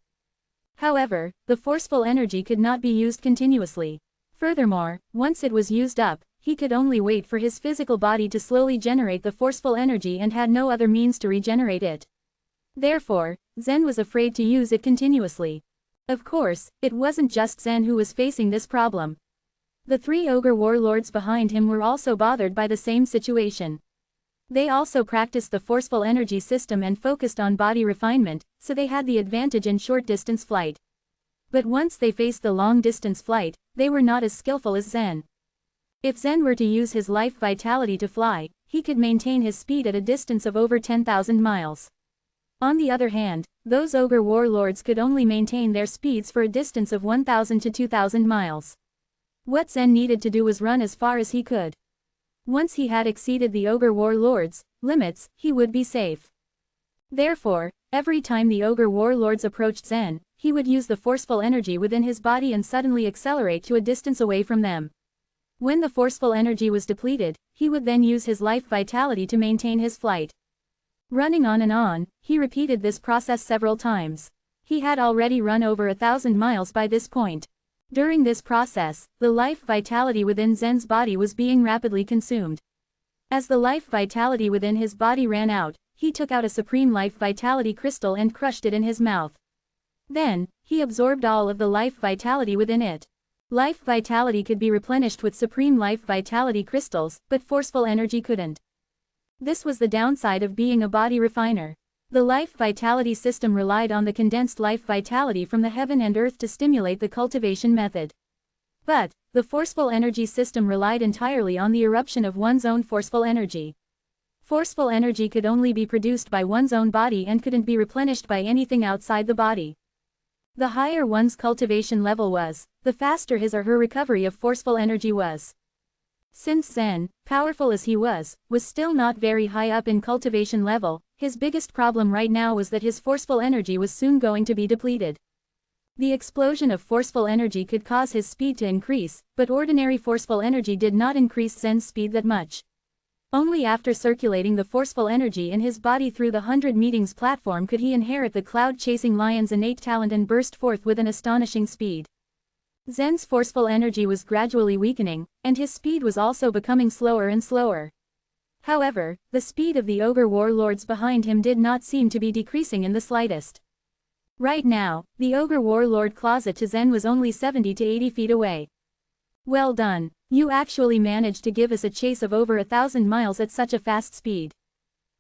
However, the forceful energy could not be used continuously. Furthermore, once it was used up, he could only wait for his physical body to slowly generate the forceful energy and had no other means to regenerate it. Therefore, Zen was afraid to use it continuously. Of course, it wasn't just Zen who was facing this problem. The 3 ogre warlords behind him were also bothered by the same situation. They also practiced the forceful energy system and focused on body refinement, so they had the advantage in short-distance flight. But once they faced the long-distance flight, they were not as skillful as Zen. If Zen were to use his life vitality to fly, he could maintain his speed at a distance of over 10,000 miles. On the other hand, those ogre warlords could only maintain their speeds for a distance of 1,000 to 2,000 miles. What Zen needed to do was run as far as he could. Once he had exceeded the ogre warlords' limits, he would be safe. Therefore, every time the ogre warlords approached Zen, he would use the forceful energy within his body and suddenly accelerate to a distance away from them. When the forceful energy was depleted, he would then use his life vitality to maintain his flight. Running on, he repeated this process several times. He had already run over 1,000 miles by this point. During this process, the life vitality within Zen's body was being rapidly consumed. As the life vitality within his body ran out, he took out a supreme life vitality crystal and crushed it in his mouth. Then, he absorbed all of the life vitality within it. Life vitality could be replenished with supreme life vitality crystals, but forceful energy couldn't. This was the downside of being a body refiner. The life vitality system relied on the condensed life vitality from the heaven and earth to stimulate the cultivation method. But, the forceful energy system relied entirely on the eruption of one's own forceful energy. Forceful energy could only be produced by one's own body and couldn't be replenished by anything outside the body. The higher one's cultivation level was, the faster his or her recovery of forceful energy was. Since Zen, powerful as he was still not very high up in cultivation level, his biggest problem right now was that his forceful energy was soon going to be depleted. The explosion of forceful energy could cause his speed to increase, but ordinary forceful energy did not increase Zen's speed that much. Only after circulating the forceful energy in his body through the 100 meetings platform could he inherit the cloud-chasing lion's innate talent and burst forth with an astonishing speed. Zen's forceful energy was gradually weakening, and his speed was also becoming slower and slower. However, the speed of the ogre warlords behind him did not seem to be decreasing in the slightest. Right now, the ogre warlord closet to Zen was only 70 to 80 feet away. Well done. You actually managed to give us a chase of over 1,000 miles at such a fast speed.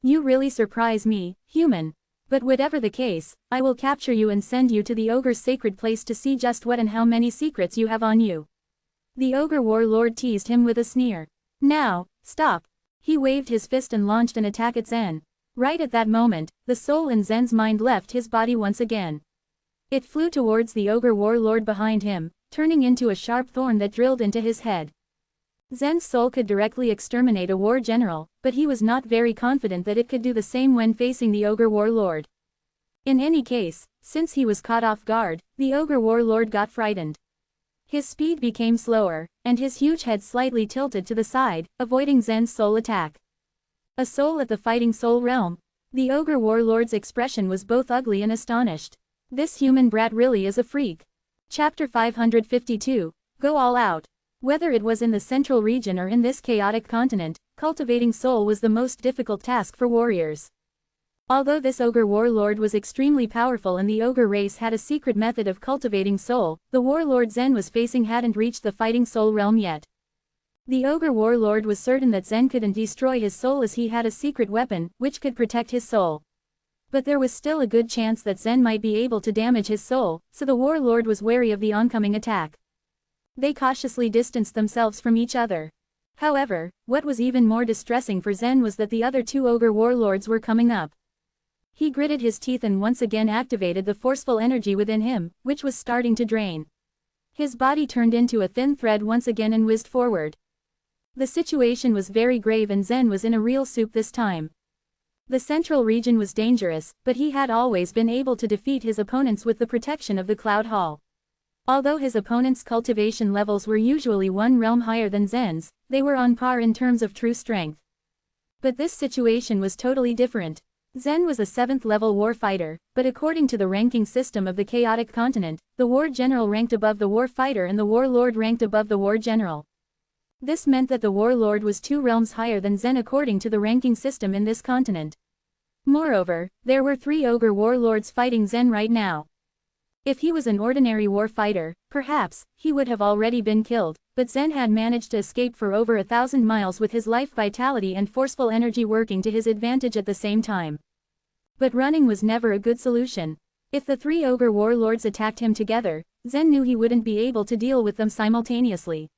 You really surprise me, human. But whatever the case, I will capture you and send you to the ogre's sacred place to see just what and how many secrets you have on you. The ogre warlord teased him with a sneer. Now, stop. He waved his fist and launched an attack at Zen. Right at that moment, the soul in Zen's mind left his body once again. It flew towards the ogre warlord behind him, turning into a sharp thorn that drilled into his head. Zen's soul could directly exterminate a war general, but he was not very confident that it could do the same when facing the ogre warlord. In any case, since he was caught off guard, the ogre warlord got frightened. His speed became slower, and his huge head slightly tilted to the side, avoiding Zen's soul attack. A soul at the fighting soul realm. The ogre warlord's expression was both ugly and astonished. This human brat really is a freak. Chapter 552, Go All Out. Whether it was in the central region or in this chaotic continent, cultivating soul was the most difficult task for warriors. Although this ogre warlord was extremely powerful and the ogre race had a secret method of cultivating soul, the warlord Zen was facing hadn't reached the fighting soul realm yet. The ogre warlord was certain that Zen couldn't destroy his soul as he had a secret weapon, which could protect his soul. But there was still a good chance that Zen might be able to damage his soul, so the warlord was wary of the oncoming attack. They cautiously distanced themselves from each other. However, what was even more distressing for Zen was that the other two ogre warlords were coming up. He gritted his teeth and once again activated the forceful energy within him, which was starting to drain. His body turned into a thin thread once again and whizzed forward. The situation was very grave and Zen was in a real soup this time. The central region was dangerous, but he had always been able to defeat his opponents with the protection of the Cloud Hall. Although his opponent's cultivation levels were usually one realm higher than Zen's, they were on par in terms of true strength. But this situation was totally different. Zen was a 7th level warfighter, but according to the ranking system of the chaotic continent, the war general ranked above the war fighter and the warlord ranked above the war general. This meant that the warlord was 2 realms higher than Zen according to the ranking system in this continent. Moreover, there were 3 ogre warlords fighting Zen right now. If he was an ordinary warfighter, perhaps, he would have already been killed, but Zen had managed to escape for over 1,000 miles with his life vitality and forceful energy working to his advantage at the same time. But running was never a good solution. If the 3 ogre warlords attacked him together, Zen knew he wouldn't be able to deal with them simultaneously.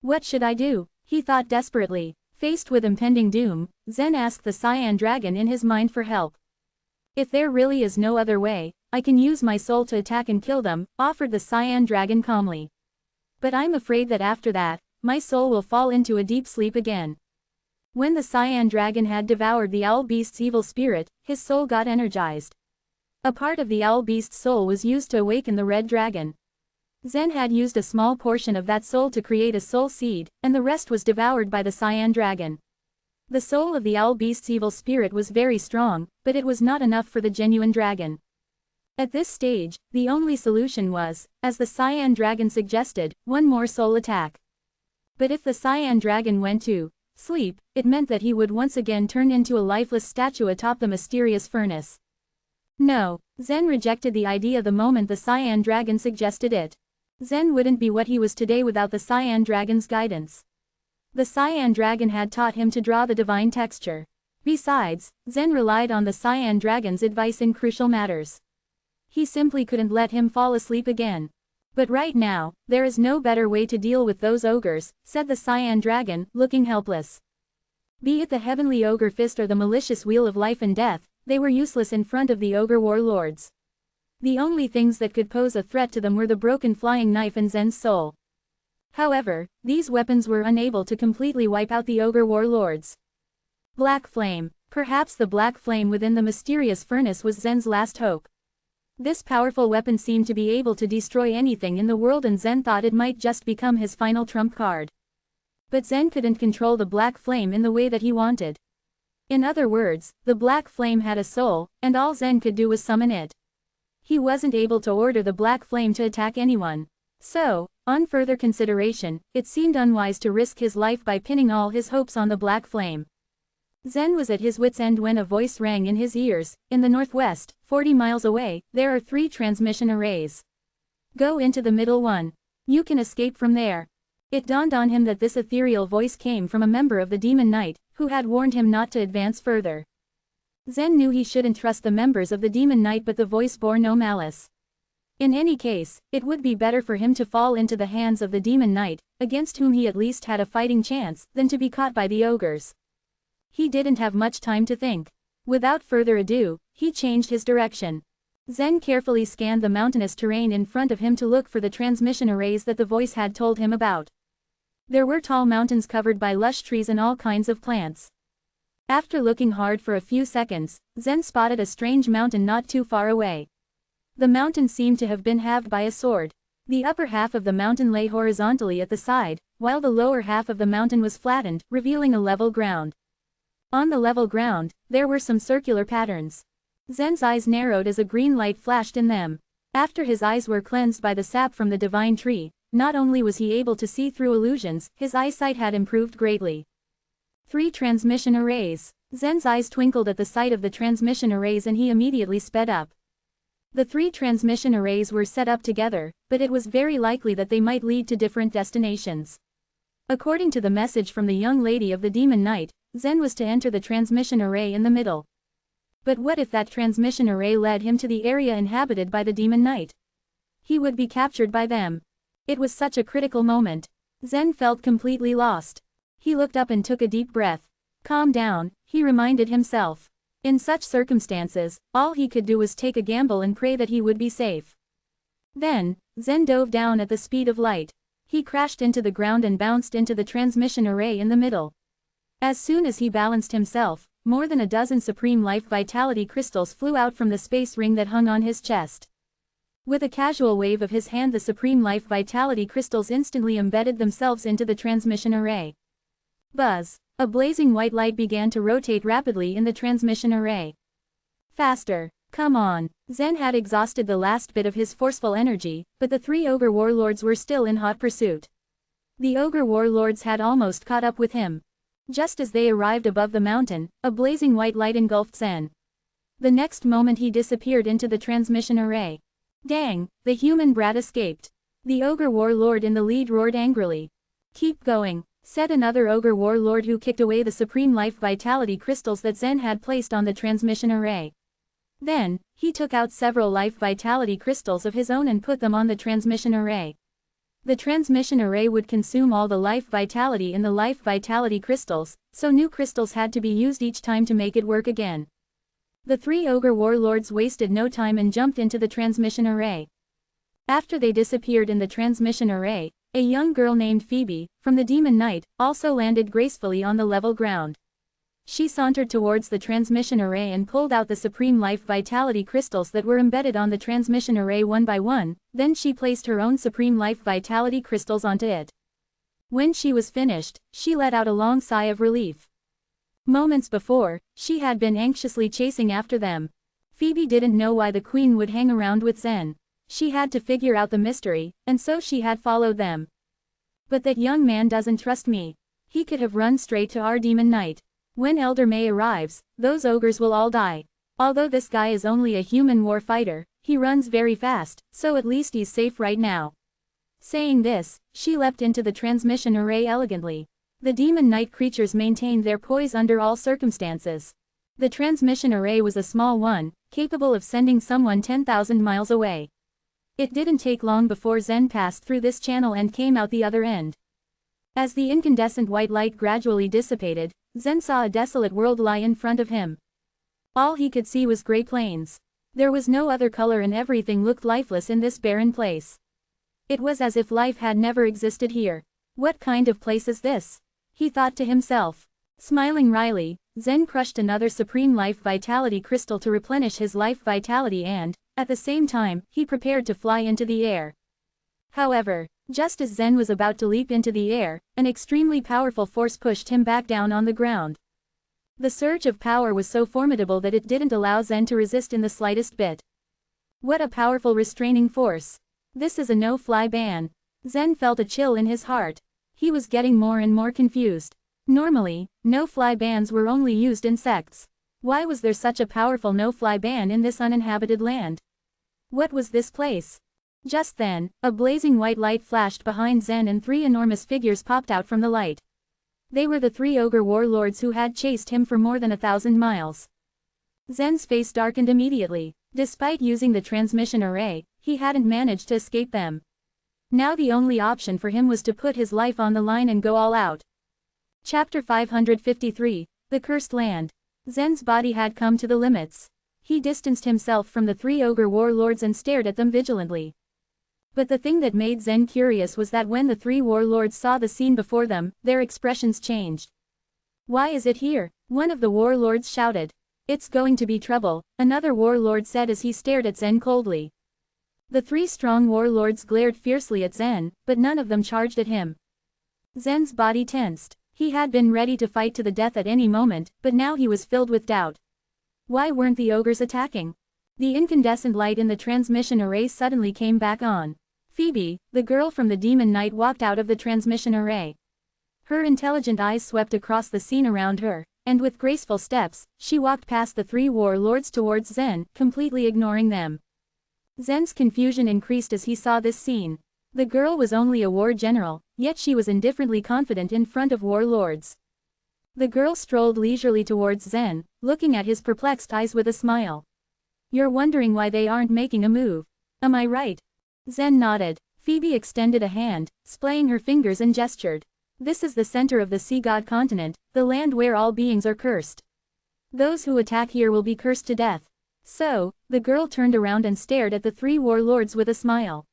What should I do? He thought desperately. Faced with impending doom, Zen asked the Cyan Dragon in his mind for help. If there really is no other way, I can use my soul to attack and kill them, offered the Cyan Dragon calmly. But I'm afraid that after that, my soul will fall into a deep sleep again. When the Cyan Dragon had devoured the owl beast's evil spirit, his soul got energized. A part of the owl beast's soul was used to awaken the red dragon. Zen had used a small portion of that soul to create a soul seed, and the rest was devoured by the Cyan Dragon. The soul of the owl beast's evil spirit was very strong, but it was not enough for the genuine dragon. At this stage, the only solution was, as the Cyan Dragon suggested, one more soul attack. But if the Cyan Dragon went to sleep, it meant that he would once again turn into a lifeless statue atop the mysterious furnace. No, Zen rejected the idea the moment the Cyan Dragon suggested it. Zen wouldn't be what he was today without the Cyan Dragon's guidance. The Cyan Dragon had taught him to draw the divine texture. Besides, Zen relied on the Cyan Dragon's advice in crucial matters. He simply couldn't let him fall asleep again. But right now, there is no better way to deal with those ogres, said the Cyan Dragon, looking helpless. Be it the heavenly ogre fist or the malicious wheel of life and death, they were useless in front of the ogre warlords. The only things that could pose a threat to them were the broken flying knife and Zen's soul. However, these weapons were unable to completely wipe out the ogre warlords. Black flame. Perhaps the black flame within the mysterious furnace was Zen's last hope. This powerful weapon seemed to be able to destroy anything in the world, and Zen thought it might just become his final trump card. But Zen couldn't control the black flame in the way that he wanted. In other words, the black flame had a soul, and all Zen could do was summon it. He wasn't able to order the black flame to attack anyone. So, on further consideration, it seemed unwise to risk his life by pinning all his hopes on the black flame. Zen was at his wit's end when a voice rang in his ears. In the northwest, 40 miles away, there are 3 transmission arrays. Go into the middle one. You can escape from there. It dawned on him that this ethereal voice came from a member of the Demon Knight, who had warned him not to advance further. Zen knew he shouldn't trust the members of the Demon Knight, but the voice bore no malice. In any case, it would be better for him to fall into the hands of the Demon Knight, against whom he at least had a fighting chance, than to be caught by the ogres. He didn't have much time to think. Without further ado, he changed his direction. Zen carefully scanned the mountainous terrain in front of him to look for the transmission arrays that the voice had told him about. There were tall mountains covered by lush trees and all kinds of plants. After looking hard for a few seconds, Zen spotted a strange mountain not too far away. The mountain seemed to have been halved by a sword. The upper half of the mountain lay horizontally at the side, while the lower half of the mountain was flattened, revealing a level ground. On the level ground, there were some circular patterns. Zen's eyes narrowed as a green light flashed in them. After his eyes were cleansed by the sap from the divine tree, not only was he able to see through illusions, his eyesight had improved greatly. 3 transmission arrays. Zen's eyes twinkled at the sight of the transmission arrays and he immediately sped up. The 3 transmission arrays were set up together, but it was very likely that they might lead to different destinations. According to the message from the young lady of the Demon Knight, Zen was to enter the transmission array in the middle. But what if that transmission array led him to the area inhabited by the Demon Knight? He would be captured by them. It was such a critical moment. Zen felt completely lost. He looked up and took a deep breath. Calm down, he reminded himself. In such circumstances, all he could do was take a gamble and pray that he would be safe. Then, Zen dove down at the speed of light. He crashed into the ground and bounced into the transmission array in the middle. As soon as he balanced himself, more than a dozen Supreme Life Vitality crystals flew out from the space ring that hung on his chest. With a casual wave of his hand, the Supreme Life Vitality crystals instantly embedded themselves into the transmission array. Buzz! A blazing white light began to rotate rapidly in the transmission array. Faster! Come on! Zen had exhausted the last bit of his forceful energy, but the 3 ogre warlords were still in hot pursuit. The ogre warlords had almost caught up with him. Just as they arrived above the mountain, a blazing white light engulfed Zen. The next moment he disappeared into the transmission array. Dang, the human brat escaped. The ogre warlord in the lead roared angrily. Keep going, said another ogre warlord who kicked away the Supreme Life Vitality crystals that Zen had placed on the transmission array. Then, he took out several Life Vitality crystals of his own and put them on the transmission array. The transmission array would consume all the Life Vitality in the Life Vitality crystals, so new crystals had to be used each time to make it work again. The 3 ogre warlords wasted no time and jumped into the transmission array. After they disappeared in the transmission array, a young girl named Phoebe, from the Demon Knight, also landed gracefully on the level ground. She sauntered towards the transmission array and pulled out the Supreme Life Vitality crystals that were embedded on the transmission array one by one, then she placed her own Supreme Life Vitality crystals onto it. When she was finished, she let out a long sigh of relief. Moments before, she had been anxiously chasing after them. Phoebe didn't know why the Queen would hang around with Zen. She had to figure out the mystery, and so she had followed them. But that young man doesn't trust me. He could have run straight to our Demon Knight. When Elder May arrives, those ogres will all die. Although this guy is only a human war fighter, he runs very fast, so at least he's safe right now. Saying this, she leapt into the transmission array elegantly. The demon knight creatures maintained their poise under all circumstances. The transmission array was a small one, capable of sending someone 10,000 miles away. It didn't take long before Zen passed through this channel and came out the other end. As the incandescent white light gradually dissipated, Zen saw a desolate world lie in front of him. All he could see was gray plains. There was no other color and everything looked lifeless in this barren place. It was as if life had never existed here. What kind of place is this? He thought to himself. Smiling wryly, Zen crushed another supreme life vitality crystal to replenish his life vitality and, at the same time, he prepared to fly into the air. However, just as Zen was about to leap into the air, an extremely powerful force pushed him back down on the ground. The surge of power was so formidable that it didn't allow Zen to resist in the slightest bit. What a powerful restraining force. This is a no-fly ban. Zen felt a chill in his heart. He was getting more and more confused. Normally, no-fly bans were only used in sects. Why was there such a powerful no-fly ban in this uninhabited land? What was this place? Just then, a blazing white light flashed behind Zen and three enormous figures popped out from the light. They were the three ogre warlords who had chased him for more than 1,000 miles. Zen's face darkened immediately. Despite using the transmission array, he hadn't managed to escape them. Now the only option for him was to put his life on the line and go all out. Chapter 553, The Cursed Land. Zen's body had come to the limits. He distanced himself from the three ogre warlords and stared at them vigilantly. But the thing that made Zen curious was that when the three warlords saw the scene before them, their expressions changed. "Why is it here?" one of the warlords shouted. "It's going to be trouble," another warlord said as he stared at Zen coldly. The three strong warlords glared fiercely at Zen, but none of them charged at him. Zen's body tensed. He had been ready to fight to the death at any moment, but now he was filled with doubt. Why weren't the ogres attacking? The incandescent light in the transmission array suddenly came back on. Phoebe, the girl from the Demon Knight, walked out of the transmission array. Her intelligent eyes swept across the scene around her, and with graceful steps, she walked past the three warlords towards Zen, completely ignoring them. Zen's confusion increased as he saw this scene. The girl was only a war general, yet she was indifferently confident in front of warlords. The girl strolled leisurely towards Zen, looking at his perplexed eyes with a smile. "You're wondering why they aren't making a move. Am I right?" Zen nodded. Phoebe extended a hand, splaying her fingers and gestured. "This is the center of the sea god continent, the land where all beings are cursed. Those who attack here will be cursed to death." So, the girl turned around and stared at the three warlords with a smile.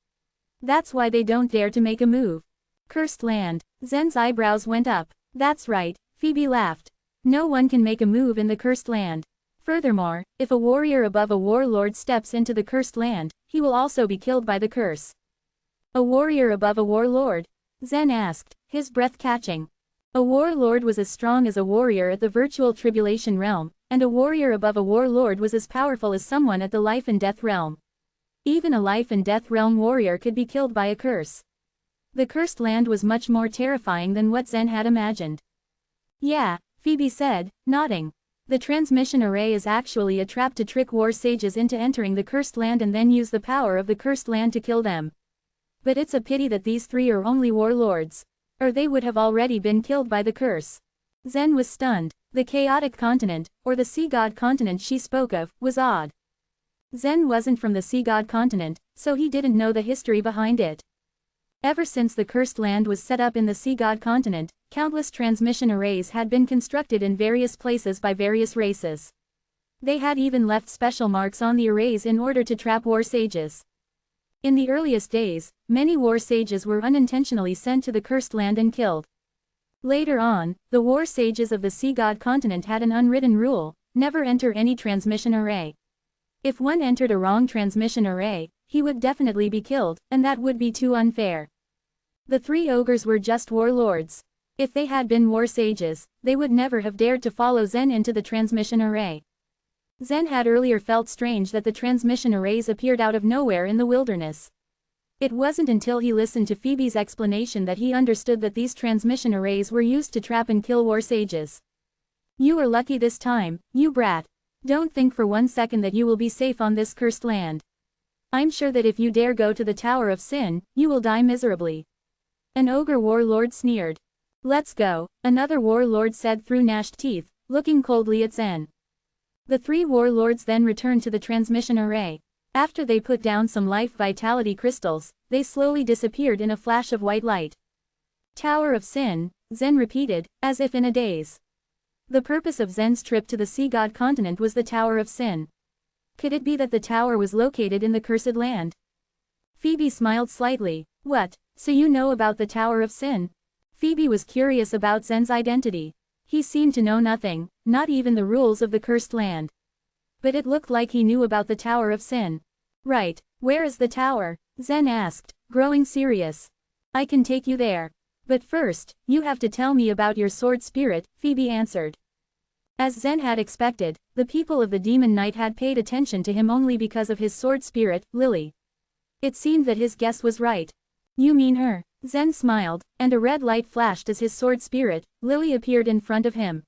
"That's why they don't dare to make a move. Cursed land." Zen's eyebrows went up. "That's right," Phoebe laughed. "No one can make a move in the cursed land. Furthermore, if a warrior above a warlord steps into the cursed land, he will also be killed by the curse." "A warrior above a warlord?" Zen asked, his breath catching. A warlord was as strong as a warrior at the virtual tribulation realm, and a warrior above a warlord was as powerful as someone at the life and death realm. Even a life and death realm warrior could be killed by a curse. The cursed land was much more terrifying than what Zen had imagined. "Yeah," Phoebe said, nodding. "The transmission array is actually a trap to trick war sages into entering the cursed land and then use the power of the cursed land to kill them. But it's a pity that these three are only warlords. Or they would have already been killed by the curse." Zen was stunned. The chaotic continent, or the sea god continent she spoke of, was odd. Zen wasn't from the sea god continent, so he didn't know the history behind it. Ever since the cursed land was set up in the sea god continent, countless transmission arrays had been constructed in various places by various races. They had even left special marks on the arrays in order to trap war sages. In the earliest days, many war sages were unintentionally sent to the cursed land and killed. Later on, the war sages of the sea god continent had an unwritten rule: never enter any transmission array. If one entered a wrong transmission array, he would definitely be killed, and that would be too unfair. The three ogres were just warlords. If they had been war sages, they would never have dared to follow Zen into the transmission array. Zen had earlier felt strange that the transmission arrays appeared out of nowhere in the wilderness. It wasn't until he listened to Phoebe's explanation that he understood that these transmission arrays were used to trap and kill war sages. "You are lucky this time, you brat. Don't think for one second that you will be safe on this cursed land. I'm sure that if you dare go to the Tower of Sin, you will die miserably. An ogre warlord sneered. Let's go, another warlord said through gnashed teeth, looking coldly at Zen. The three warlords then returned to the transmission array. After they put down some life vitality crystals, they slowly disappeared in a flash of white light. Tower of Sin, Zen repeated, as if in a daze. The purpose of Zen's trip to the sea god continent was the Tower of Sin. Could it be that the tower was located in the cursed land? Phoebe smiled slightly. What, so you know about the Tower of Sin? Phoebe was curious about Zen's identity. He seemed to know nothing, not even the rules of the cursed land. But it looked like he knew about the Tower of Sin. Right, where is the tower? Zen asked, growing serious. I can take you there. But first, you have to tell me about your sword spirit, Phoebe answered. As Zen had expected, the people of the Demon Knight had paid attention to him only because of his sword spirit, Lily. It seemed that his guess was right. You mean her? Zen smiled, and a red light flashed as his sword spirit, Lily, appeared in front of him.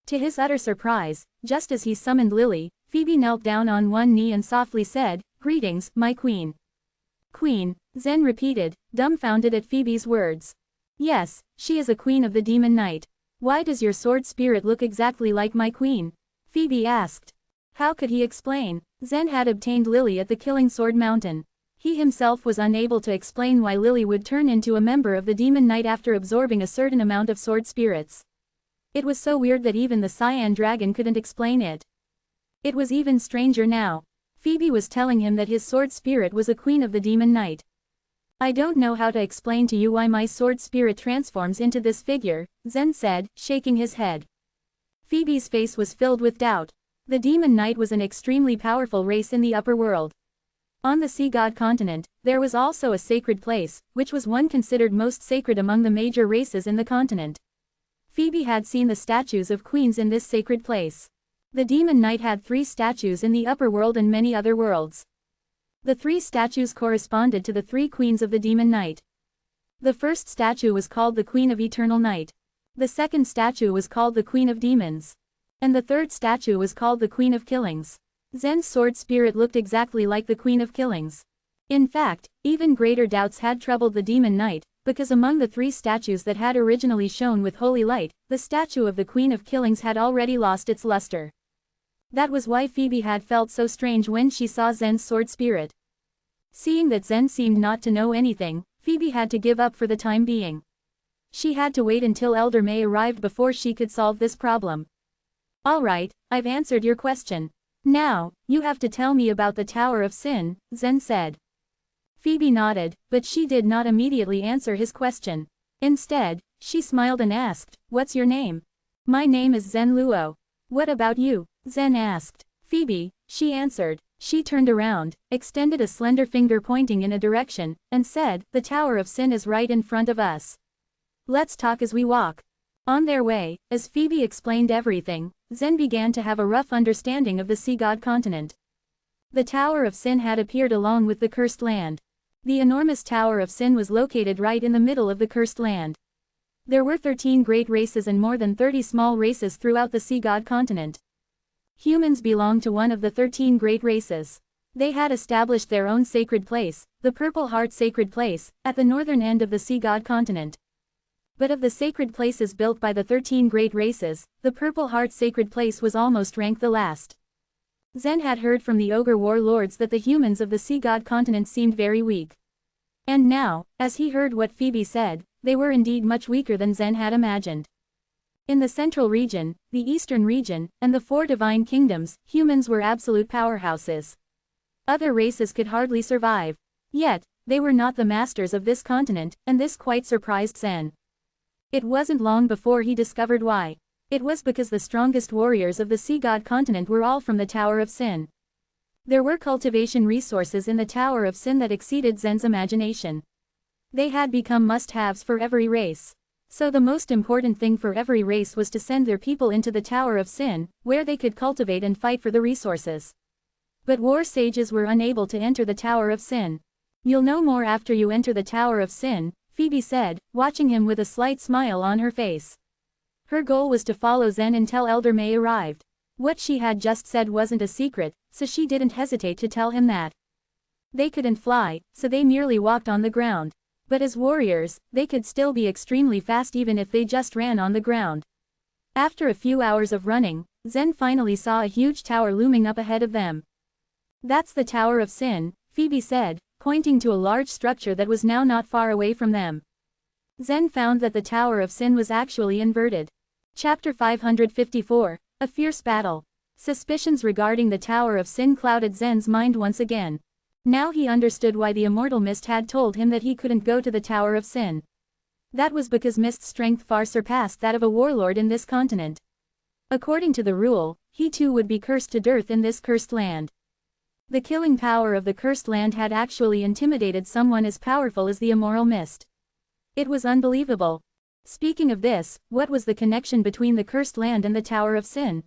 To his utter surprise, just as he summoned Lily, Phoebe knelt down on one knee and softly said, "Greetings, my queen." Queen, Zen repeated, dumbfounded at Phoebe's words. Yes, she is a queen of the Demon Knight. Why does your sword spirit look exactly like my queen? Phoebe asked. How could he explain? Zen had obtained Lily at the Killing Sword Mountain. He himself was unable to explain why Lily would turn into a member of the Demon Knight after absorbing a certain amount of sword spirits. It was so weird that even the Cyan Dragon couldn't explain it. It was even stranger now. Phoebe was telling him that his sword spirit was a queen of the Demon Knight. I don't know how to explain to you why my sword spirit transforms into this figure, Zen said, shaking his head. Phoebe's face was filled with doubt. The Demon Knight was an extremely powerful race in the upper world. On the sea god continent, there was also a sacred place, which was one considered most sacred among the major races in the continent. Phoebe had seen the statues of queens in this sacred place. The Demon Knight had 3 statues in the upper world and many other worlds. The 3 statues corresponded to the 3 queens of the Demon Knight. The first statue was called the Queen of Eternal Night. The second statue was called the Queen of Demons. And the third statue was called the Queen of Killings. Zen's sword spirit looked exactly like the Queen of Killings. In fact, even greater doubts had troubled the Demon Knight, because among the 3 statues that had originally shone with holy light, the statue of the Queen of Killings had already lost its luster. That was why Phoebe had felt so strange when she saw Zen's sword spirit. Seeing that Zen seemed not to know anything, Phoebe had to give up for the time being. She had to wait until Elder May arrived before she could solve this problem. Alright, I've answered your question. Now, you have to tell me about the Tower of Sin, Zen said. Phoebe nodded, but she did not immediately answer his question. Instead, she smiled and asked, "What's your name?" "My name is Zen Luo." "What about you?" Zen asked. "Phoebe," she answered. She turned around, extended a slender finger pointing in a direction, and said, "The Tower of Sin is right in front of us. Let's talk as we walk." On their way, as Phoebe explained everything, Zen began to have a rough understanding of the sea god continent. The Tower of Sin had appeared along with the cursed land. The enormous Tower of Sin was located right in the middle of the cursed land. There were 13 great races and more than 30 small races throughout the sea god continent. Humans belonged to one of the 13 great races. They had established their own sacred place, the Purple Heart Sacred Place, at the northern end of the sea god continent. But of the sacred places built by the 13 great races, the Purple Heart Sacred Place was almost ranked the last. Zen had heard from the ogre warlords that the humans of the sea god continent seemed very weak. And now, as he heard what Phoebe said, they were indeed much weaker than Zen had imagined. In the central region, the eastern region, and the 4 divine kingdoms, humans were absolute powerhouses. Other races could hardly survive. Yet, they were not the masters of this continent, and this quite surprised Zen. It wasn't long before he discovered why. It was because the strongest warriors of the sea god continent were all from the Tower of Sin. There were cultivation resources in the Tower of Sin that exceeded Zen's imagination. They had become must-haves for every race. So the most important thing for every race was to send their people into the Tower of Sin, where they could cultivate and fight for the resources. But war sages were unable to enter the Tower of Sin. "You'll know more after you enter the Tower of Sin," Phoebe said, watching him with a slight smile on her face. Her goal was to follow Zen until Elder May arrived. What she had just said wasn't a secret, so she didn't hesitate to tell him that. They couldn't fly, so they merely walked on the ground. But as warriors, they could still be extremely fast even if they just ran on the ground. After a few hours of running, Zen finally saw a huge tower looming up ahead of them. "That's the Tower of Sin," Phoebe said, pointing to a large structure that was now not far away from them. Zen found that the Tower of Sin was actually inverted. Chapter 554, A Fierce Battle. Suspicions regarding the Tower of Sin clouded Zen's mind once again. Now he understood why the Immortal Mist had told him that he couldn't go to the Tower of Sin. That was because Mist's strength far surpassed that of a warlord in this continent. According to the rule, he too would be cursed to death in this cursed land. The killing power of the cursed land had actually intimidated someone as powerful as the Immortal Mist. It was unbelievable. Speaking of this, what was the connection between the cursed land and the Tower of Sin?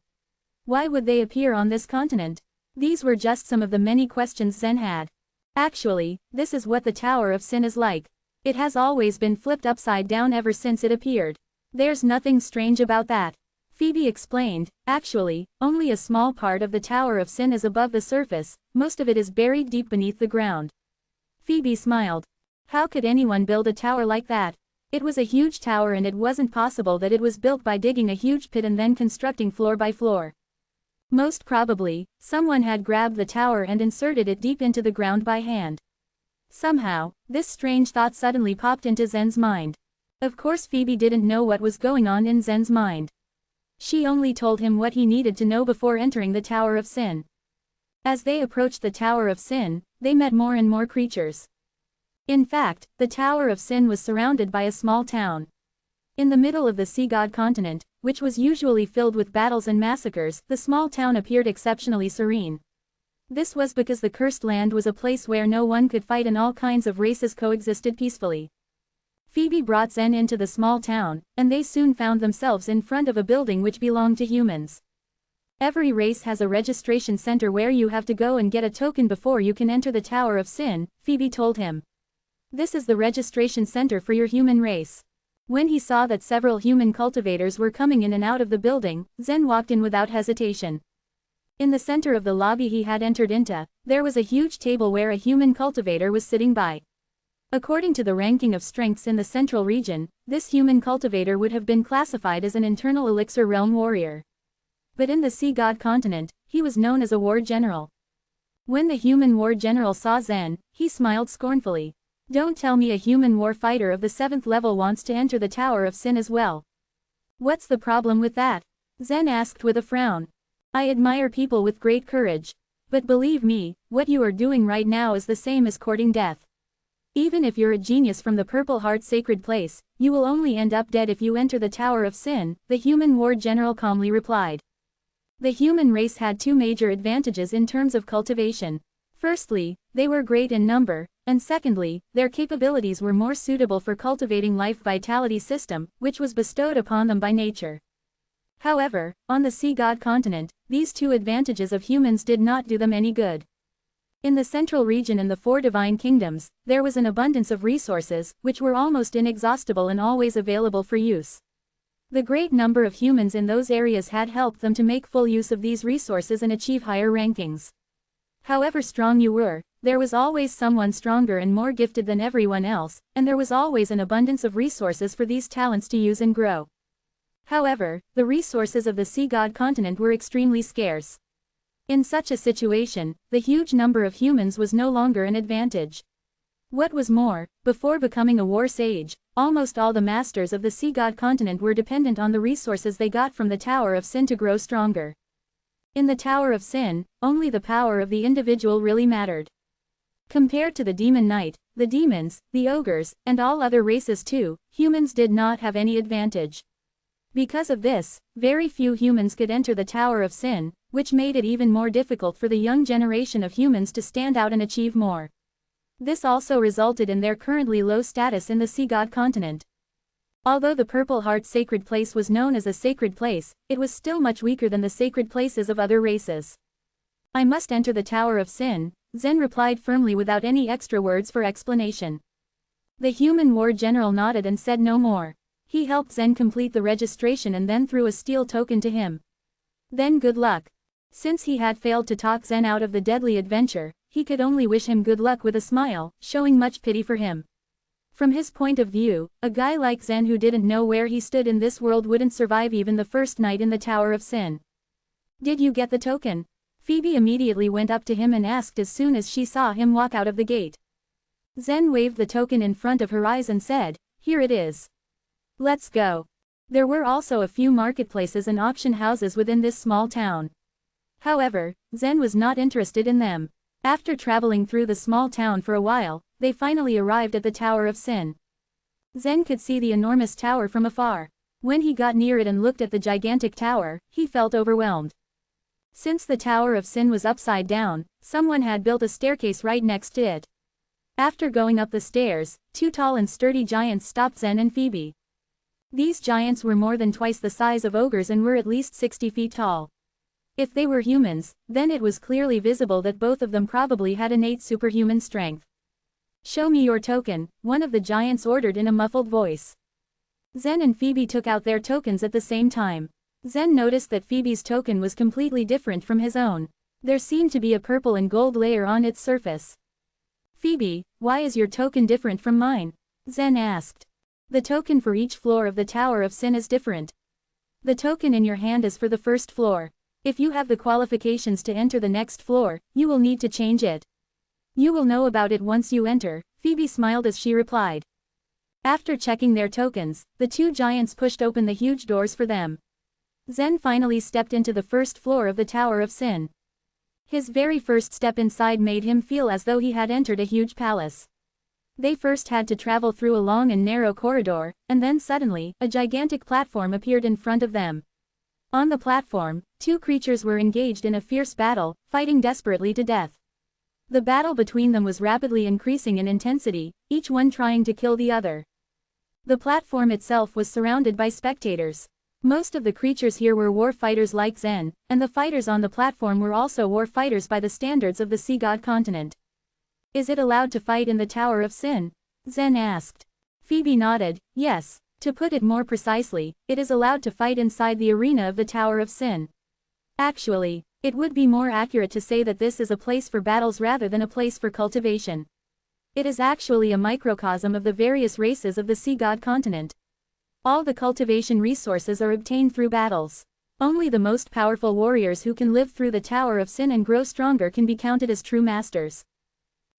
Why would they appear on this continent? These were just some of the many questions Zen had. Actually, this is what the Tower of Sin is like. It has always been flipped upside down ever since it appeared. There's nothing strange about that. Phoebe explained. Actually, only a small part of the Tower of Sin is above the surface, most of it is buried deep beneath the ground. Phoebe smiled. How could anyone build a tower like that? It was a huge tower and it wasn't possible that it was built by digging a huge pit and then constructing floor by floor. Most probably, someone had grabbed the tower and inserted it deep into the ground by hand. Somehow, this strange thought suddenly popped into Zen's mind. Of course Phoebe didn't know what was going on in Zen's mind. She only told him what he needed to know before entering the Tower of Sin. As they approached the Tower of Sin, they met more and more creatures. In fact, the Tower of Sin was surrounded by a small town. In the middle of the sea god continent, which was usually filled with battles and massacres, the small town appeared exceptionally serene. This was because the cursed land was a place where no one could fight and all kinds of races coexisted peacefully. Phoebe brought Zen into the small town, and they soon found themselves in front of a building which belonged to humans. Every race has a registration center where you have to go and get a token before you can enter the Tower of Sin, Phoebe told him. This is the registration center for your human race. When he saw that several human cultivators were coming in and out of the building, Zen walked in without hesitation. In the center of the lobby he had entered into, there was a huge table where a human cultivator was sitting by. According to the ranking of strengths in the central region, this human cultivator would have been classified as an internal elixir realm warrior. But in the sea god continent, he was known as a war general. When the human war general saw Zen, he smiled scornfully. Don't tell me a human war fighter of the 7th level wants to enter the Tower of Sin as well. What's the problem with that? Zen asked with a frown. I admire people with great courage. But believe me, what you are doing right now is the same as courting death. Even if you're a genius from the Purple Heart Sacred Place, you will only end up dead if you enter the Tower of Sin, the human war general calmly replied. The human race had two major advantages in terms of cultivation. Firstly, they were great in number, and secondly, their capabilities were more suitable for cultivating life vitality system, which was bestowed upon them by nature. However, on the sea god continent, these two advantages of humans did not do them any good. In the central region and the 4 divine kingdoms, there was an abundance of resources, which were almost inexhaustible and always available for use. The great number of humans in those areas had helped them to make full use of these resources and achieve higher rankings. However strong you were, there was always someone stronger and more gifted than everyone else, and there was always an abundance of resources for these talents to use and grow. However, the resources of the sea god continent were extremely scarce. In such a situation, the huge number of humans was no longer an advantage. What was more, before becoming a war sage, almost all the masters of the sea god continent were dependent on the resources they got from the Tower of Sin to grow stronger. In the Tower of Sin, only the power of the individual really mattered. Compared to the demon knight, the demons, the ogres, and all other races too, humans did not have any advantage. Because of this, very few humans could enter the Tower of Sin, which made it even more difficult for the young generation of humans to stand out and achieve more. This also resulted in their currently low status in the sea god continent. Although the Purple Heart Sacred Place was known as a sacred place, it was still much weaker than the sacred places of other races. I must enter the Tower of Sin, Zen replied firmly without any extra words for explanation. The human war general nodded and said no more. He helped Zen complete the registration and then threw a steel token to him. Then good luck. Since he had failed to talk Zen out of the deadly adventure, he could only wish him good luck with a smile, showing much pity for him. From his point of view, a guy like Zen who didn't know where he stood in this world wouldn't survive even the first night in the Tower of Sin. "Did you get the token?" Phoebe immediately went up to him and asked as soon as she saw him walk out of the gate. Zen waved the token in front of her eyes and said, "Here it is. Let's go." There were also a few marketplaces and auction houses within this small town. However, Zen was not interested in them. After traveling through the small town for a while, they finally arrived at the Tower of Sin. Zen could see the enormous tower from afar. When he got near it and looked at the gigantic tower, he felt overwhelmed. Since the Tower of Sin was upside down, someone had built a staircase right next to it. After going up the stairs, two tall and sturdy giants stopped Zen and Phoebe. These giants were more than twice the size of ogres and were at least 60 feet tall. If they were humans, then it was clearly visible that both of them probably had innate superhuman strength. "Show me your token," one of the giants ordered in a muffled voice. Zen and Phoebe took out their tokens at the same time. Zen noticed that Phoebe's token was completely different from his own. There seemed to be a purple and gold layer on its surface. "Phoebe, why is your token different from mine?" Zen asked. "The token for each floor of the Tower of Sin is different. The token in your hand is for the first floor. If you have the qualifications to enter the next floor, you will need to change it. You will know about it once you enter," Phoebe smiled as she replied. After checking their tokens, the two giants pushed open the huge doors for them. Zen finally stepped into the first floor of the Tower of Sin. His very first step inside made him feel as though he had entered a huge palace. They first had to travel through a long and narrow corridor, and then suddenly, a gigantic platform appeared in front of them. On the platform, two creatures were engaged in a fierce battle, fighting desperately to death. The battle between them was rapidly increasing in intensity, each one trying to kill the other. The platform itself was surrounded by spectators. Most of the creatures here were war fighters like Zen, and the fighters on the platform were also war fighters by the standards of the Sea God continent. "Is it allowed to fight in the Tower of Sin?" Zen asked. Phoebe nodded, "Yes. To put it more precisely, it is allowed to fight inside the arena of the Tower of Sin. Actually, it would be more accurate to say that this is a place for battles rather than a place for cultivation. It is actually a microcosm of the various races of the Sea God continent. All the cultivation resources are obtained through battles. Only the most powerful warriors who can live through the Tower of Sin and grow stronger can be counted as true masters.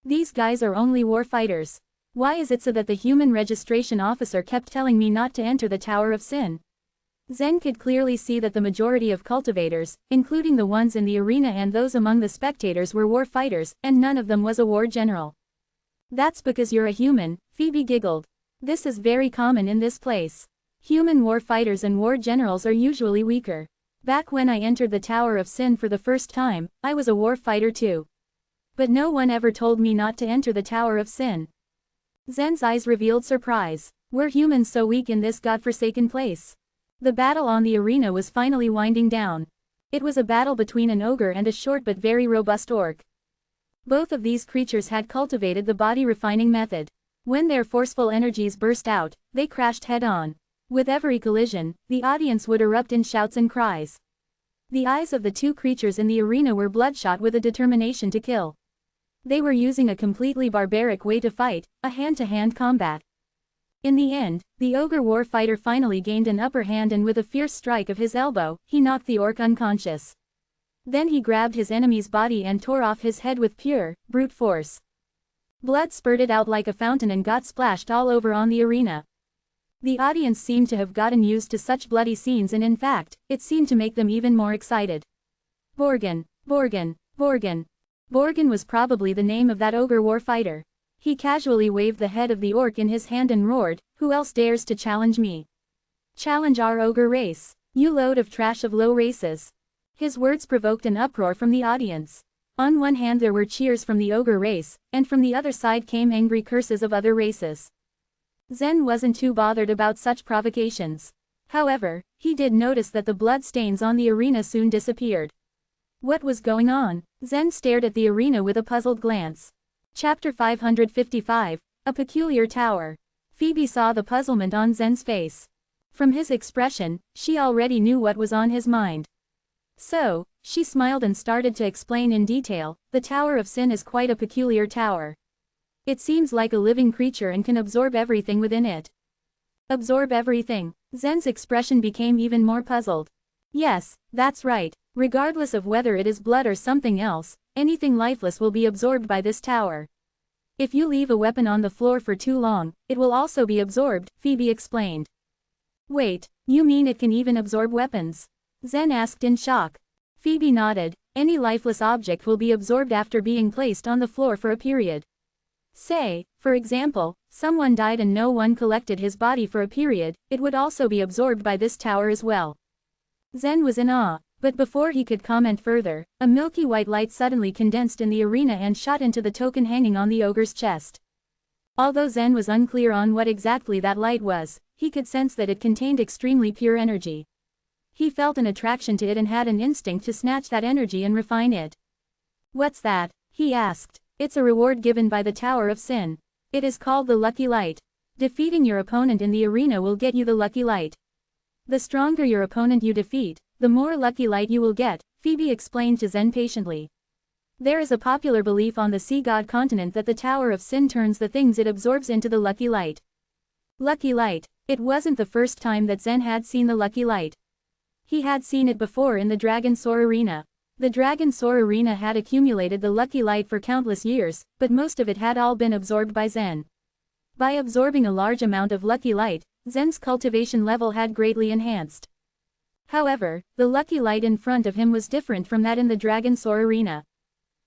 These guys are only war fighters. Why is it so that the human registration officer kept telling me not to enter the Tower of Sin?" Zen could clearly see that the majority of cultivators, including the ones in the arena and those among the spectators, were war fighters, and none of them was a war general. "That's because you're a human," Phoebe giggled. "This is very common in this place. Human war fighters and war generals are usually weaker. Back when I entered the Tower of Sin for the first time, I was a war fighter too. But no one ever told me not to enter the Tower of Sin." Zen's eyes revealed surprise. Were humans so weak in this godforsaken place? The battle on the arena was finally winding down. It was a battle between an ogre and a short but very robust orc. Both of these creatures had cultivated the body refining method. When their forceful energies burst out, they crashed head-on. With every collision, the audience would erupt in shouts and cries. The eyes of the two creatures in the arena were bloodshot with a determination to kill. They were using a completely barbaric way to fight, a hand-to-hand combat. In the end, the ogre war fighter finally gained an upper hand, and with a fierce strike of his elbow, he knocked the orc unconscious. Then he grabbed his enemy's body and tore off his head with pure, brute force. Blood spurted out like a fountain and got splashed all over on the arena. The audience seemed to have gotten used to such bloody scenes, and in fact, it seemed to make them even more excited. Borgin, Borgin, Borgin. Borgin was probably the name of that ogre war fighter. He casually waved the head of the orc in his hand and roared, "Who else dares to challenge me? Challenge our ogre race, you load of trash of low races." His words provoked an uproar from the audience. On one hand there were cheers from the ogre race, and from the other side came angry curses of other races. Zen wasn't too bothered about such provocations. However, he did notice that the blood stains on the arena soon disappeared. What was going on? Zen stared at the arena with a puzzled glance. Chapter 555, A Peculiar Tower. Phoebe saw the puzzlement on Zen's face. From his expression, she already knew what was on his mind. "So, She smiled and started to explain in detail. The Tower of Sin is quite a peculiar tower. It seems like a living creature and can absorb everything within it. Absorb everything? Zen's expression became even more puzzled. Yes, that's right. Regardless of whether it is blood or something else, anything lifeless will be absorbed by this tower. If you leave a weapon on the floor for too long, it will also be absorbed, Phoebe explained. Wait, you mean it can even absorb weapons? Zen asked in shock. Phoebe nodded. Any lifeless object will be absorbed after being placed on the floor for a period. Say, for example, someone died and no one collected his body for a period, it would also be absorbed by this tower as well. Zen was in awe, but before he could comment further, a milky white light suddenly condensed in the arena and shot into the token hanging on the ogre's chest. Although Zen was unclear on what exactly that light was, he could sense that it contained extremely pure energy. He felt an attraction to it and had an instinct to snatch that energy and refine it. What's that? He asked. It's a reward given by the Tower of Sin. It is called the Lucky Light. Defeating your opponent in the arena will get you the Lucky Light. The stronger your opponent you defeat, the more Lucky Light you will get, Phoebe explained to Zen patiently. There is a popular belief on the Sea God continent that the Tower of Sin turns the things it absorbs into the Lucky Light. Lucky Light. It wasn't the first time that Zen had seen the Lucky Light. He had seen it before in the Dragon Soar Arena. The Dragon Soar Arena had accumulated the Lucky Light for countless years, but most of it had all been absorbed by Zen. By absorbing a large amount of Lucky Light, Zen's cultivation level had greatly enhanced. However, the Lucky Light in front of him was different from that in the Dragon Soar Arena.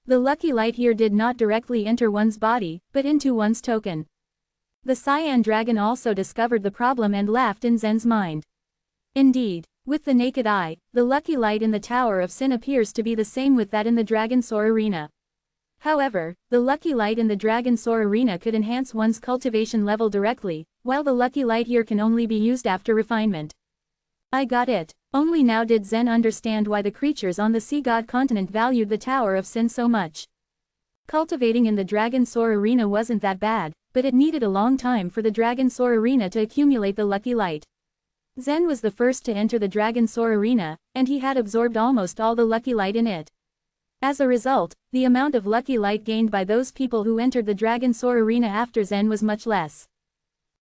The Lucky Light here did not directly enter one's body, but into one's token. The Cyan Dragon also discovered the problem and laughed in Zen's mind. Indeed, with the naked eye, the Lucky Light in the Tower of Sin appears to be the same with that in the Dragon Soar Arena. However, the Lucky Light in the Dragon Soar Arena could enhance one's cultivation level directly, while the Lucky Light here can only be used after refinement. I got it. Only now did Zen understand why the creatures on the Sea God continent valued the Tower of Sin so much. Cultivating in the Dragon Soar Arena wasn't that bad, but it needed a long time for the Dragon Soar Arena to accumulate the Lucky Light. Zen was the first to enter the Dragon Soar Arena, and he had absorbed almost all the Lucky Light in it. As a result, the amount of Lucky Light gained by those people who entered the Dragon Soar Arena after Zen was much less.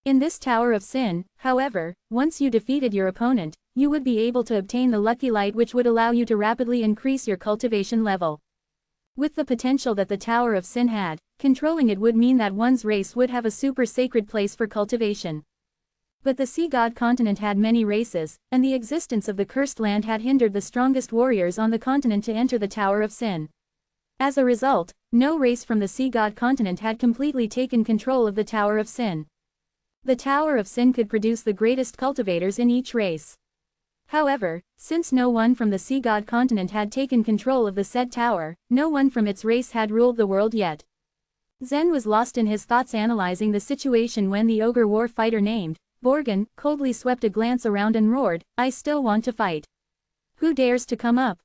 In this Tower of Sin, however, once you defeated your opponent, you would be able to obtain the Lucky Light, which would allow you to rapidly increase your cultivation level. With the potential that the Tower of Sin had, controlling it would mean that one's race would have a super sacred place for cultivation. But the Sea God continent had many races, and the existence of the Cursed Land had hindered the strongest warriors on the continent to enter the Tower of Sin. As a result, no race from the Sea God continent had completely taken control of the Tower of Sin. The Tower of Sin could produce the greatest cultivators in each race. However, since no one from the Sea God continent had taken control of the said tower, no one from its race had ruled the world yet. Zen was lost in his thoughts analyzing the situation when the ogre war fighter named Borgin coldly swept a glance around and roared, "I still want to fight. Who dares to come up?"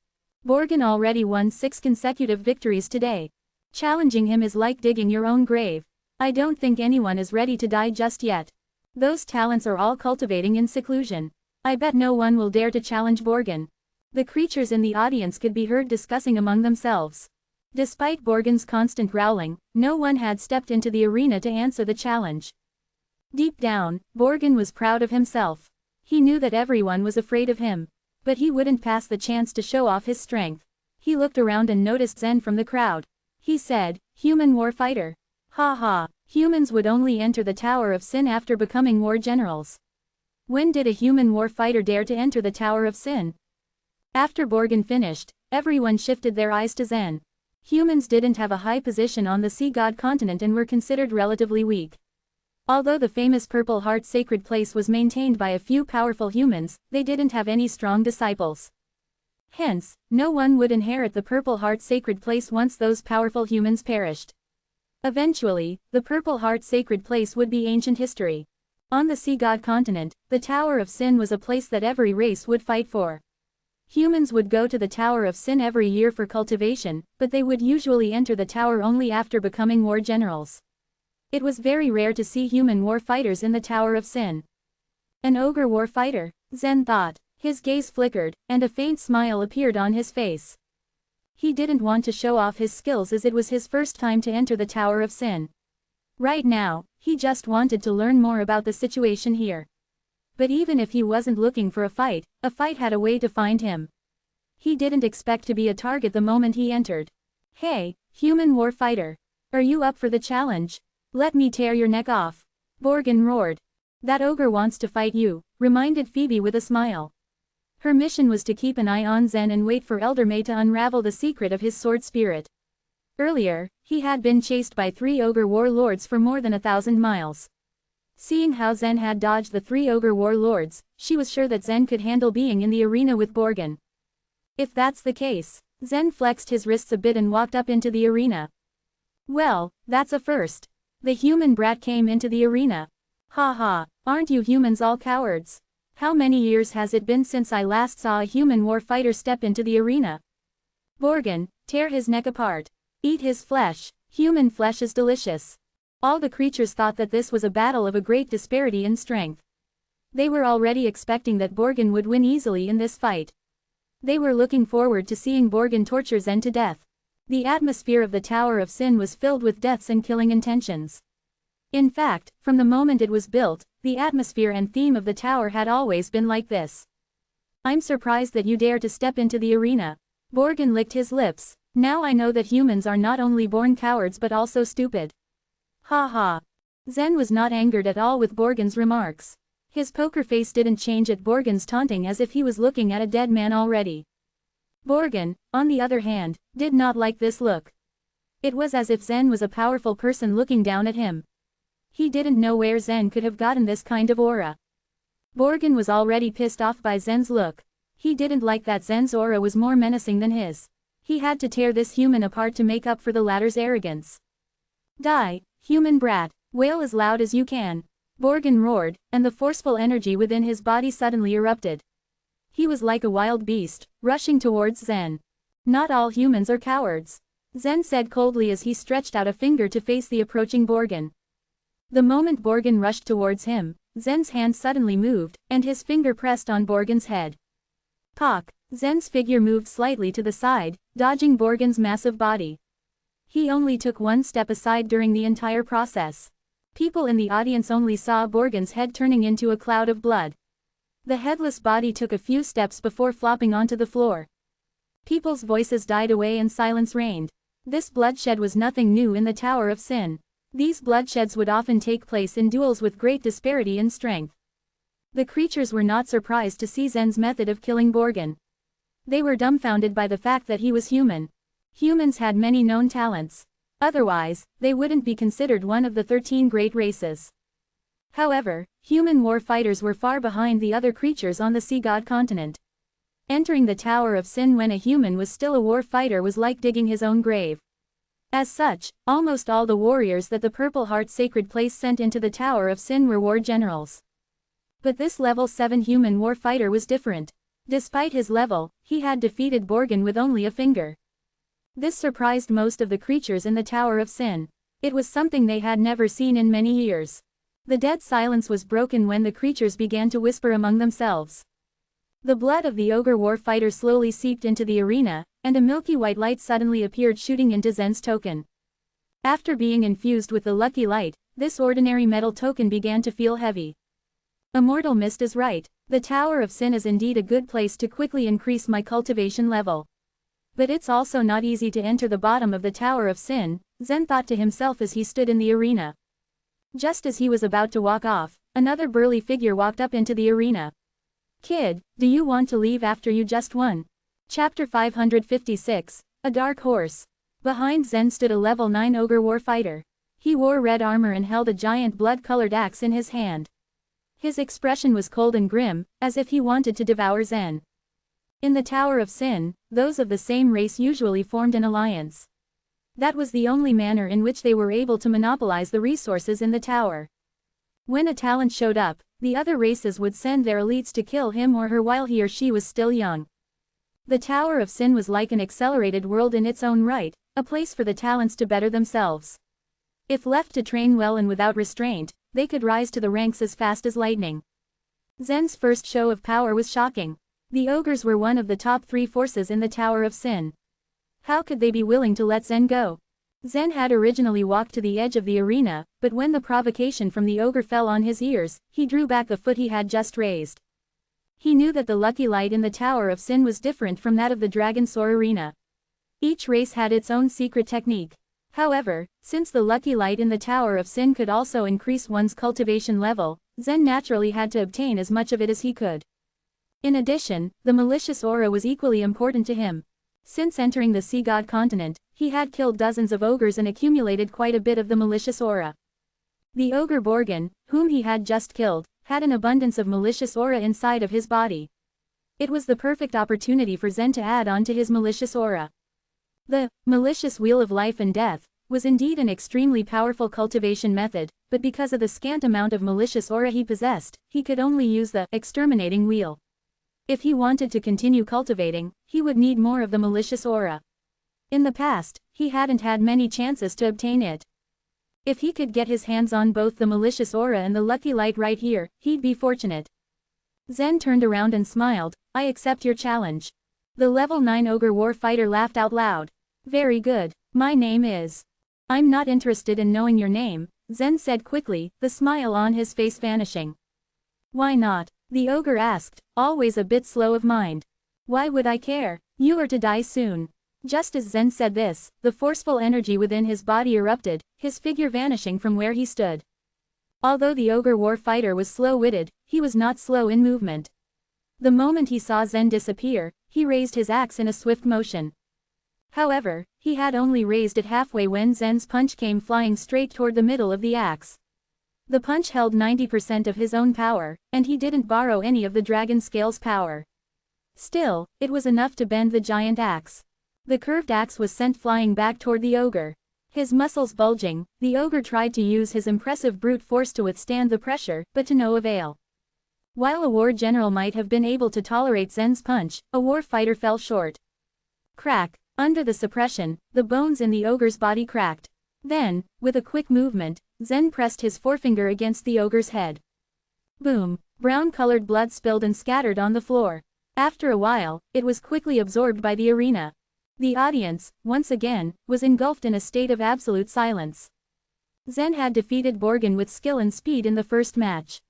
Borgin already won 6 consecutive victories today. Challenging him is like digging your own grave. I don't think anyone is ready to die just yet. Those talents are all cultivating in seclusion. I bet no one will dare to challenge Borgin. The creatures in the audience could be heard discussing among themselves. Despite Borgin's constant growling, no one had stepped into the arena to answer the challenge. Deep down, Borgin was proud of himself. He knew that everyone was afraid of him. But he wouldn't pass the chance to show off his strength. He looked around and noticed Zen from the crowd. He said, "Human war fighter. Ha ha, humans would only enter the Tower of Sin after becoming war generals. When did a human war fighter dare to enter the Tower of Sin?" After Borgin finished, everyone shifted their eyes to Zen. Humans didn't have a high position on the Sea God continent and were considered relatively weak. Although the famous Purple Heart sacred place was maintained by a few powerful humans, they didn't have any strong disciples. Hence, no one would inherit the Purple Heart sacred place once those powerful humans perished. Eventually, the Purple Heart sacred place would be ancient history. On the Sea God continent, the Tower of Sin was a place that every race would fight for. Humans would go to the Tower of Sin every year for cultivation, but they would usually enter the tower only after becoming war generals. It was very rare to see human war fighters in the Tower of Sin. An ogre war fighter, Zen thought. His gaze flickered, and a faint smile appeared on his face. He didn't want to show off his skills as it was his first time to enter the Tower of Sin. Right now, he just wanted to learn more about the situation here. But even if he wasn't looking for a fight had a way to find him. He didn't expect to be a target the moment he entered. "Hey, human war fighter. Are you up for the challenge? Let me tear your neck off." Borgin roared. "That ogre wants to fight you," reminded Phoebe with a smile. Her mission was to keep an eye on Zen and wait for Elder May to unravel the secret of his sword spirit. Earlier, he had been chased by 3 ogre warlords for more than 1,000 miles. Seeing how Zen had dodged the 3 ogre warlords, she was sure that Zen could handle being in the arena with Borgin. If that's the case, Zen flexed his wrists a bit and walked up into the arena. "Well, that's a first. The human brat came into the arena. Ha ha, aren't you humans all cowards? How many years has it been since I last saw a human war fighter step into the arena? Borgin, tear his neck apart. Eat his flesh. Human flesh is delicious." All the creatures thought that this was a battle of a great disparity in strength. They were already expecting that Borgin would win easily in this fight. They were looking forward to seeing Borgin torture Zen to death. The atmosphere of the Tower of Sin was filled with deaths and killing intentions. In fact, from the moment it was built, the atmosphere and theme of the tower had always been like this. "I'm surprised that you dare to step into the arena." Borgin licked his lips. "Now I know that humans are not only born cowards but also stupid." Ha ha. Zen was not angered at all with Borgin's remarks. His poker face didn't change at Borgin's taunting as if he was looking at a dead man already. Borgin, on the other hand, did not like this look. It was as if Zen was a powerful person looking down at him. He didn't know where Zen could have gotten this kind of aura. Borgin was already pissed off by Zen's look. He didn't like that Zen's aura was more menacing than his. He had to tear this human apart to make up for the latter's arrogance. "Die, human brat, wail as loud as you can." Borgin roared, and the forceful energy within his body suddenly erupted. He was like a wild beast, rushing towards Zen. "Not all humans are cowards," Zen said coldly as he stretched out a finger to face the approaching Borgin. The moment Borgin rushed towards him, Zen's hand suddenly moved, and his finger pressed on Borgin's head. Pock! Zen's figure moved slightly to the side, dodging Borgin's massive body. He only took one step aside during the entire process. People in the audience only saw Borgin's head turning into a cloud of blood. The headless body took a few steps before flopping onto the floor. People's voices died away and silence reigned. This bloodshed was nothing new in the Tower of Sin. These bloodsheds would often take place in duels with great disparity in strength. The creatures were not surprised to see Zen's method of killing Borgin. They were dumbfounded by the fact that he was human. Humans had many known talents. Otherwise, they wouldn't be considered one of the 13 great races. However, human war fighters were far behind the other creatures on the Sea God continent. Entering the Tower of Sin when a human was still a war fighter was like digging his own grave. As such, almost all the warriors that the Purple Heart Sacred Place sent into the Tower of Sin were war generals. But this level 7 human war fighter was different. Despite his level, he had defeated Borgin with only a finger. This surprised most of the creatures in the Tower of Sin. It was something they had never seen in many years. The dead silence was broken when the creatures began to whisper among themselves. The blood of the ogre war fighter slowly seeped into the arena, and a milky white light suddenly appeared shooting into Zen's token. After being infused with the lucky light, this ordinary metal token began to feel heavy. Immortal Mist is right. The Tower of Sin is indeed a good place to quickly increase my cultivation level. But it's also not easy to enter the bottom of the Tower of Sin, Zen thought to himself as he stood in the arena. Just as he was about to walk off, another burly figure walked up into the arena. "Kid, do you want to leave after you just won?" Chapter 556, A Dark Horse. Behind Zen stood a level 9 ogre war fighter. He wore red armor and held a giant blood-colored axe in his hand. His expression was cold and grim, as if he wanted to devour Zen. In the Tower of Sin, those of the same race usually formed an alliance. That was the only manner in which they were able to monopolize the resources in the tower. When a talent showed up, the other races would send their elites to kill him or her while he or she was still young. The Tower of Sin was like an accelerated world in its own right, a place for the talents to better themselves. If left to train well and without restraint, they could rise to the ranks as fast as lightning. Zen's first show of power was shocking. The ogres were one of the top 3 forces in the Tower of Sin. How could they be willing to let Zen go? Zen had originally walked to the edge of the arena, but when the provocation from the ogre fell on his ears, he drew back the foot he had just raised. He knew that the lucky light in the Tower of Sin was different from that of the Dragon Soar arena. Each race had its own secret technique. However, since the lucky light in the Tower of Sin could also increase one's cultivation level, Zen naturally had to obtain as much of it as he could. In addition, the malicious aura was equally important to him. Since entering the Sea God continent, he had killed dozens of ogres and accumulated quite a bit of the malicious aura. The ogre Borgin, whom he had just killed, had an abundance of malicious aura inside of his body. It was the perfect opportunity for Zen to add on to his malicious aura. The malicious wheel of life and death was indeed an extremely powerful cultivation method, but because of the scant amount of malicious aura he possessed, he could only use the exterminating wheel. If he wanted to continue cultivating, he would need more of the malicious aura. In the past, he hadn't had many chances to obtain it. If he could get his hands on both the malicious aura and the lucky light right here, he'd be fortunate. Zen turned around and smiled. I accept your challenge. The level 9 ogre war fighter laughed out loud. Very good. My name is. I'm not interested in knowing your name, Zen said quickly, the smile on his face vanishing. Why not? The ogre asked, always a bit slow of mind. Why would I care? You are to die soon. Just as Zen said this, the forceful energy within his body erupted, his figure vanishing from where he stood. Although the ogre war fighter was slow-witted, he was not slow in movement. The moment he saw Zen disappear, he raised his axe in a swift motion. However, he had only raised it halfway when Zen's punch came flying straight toward the middle of the axe. The punch held 90% of his own power, and he didn't borrow any of the dragon scale's power. Still, it was enough to bend the giant axe. The curved axe was sent flying back toward the ogre. His muscles bulging, the ogre tried to use his impressive brute force to withstand the pressure, but to no avail. While a war general might have been able to tolerate Zen's punch, a war fighter fell short. Crack! Under the suppression, the bones in the ogre's body cracked. Then, with a quick movement, Zen pressed his forefinger against the ogre's head. Boom! Brown-colored blood spilled and scattered on the floor. After a while, it was quickly absorbed by the arena. The audience, once again, was engulfed in a state of absolute silence. Zen had defeated Borgin with skill and speed in the first match.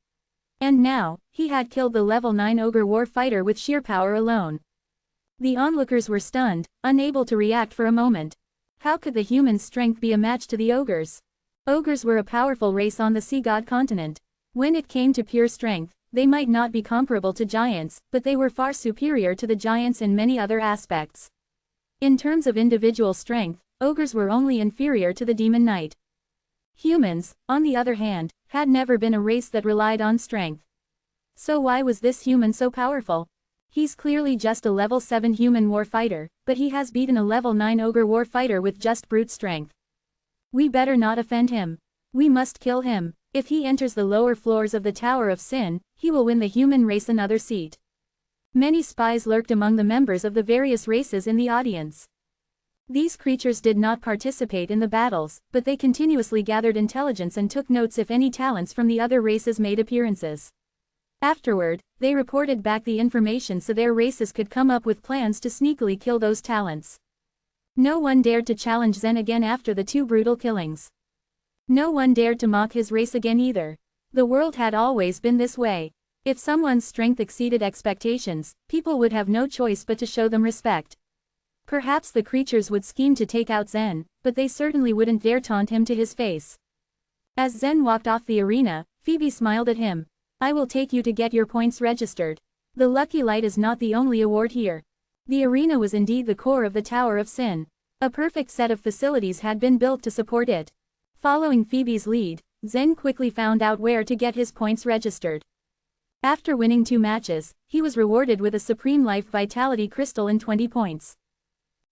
And now, he had killed the level 9 ogre war fighter with sheer power alone. The onlookers were stunned, unable to react for a moment. How could the human's strength be a match to the ogres? Ogres were a powerful race on the Sea God continent. When it came to pure strength, they might not be comparable to giants, but they were far superior to the giants in many other aspects. In terms of individual strength, ogres were only inferior to the demon knight. Humans, on the other hand, had never been a race that relied on strength. So why was this human so powerful? He's clearly just a level 7 human war fighter, but he has beaten a level 9 ogre war fighter with just brute strength. We better not offend him. We must kill him. If he enters the lower floors of the Tower of Sin, he will win the human race another seat. Many spies lurked among the members of the various races in the audience. These creatures did not participate in the battles, but they continuously gathered intelligence and took notes if any talents from the other races made appearances. Afterward, they reported back the information so their races could come up with plans to sneakily kill those talents. No one dared to challenge Zen again after the 2 brutal killings. No one dared to mock his race again either. The world had always been this way. If someone's strength exceeded expectations, people would have no choice but to show them respect. Perhaps the creatures would scheme to take out Zen, but they certainly wouldn't dare taunt him to his face. As Zen walked off the arena, Phoebe smiled at him. I will take you to get your points registered. The lucky light is not the only award here. The arena was indeed the core of the Tower of Sin. A perfect set of facilities had been built to support it. Following Phoebe's lead, Zen quickly found out where to get his points registered. After winning 2 matches, he was rewarded with a Supreme Life Vitality Crystal and 20 points.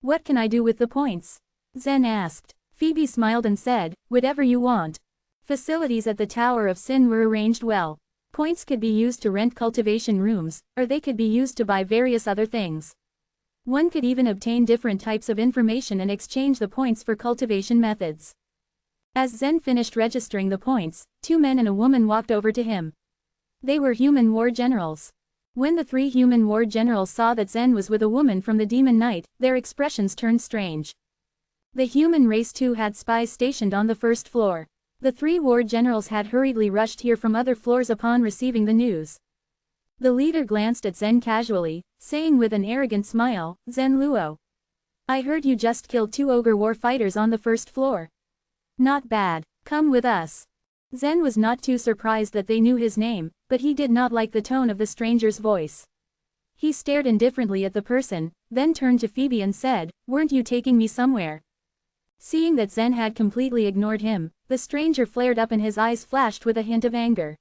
What can I do with the points? Zen asked. Phoebe smiled and said, whatever you want. Facilities at the Tower of Sin were arranged well. Points could be used to rent cultivation rooms, or they could be used to buy various other things. One could even obtain different types of information and exchange the points for cultivation methods. As Zen finished registering the points, 2 men and a woman walked over to him. They were human war generals. When the three human war generals saw that Zen was with a woman from the demon knight, their expressions turned strange. The human race too had spies stationed on the first floor. The three war generals had hurriedly rushed here from other floors upon receiving the news. The leader glanced at Zen casually, saying with an arrogant smile, "Zen Luo. I heard you just killed 2 ogre war fighters on the first floor. Not bad, come with us." Zen was not too surprised that they knew his name, but he did not like the tone of the stranger's voice. He stared indifferently at the person, then turned to Phoebe and said, "Weren't you taking me somewhere?" Seeing that Zen had completely ignored him, the stranger flared up and his eyes flashed with a hint of anger.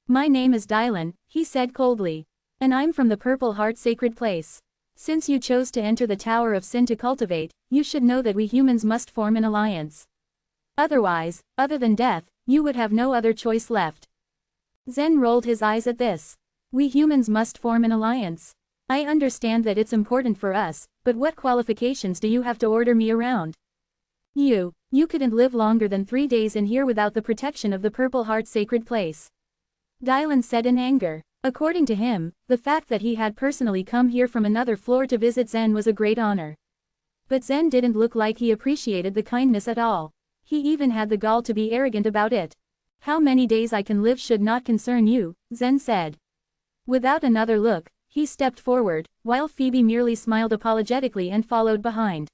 "My name is Dylan," he said coldly. "And I'm from the Purple Heart Sacred Place. Since you chose to enter the Tower of Sin to cultivate, you should know that we humans must form an alliance. Otherwise, other than death, you would have no other choice left." Zen rolled his eyes at this. "We humans must form an alliance. I understand that it's important for us, but what qualifications do you have to order me around? You couldn't live longer than 3 days in here without the protection of the Purple Heart Sacred Place." Dylan said in anger. According to him, the fact that he had personally come here from another floor to visit Zen was a great honor. But Zen didn't look like he appreciated the kindness at all. He even had the gall to be arrogant about it. "How many days I can live should not concern you," Zen said. Without another look, he stepped forward, while Phoebe merely smiled apologetically and followed behind.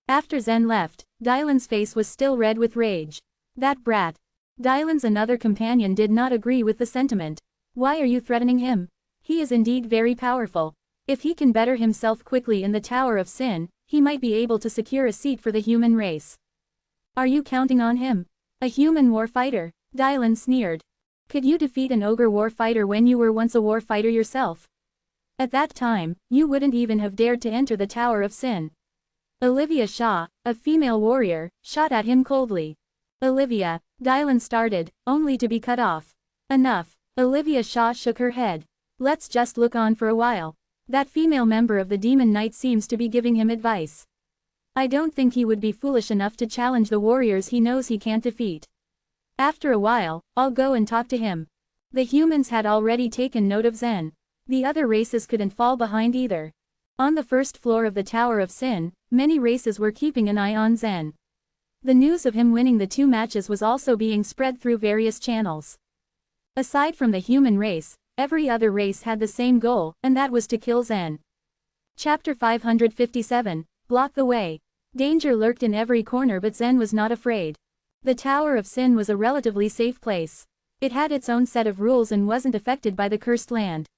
After Zen left, Dylan's face was still red with rage. "That brat." Dylan's another companion did not agree with the sentiment. "Why are you threatening him? He is indeed very powerful. If he can better himself quickly in the Tower of Sin, he might be able to secure a seat for the human race." "Are you counting on him? A human war fighter?" Dylan sneered. "Could you defeat an ogre war fighter when you were once a war fighter yourself? At that time, you wouldn't even have dared to enter the Tower of Sin." Olivia Shaw, a female warrior, shot at him coldly. "Olivia," Dylan started, only to be cut off. "Enough." Olivia Shaw shook her head. "Let's just look on for a while. That female member of the Demon Knight seems to be giving him advice. I don't think he would be foolish enough to challenge the warriors he knows he can't defeat. After a while, I'll go and talk to him." The humans had already taken note of Zen. The other races couldn't fall behind either. On the first floor of the Tower of Sin, many races were keeping an eye on Zen. The news of him winning the 2 matches was also being spread through various channels. Aside from the human race, every other race had the same goal, and that was to kill Zen. Chapter 557, Block the Way. Danger lurked in every corner, but Zen was not afraid. The Tower of Sin was a relatively safe place. It had its own set of rules and wasn't affected by the cursed land.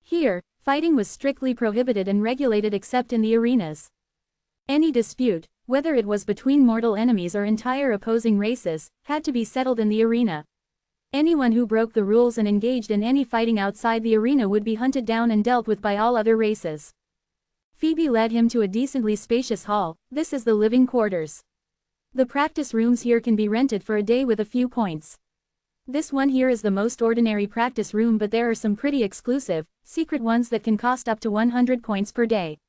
Here, fighting was strictly prohibited and regulated except in the arenas. Any dispute, whether it was between mortal enemies or entire opposing races, had to be settled in the arena. Anyone who broke the rules and engaged in any fighting outside the arena would be hunted down and dealt with by all other races. Phoebe led him to a decently spacious hall. "This is the living quarters. The practice rooms here can be rented for a day with a few points. This one here is the most ordinary practice room, but there are some pretty exclusive, secret ones that can cost up to 100 points per day."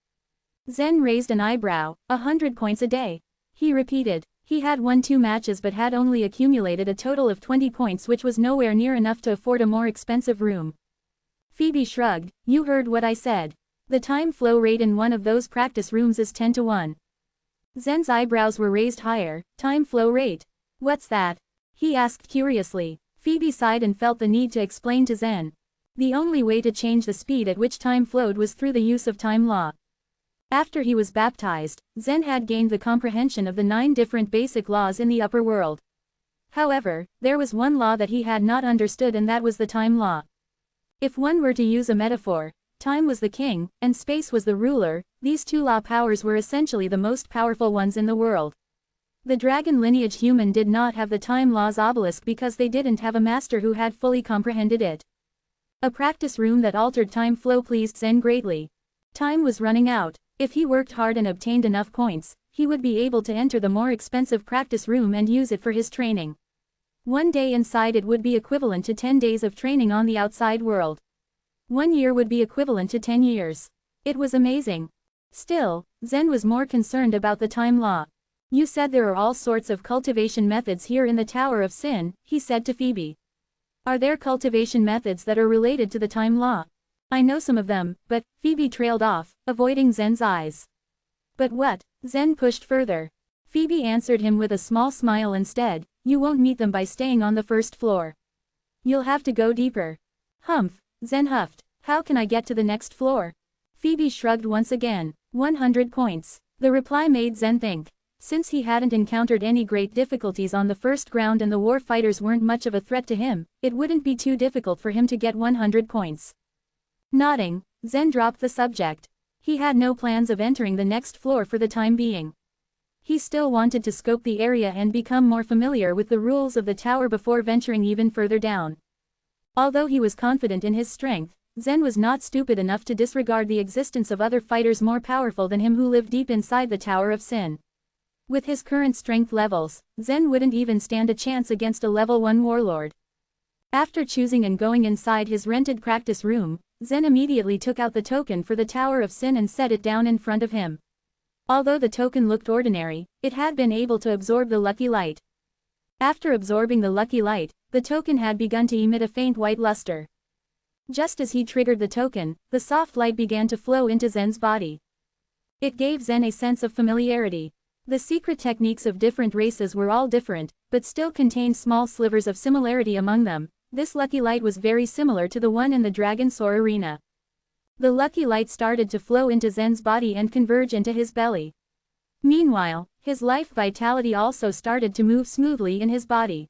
Zen raised an eyebrow. 100 points a day. He repeated. He had won 2 matches but had only accumulated a total of 20 points, which was nowhere near enough to afford a more expensive room. Phoebe shrugged. "You heard what I said. The time flow rate in one of those practice rooms is 10 to 1. Zen's eyebrows were raised higher. "Time flow rate? What's that?" he asked curiously. Phoebe sighed and felt the need to explain to Zen. The only way to change the speed at which time flowed was through the use of time law. After he was baptized, Zen had gained the comprehension of the 9 different basic laws in the upper world. However, there was one law that he had not understood, and that was the time law. If one were to use a metaphor, time was the king, and space was the ruler. These 2 law powers were essentially the most powerful ones in the world. The dragon lineage human did not have the time law's obelisk because they didn't have a master who had fully comprehended it. A practice room that altered time flow pleased Zen greatly. Time was running out. If he worked hard and obtained enough points, he would be able to enter the more expensive practice room and use it for his training. 1 day inside it would be equivalent to 10 days of training on the outside world. 1 year would be equivalent to 10 years. It was amazing. Still, Zen was more concerned about the time law. "You said there are all sorts of cultivation methods here in the Tower of Sin," he said to Phoebe. "Are there cultivation methods that are related to the time law?" I know some of them, but, Phoebe trailed off, avoiding Zen's eyes. But what? Zen pushed further. Phoebe answered him with a small smile instead, you won't meet them by staying on the first floor. You'll have to go deeper. Humph, Zen huffed, how can I get to the next floor? Phoebe shrugged once again, 100 points. The reply made Zen think. Since he hadn't encountered any great difficulties on the first ground and the war fighters weren't much of a threat to him, it wouldn't be too difficult for him to get 100 points. Nodding, Zen dropped the subject. He had no plans of entering the next floor for the time being. He still wanted to scope the area and become more familiar with the rules of the tower before venturing even further down. Although he was confident in his strength, Zen was not stupid enough to disregard the existence of other fighters more powerful than him who lived deep inside the Tower of Sin. With his current strength levels, Zen wouldn't even stand a chance against a level 1 warlord. After choosing and going inside his rented practice room, Zen immediately took out the token for the Tower of Sin and set it down in front of him. Although the token looked ordinary, it had been able to absorb the lucky light. After absorbing the lucky light, the token had begun to emit a faint white luster. Just as he triggered the token, the soft light began to flow into Zen's body. It gave Zen a sense of familiarity. The secret techniques of different races were all different, but still contained small slivers of similarity among them. This lucky light was very similar to the one in the Dragon Soar arena. The lucky light started to flow into Zen's body and converge into his belly. Meanwhile, his life vitality also started to move smoothly in his body.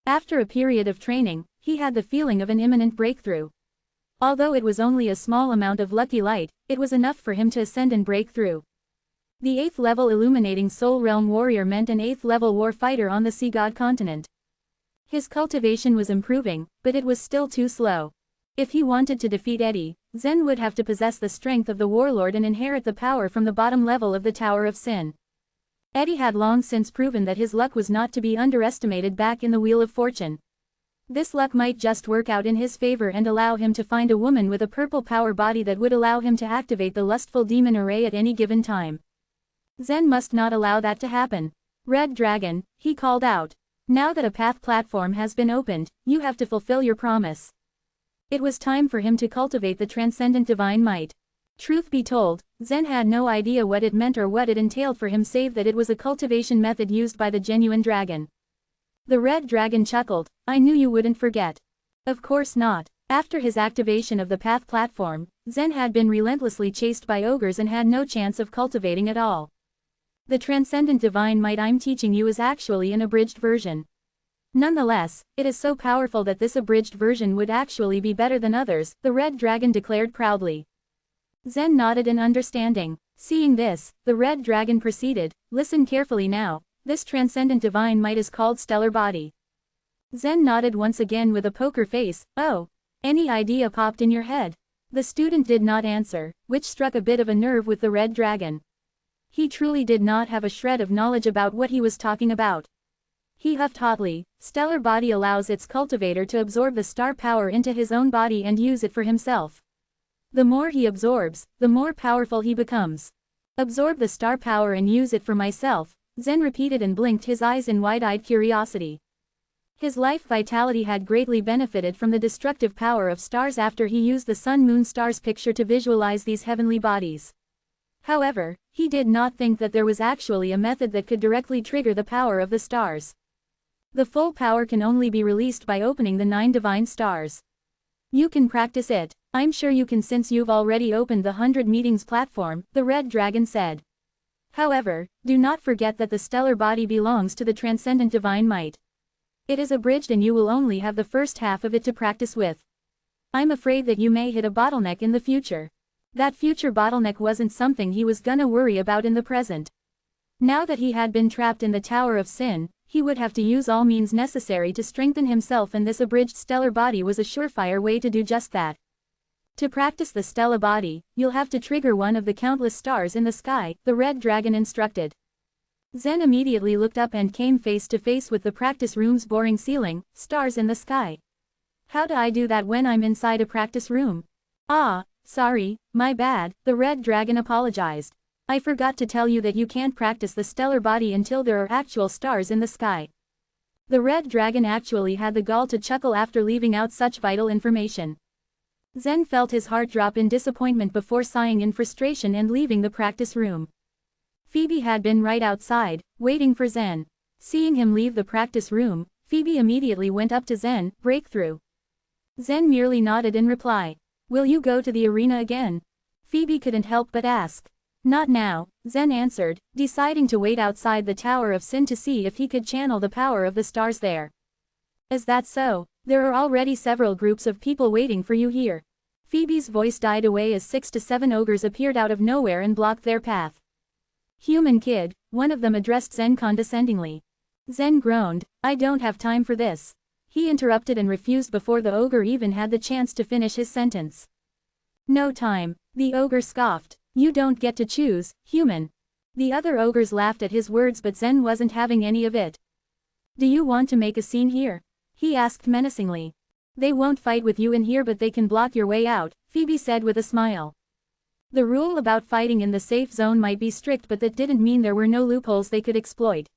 After a period of training, he had the feeling of an imminent breakthrough. Although it was only a small amount of lucky light, it was enough for him to ascend and break through. The 8th level illuminating Soul Realm warrior meant an 8th level war fighter on the Sea God continent. His cultivation was improving, but it was still too slow. If he wanted to defeat Eddie, Zen would have to possess the strength of the warlord and inherit the power from the bottom level of the Tower of Sin. Eddie had long since proven that his luck was not to be underestimated back in the Wheel of Fortune. This luck might just work out in his favor and allow him to find a woman with a purple power body that would allow him to activate the lustful demon array at any given time. Zen must not allow that to happen. Red Dragon, he called out. Now that a path platform has been opened, you have to fulfill your promise. It was time for him to cultivate the transcendent divine might. Truth be told, Zen had no idea what it meant or what it entailed for him save that it was a cultivation method used by the genuine dragon. The Red Dragon chuckled, I knew you wouldn't forget. Of course not. After his activation of the path platform, Zen had been relentlessly chased by ogres and had no chance of cultivating at all. The transcendent divine might I'm teaching you is actually an abridged version. Nonetheless, it is so powerful that this abridged version would actually be better than others, the Red Dragon declared proudly. Zen nodded in understanding. Seeing this, the Red Dragon proceeded, listen carefully now, this transcendent divine might is called Stellar Body. Zen nodded once again with a poker face, oh, any idea popped in your head? The student did not answer, which struck a bit of a nerve with the Red Dragon. He truly did not have a shred of knowledge about what he was talking about. He huffed hotly, Stellar Body allows its cultivator to absorb the star power into his own body and use it for himself. The more he absorbs, the more powerful he becomes. Absorb the star power and use it for myself, Zen repeated and blinked his eyes in wide-eyed curiosity. His life vitality had greatly benefited from the destructive power of stars after he used the Sun-Moon Stars picture to visualize these heavenly bodies. However, he did not think that there was actually a method that could directly trigger the power of the stars. The full power can only be released by opening the 9 divine stars. You can practice it. I'm sure you can since you've already opened the 100 meetings platform, the Red Dragon said. However, do not forget that the stellar body belongs to the transcendent divine might. It is abridged and you will only have the first half of it to practice with. I'm afraid that you may hit a bottleneck in the future. That future bottleneck wasn't something he was gonna worry about in the present. Now that he had been trapped in the Tower of Sin, he would have to use all means necessary to strengthen himself, and this abridged stellar body was a surefire way to do just that. To practice the stellar body, you'll have to trigger one of the countless stars in the sky, the Red Dragon instructed. Zen immediately looked up and came face to face with the practice room's boring ceiling, stars in the sky. How do I do that when I'm inside a practice room? Ah, sorry, my bad, the Red Dragon apologized. I forgot to tell you that you can't practice the stellar body until there are actual stars in the sky. The Red Dragon actually had the gall to chuckle after leaving out such vital information. Zen felt his heart drop in disappointment before sighing in frustration and leaving the practice room. Phoebe had been right outside, waiting for Zen. Seeing him leave the practice room, Phoebe immediately went up to Zen. Breakthrough. Zen merely nodded in reply. Will you go to the arena again? Phoebe couldn't help but ask. Not now, Zen answered, deciding to wait outside the Tower of Sin to see if he could channel the power of the stars there. Is that so? There are already several groups of people waiting for you here. Phoebe's voice died away as 6 to 7 ogres appeared out of nowhere and blocked their path. Human kid, one of them addressed Zen condescendingly. Zen groaned, I don't have time for this. He interrupted and refused before the ogre even had the chance to finish his sentence. No time, the ogre scoffed. You don't get to choose, human. The other ogres laughed at his words, but Zen wasn't having any of it. Do you want to make a scene here? He asked menacingly. They won't fight with you in here, but they can block your way out, Phoebe said with a smile. The rule about fighting in the safe zone might be strict, but that didn't mean there were no loopholes they could exploit.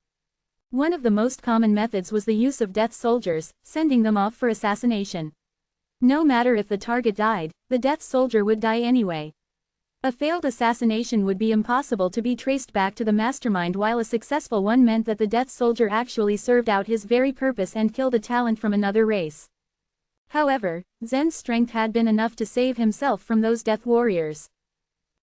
One of the most common methods was the use of death soldiers, sending them off for assassination. No matter if the target died, the death soldier would die anyway. A failed assassination would be impossible to be traced back to the mastermind, while a successful one meant that the death soldier actually served out his very purpose and killed a talent from another race. However, Zen's strength had been enough to save himself from those death warriors.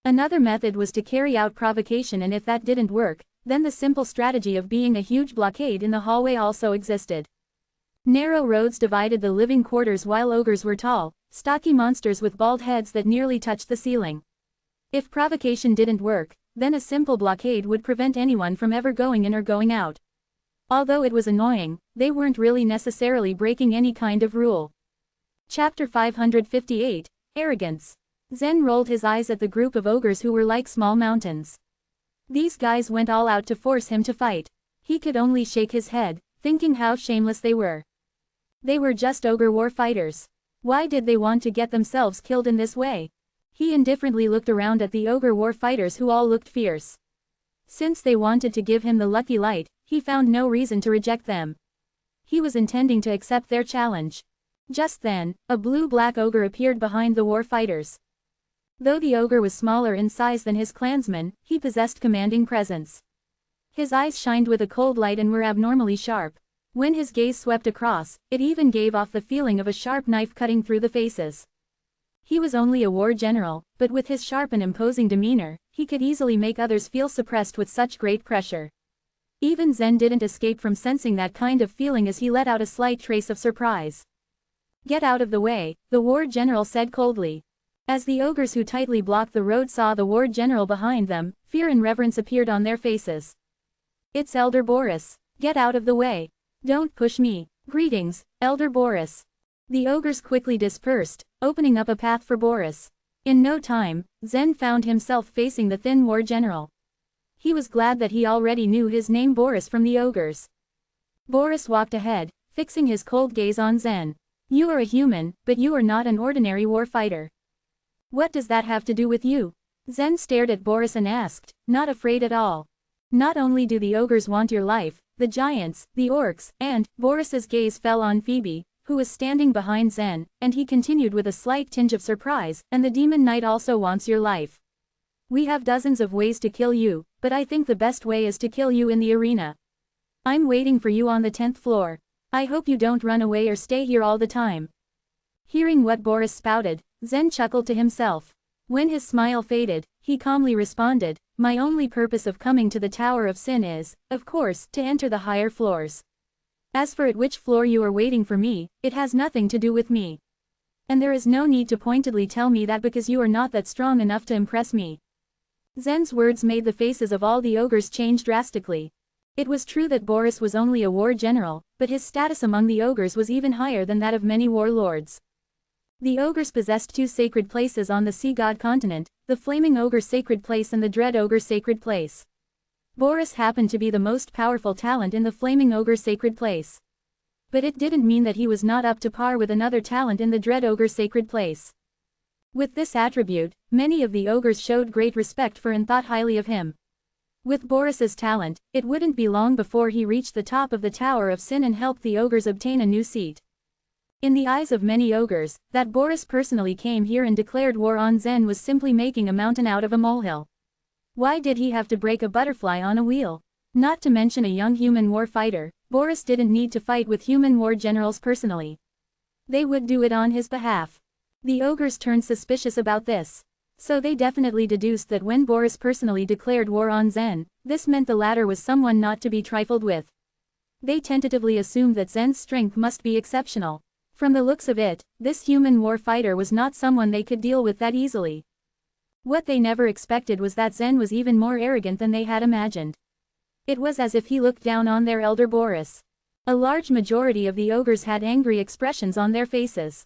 Another method was to carry out provocation, and if that didn't work, then the simple strategy of being a huge blockade in the hallway also existed. Narrow roads divided the living quarters, while ogres were tall, stocky monsters with bald heads that nearly touched the ceiling. If provocation didn't work, then a simple blockade would prevent anyone from ever going in or going out. Although it was annoying, they weren't really necessarily breaking any kind of rule. Chapter 558, Arrogance. Zen rolled his eyes at the group of ogres who were like small mountains. These guys went all out to force him to fight. He could only shake his head, thinking how shameless they were. They were just ogre war fighters. Why did they want to get themselves killed in this way? He indifferently looked around at the ogre war fighters, who all looked fierce. Since they wanted to give him the lucky light, he found no reason to reject them. He was intending to accept their challenge. Just then, a blue-black ogre appeared behind the war fighters. Though the ogre was smaller in size than his clansmen, he possessed commanding presence. His eyes shined with a cold light and were abnormally sharp. When his gaze swept across, it even gave off the feeling of a sharp knife cutting through the faces. He was only a war general, but with his sharp and imposing demeanor, he could easily make others feel suppressed with such great pressure. Even Zen didn't escape from sensing that kind of feeling as he let out a slight trace of surprise. Get out of the way, the war general said coldly. As the ogres who tightly blocked the road saw the war general behind them, fear and reverence appeared on their faces. It's Elder Boris. Get out of the way. Don't push me. Greetings, Elder Boris. The ogres quickly dispersed, opening up a path for Boris. In no time, Zen found himself facing the thin war general. He was glad that he already knew his name, Boris, from the ogres. Boris walked ahead, fixing his cold gaze on Zen. You are a human, but you are not an ordinary war fighter. What does that have to do with you? Zen stared at Boris and asked, not afraid at all. Not only do the ogres want your life, the giants, the orcs, and, Boris's gaze fell on Phoebe, who was standing behind Zen, and he continued with a slight tinge of surprise, and the demon knight also wants your life. We have dozens of ways to kill you, but I think the best way is to kill you in the arena. I'm waiting for you on the 10th floor. I hope you don't run away or stay here all the time. Hearing what Boris spouted, Zen chuckled to himself. When his smile faded, he calmly responded, my only purpose of coming to the Tower of Sin is, of course, to enter the higher floors. As for at which floor you are waiting for me, it has nothing to do with me. And there is no need to pointedly tell me that, because you are not that strong enough to impress me. Zen's words made the faces of all the ogres change drastically. It was true that Boris was only a war general, but his status among the ogres was even higher than that of many warlords. The ogres possessed 2 sacred places on the Sea God continent, the Flaming Ogre Sacred Place and the Dread Ogre Sacred Place. Boris happened to be the most powerful talent in the Flaming Ogre Sacred Place. But it didn't mean that he was not up to par with another talent in the Dread Ogre Sacred Place. With this attribute, many of the ogres showed great respect for and thought highly of him. With Boris's talent, it wouldn't be long before he reached the top of the Tower of Sin and helped the ogres obtain a new seat. In the eyes of many ogres, that Boris personally came here and declared war on Zen was simply making a mountain out of a molehill. Why did he have to break a butterfly on a wheel? Not to mention a young human war fighter, Boris didn't need to fight with human war generals personally. They would do it on his behalf. The ogres turned suspicious about this. So they definitely deduced that when Boris personally declared war on Zen, this meant the latter was someone not to be trifled with. They tentatively assumed that Zen's strength must be exceptional. From the looks of it, this human war fighter was not someone they could deal with that easily. What they never expected was that Zen was even more arrogant than they had imagined. It was as if he looked down on their elder Boris. A large majority of the ogres had angry expressions on their faces.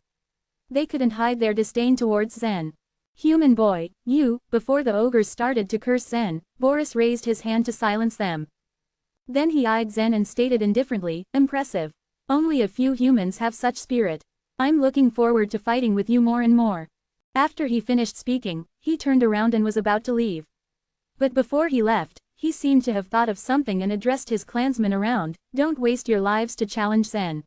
They couldn't hide their disdain towards Zen. Human boy, you, before the ogres started to curse Zen, Boris raised his hand to silence them. Then he eyed Zen and stated indifferently, impressive. Only a few humans have such spirit. I'm looking forward to fighting with you more and more. After he finished speaking, he turned around and was about to leave. But before he left, he seemed to have thought of something and addressed his clansmen around, don't waste your lives to challenge Zen.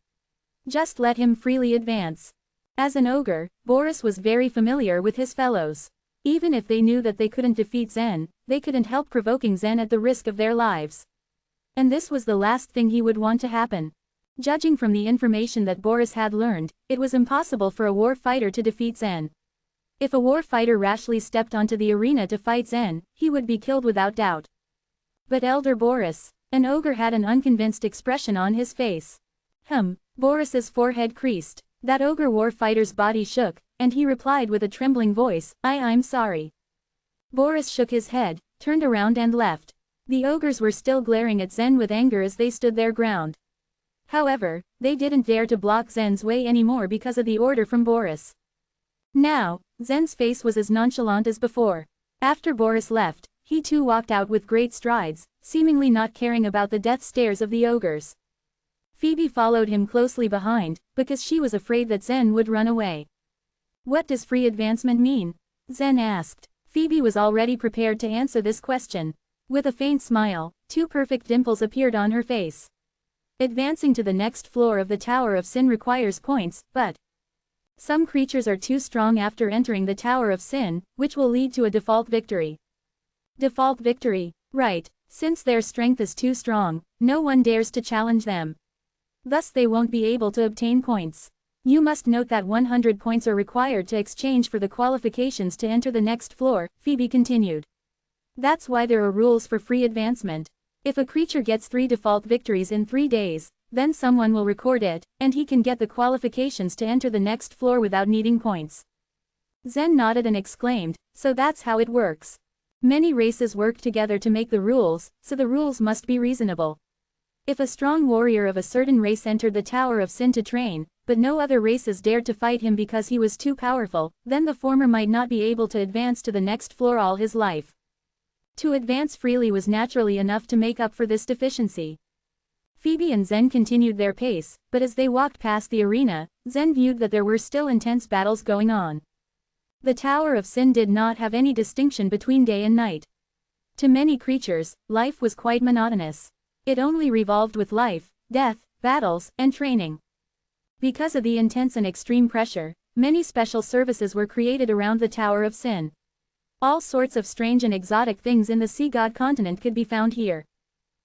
Just let him freely advance. As an ogre, Boris was very familiar with his fellows. Even if they knew that they couldn't defeat Zen, they couldn't help provoking Zen at the risk of their lives. And this was the last thing he would want to happen. Judging from the information that Boris had learned, it was impossible for a war fighter to defeat Zen. If a war fighter rashly stepped onto the arena to fight Zen, he would be killed without doubt. But Elder Boris, an ogre, had an unconvinced expression on his face. Boris's forehead creased. That ogre war fighter's body shook, and he replied with a trembling voice, I'm sorry. Boris shook his head, turned around and left. The ogres were still glaring at Zen with anger as they stood their ground. However, they didn't dare to block Zen's way anymore because of the order from Boris. Now, Zen's face was as nonchalant as before. After Boris left, he too walked out with great strides, seemingly not caring about the death stares of the ogres. Phoebe followed him closely behind, because she was afraid that Zen would run away. What does free advancement mean? Zen asked. Phoebe was already prepared to answer this question. With a faint smile, two perfect dimples appeared on her face. Advancing to the next floor of the Tower of Sin requires points, but some creatures are too strong after entering the Tower of Sin, which will lead to a default victory. Default victory, right, since their strength is too strong, no one dares to challenge them. Thus they won't be able to obtain points. You must note that 100 points are required to exchange for the qualifications to enter the next floor, Phoebe continued. That's why there are rules for free advancement. If a creature gets 3 default victories in 3 days, then someone will record it, and he can get the qualifications to enter the next floor without needing points. Zen nodded and exclaimed, so that's how it works. Many races work together to make the rules, so the rules must be reasonable. If a strong warrior of a certain race entered the Tower of Sin to train, but no other races dared to fight him because he was too powerful, then the former might not be able to advance to the next floor all his life. To advance freely was naturally enough to make up for this deficiency. Phoebe and Zen continued their pace, but as they walked past the arena, Zen viewed that there were still intense battles going on. The Tower of Sin did not have any distinction between day and night. To many creatures, life was quite monotonous. It only revolved with life, death, battles, and training. Because of the intense and extreme pressure, many special services were created around the Tower of Sin. All sorts of strange and exotic things in the Sea God continent could be found here.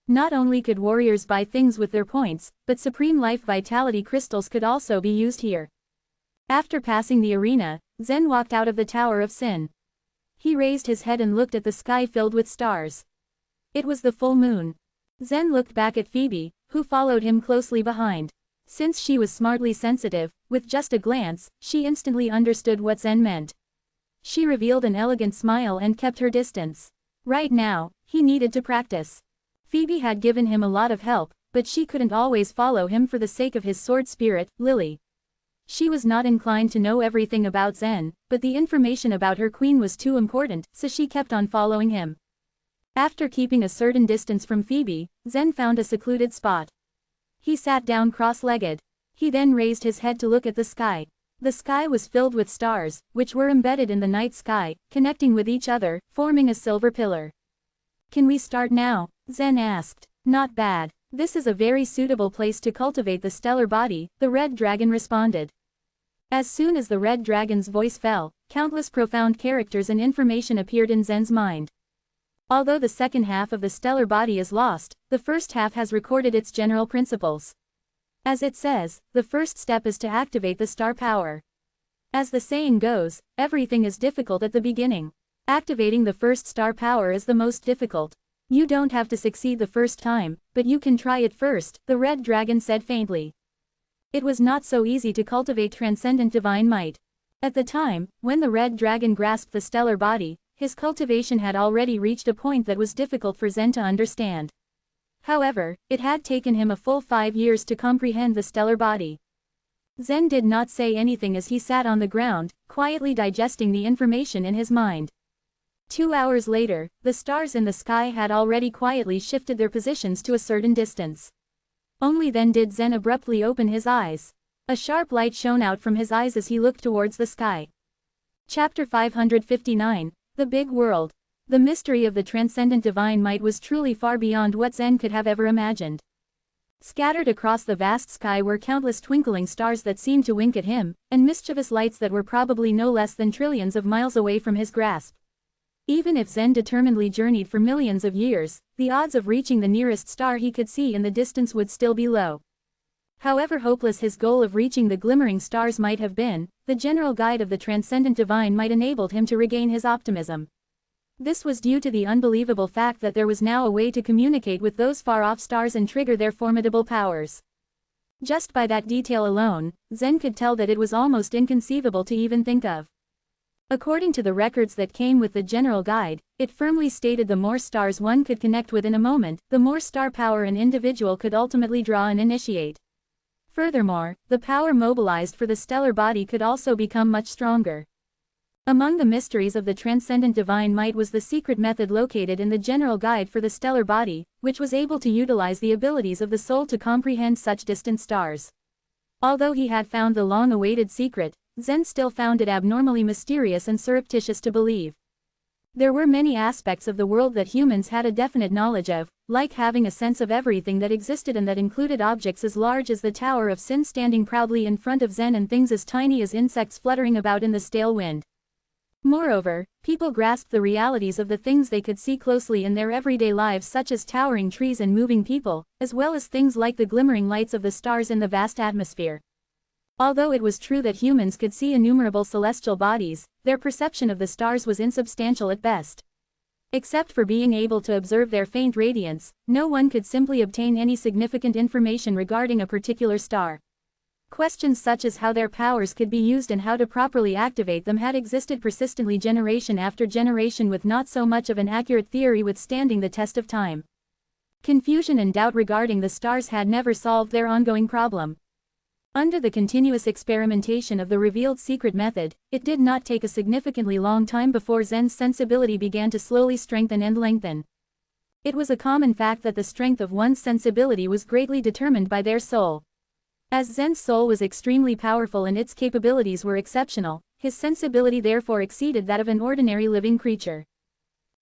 Not only could warriors buy things with their points, but supreme life vitality crystals could also be used here. After passing the arena, Zen walked out of the Tower of Sin. He raised his head and looked at the sky filled with stars. It was the full moon. Zen looked back at Phoebe, who followed him closely behind. Since she was smartly sensitive, with just a glance, she instantly understood what Zen meant. She revealed an elegant smile and kept her distance. Right now, he needed to practice. Phoebe had given him a lot of help, but she couldn't always follow him for the sake of his sword spirit, Lily. She was not inclined to know everything about Zen, but the information about her queen was too important, so she kept on following him. After keeping a certain distance from Phoebe, Zen found a secluded spot. He sat down cross-legged. He then raised his head to look at the sky. The sky was filled with stars, which were embedded in the night sky, connecting with each other, forming a silver pillar. Can we start now? Zen asked. Not bad. This is a very suitable place to cultivate the stellar body, the red dragon responded. As soon as the red dragon's voice fell, countless profound characters and information appeared in Zen's mind. Although the second half of the stellar body is lost, the first half has recorded its general principles. As it says, the first step is to activate the star power. As the saying goes, everything is difficult at the beginning. Activating the first star power is the most difficult. You don't have to succeed the first time, but you can try it first, the red dragon said faintly. It was not so easy to cultivate transcendent divine might. At the time, when the red dragon grasped the stellar body, his cultivation had already reached a point that was difficult for Zen to understand. However, it had taken him a full 5 years to comprehend the stellar body. Zen did not say anything as he sat on the ground, quietly digesting the information in his mind. 2 hours later, the stars in the sky had already quietly shifted their positions to a certain distance. Only then did Zen abruptly open his eyes. A sharp light shone out from his eyes as he looked towards the sky. Chapter 559, The Big World. The mystery of the transcendent divine might was truly far beyond what Zen could have ever imagined. Scattered across the vast sky were countless twinkling stars that seemed to wink at him, and mischievous lights that were probably no less than trillions of miles away from his grasp. Even if Zen determinedly journeyed for millions of years, the odds of reaching the nearest star he could see in the distance would still be low. However hopeless his goal of reaching the glimmering stars might have been, the general guide of the transcendent divine might enabled him to regain his optimism. This was due to the unbelievable fact that there was now a way to communicate with those far-off stars and trigger their formidable powers. Just by that detail alone, Zen could tell that it was almost inconceivable to even think of. According to the records that came with the general guide, it firmly stated the more stars one could connect with in a moment, the more star power an individual could ultimately draw and initiate. Furthermore, the power mobilized for the stellar body could also become much stronger. Among the mysteries of the transcendent divine might was the secret method located in the general guide for the stellar body, which was able to utilize the abilities of the soul to comprehend such distant stars. Although he had found the long-awaited secret, Zen still found it abnormally mysterious and surreptitious to believe. There were many aspects of the world that humans had a definite knowledge of, like having a sense of everything that existed and that included objects as large as the Tower of Sin standing proudly in front of Zen and things as tiny as insects fluttering about in the stale wind. Moreover, people grasped the realities of the things they could see closely in their everyday lives, such as towering trees and moving people, as well as things like the glimmering lights of the stars in the vast atmosphere. Although it was true that humans could see innumerable celestial bodies, their perception of the stars was insubstantial at best. Except for being able to observe their faint radiance, no one could simply obtain any significant information regarding a particular star. Questions such as how their powers could be used and how to properly activate them had existed persistently generation after generation, with not so much of an accurate theory withstanding the test of time. Confusion and doubt regarding the stars had never solved their ongoing problem. Under the continuous experimentation of the revealed secret method, it did not take a significantly long time before Zen's sensibility began to slowly strengthen and lengthen. It was a common fact that the strength of one's sensibility was greatly determined by their soul. As Zen's soul was extremely powerful and its capabilities were exceptional, his sensibility therefore exceeded that of an ordinary living creature.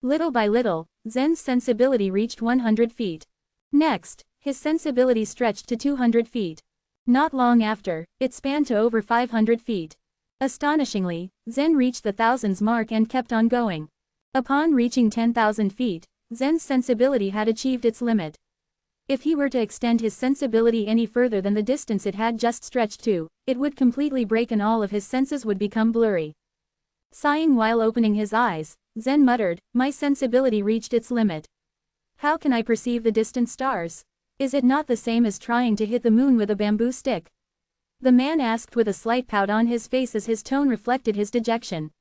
Little by little, Zen's sensibility reached 100 feet. Next, his sensibility stretched to 200 feet. Not long after, it spanned to over 500 feet. Astonishingly, Zen reached the thousands mark and kept on going. Upon reaching 10,000 feet, Zen's sensibility had achieved its limit. If he were to extend his sensibility any further than the distance it had just stretched to, it would completely break and all of his senses would become blurry. Sighing while opening his eyes, Zen muttered, "My sensibility reached its limit. How can I perceive the distant stars? Is it not the same as trying to hit the moon with a bamboo stick?" The man asked with a slight pout on his face as his tone reflected his dejection.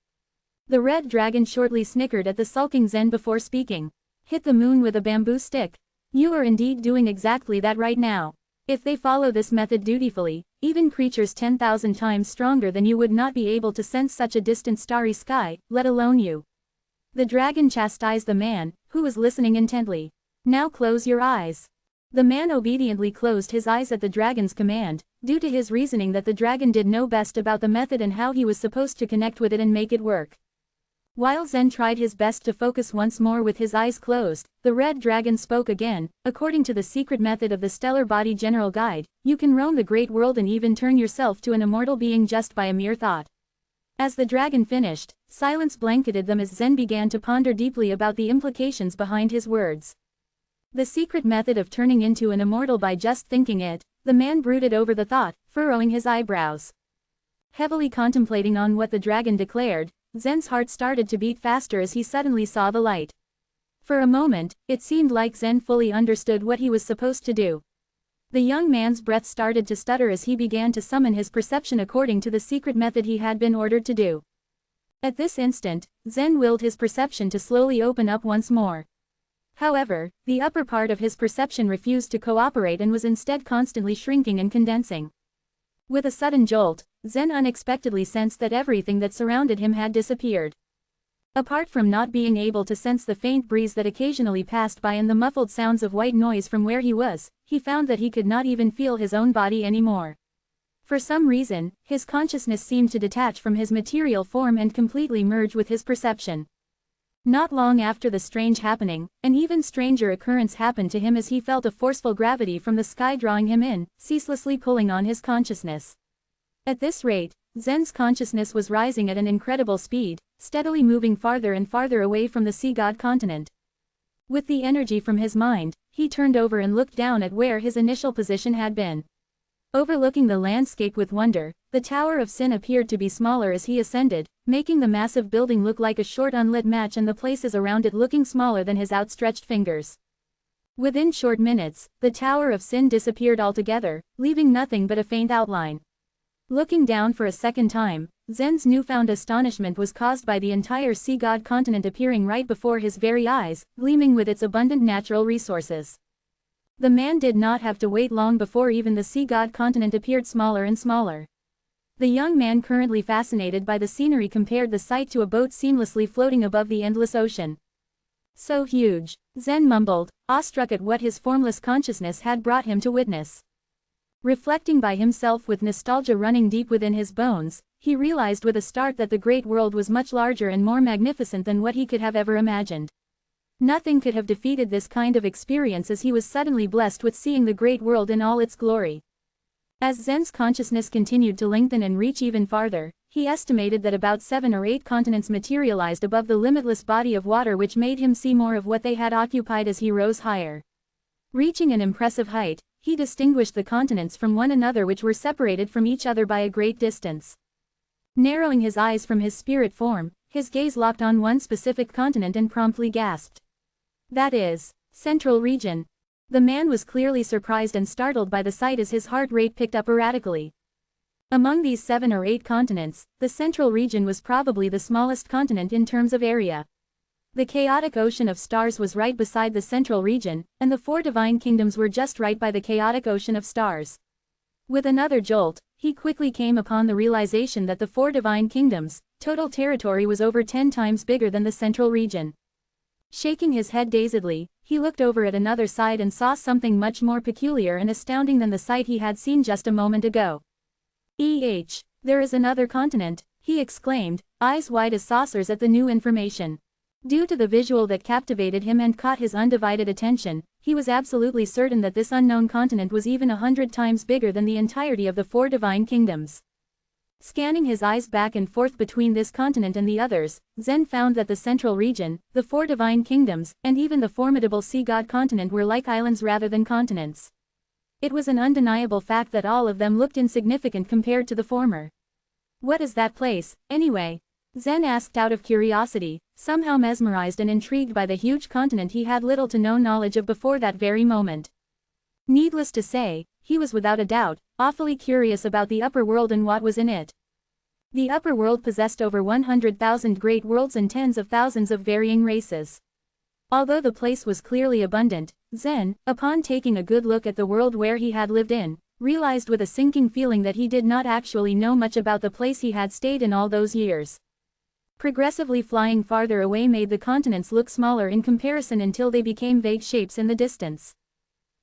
The red dragon shortly snickered at the sulking Zen before speaking. "Hit the moon with a bamboo stick? You are indeed doing exactly that right now. If they follow this method dutifully, even creatures 10,000 times stronger than you would not be able to sense such a distant starry sky, let alone you." The dragon chastised the man, who was listening intently. "Now close your eyes." The man obediently closed his eyes at the dragon's command, due to his reasoning that the dragon did know best about the method and how he was supposed to connect with it and make it work. While Zen tried his best to focus once more with his eyes closed, the red dragon spoke again. According to the secret method of the Stellar Body General Guide, you can roam the great world and even turn yourself to an immortal being just by a mere thought. As the dragon finished, silence blanketed them as Zen began to ponder deeply about the implications behind his words. The secret method of turning into an immortal by just thinking it, the man brooded over the thought, furrowing his eyebrows. Heavily contemplating on what the dragon declared, Zen's heart started to beat faster as he suddenly saw the light. For a moment, it seemed like Zen fully understood what he was supposed to do. The young man's breath started to stutter as he began to summon his perception according to the secret method he had been ordered to do. At this instant, Zen willed his perception to slowly open up once more. However, the upper part of his perception refused to cooperate and was instead constantly shrinking and condensing. With a sudden jolt, Zen unexpectedly sensed that everything that surrounded him had disappeared. Apart from not being able to sense the faint breeze that occasionally passed by and the muffled sounds of white noise from where he was, he found that he could not even feel his own body anymore. For some reason, his consciousness seemed to detach from his material form and completely merge with his perception. Not long after the strange happening, an even stranger occurrence happened to him as he felt a forceful gravity from the sky drawing him in, ceaselessly pulling on his consciousness. At this rate, Zen's consciousness was rising at an incredible speed, steadily moving farther and farther away from the sea god continent. With the energy from his mind, he turned over and looked down at where his initial position had been. Overlooking the landscape with wonder, the Tower of Sin appeared to be smaller as he ascended, making the massive building look like a short unlit match and the places around it looking smaller than his outstretched fingers. Within short minutes, the Tower of Sin disappeared altogether, leaving nothing but a faint outline. Looking down for a second time, Zen's newfound astonishment was caused by the entire sea god continent appearing right before his very eyes, gleaming with its abundant natural resources. The man did not have to wait long before even the sea god continent appeared smaller and smaller. The young man, currently fascinated by the scenery, compared the sight to a boat seamlessly floating above the endless ocean. So huge, Zen mumbled, awestruck at what his formless consciousness had brought him to witness. Reflecting by himself with nostalgia running deep within his bones, he realized with a start that the great world was much larger and more magnificent than what he could have ever imagined. Nothing could have defeated this kind of experience as he was suddenly blessed with seeing the great world in all its glory. As Zen's consciousness continued to lengthen and reach even farther, he estimated that about 7 or 8 continents materialized above the limitless body of water, which made him see more of what they had occupied as he rose higher. Reaching an impressive height, he distinguished the continents from one another, which were separated from each other by a great distance. Narrowing his eyes from his spirit form, his gaze locked on one specific continent and promptly gasped. That is, Central Region. The man was clearly surprised and startled by the sight as his heart rate picked up erratically. Among these 7 or 8 continents, the Central Region was probably the smallest continent in terms of area. The chaotic ocean of stars was right beside the Central Region, and the 4 divine kingdoms were just right by the chaotic ocean of stars. With another jolt, he quickly came upon the realization that the 4 divine kingdoms' total territory was over 10 times bigger than the Central Region. Shaking his head dazedly, he looked over at another side and saw something much more peculiar and astounding than the sight he had seen just a moment ago. There is another continent, he exclaimed, eyes wide as saucers at the new information. Due to the visual that captivated him and caught his undivided attention, he was absolutely certain that this unknown continent was even 100 times bigger than the entirety of the 4 divine kingdoms. Scanning his eyes back and forth between this continent and the others, Zen found that the Central Region, the 4 divine kingdoms, and even the formidable sea god continent were like islands rather than continents. It was an undeniable fact that all of them looked insignificant compared to the former. What is that place, anyway? Zen asked out of curiosity, somehow mesmerized and intrigued by the huge continent he had little to no knowledge of before that very moment. Needless to say, he was without a doubt awfully curious about the upper world and what was in it. The upper world possessed over 100,000 great worlds and tens of thousands of varying races. Although the place was clearly abundant, Zen, upon taking a good look at the world where he had lived in, realized with a sinking feeling that he did not actually know much about the place he had stayed in all those years. Progressively flying farther away made the continents look smaller in comparison until they became vague shapes in the distance.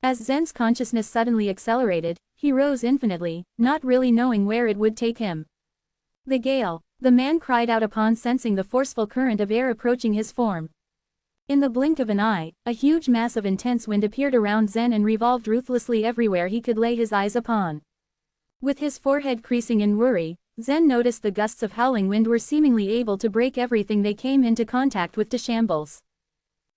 As Zen's consciousness suddenly accelerated, he rose infinitely, not really knowing where it would take him. The gale, The man cried out upon sensing the forceful current of air approaching his form. In the blink of an eye, a huge mass of intense wind appeared around Zen and revolved ruthlessly everywhere he could lay his eyes upon. With his forehead creasing in worry, Zen noticed the gusts of howling wind were seemingly able to break everything they came into contact with to shambles.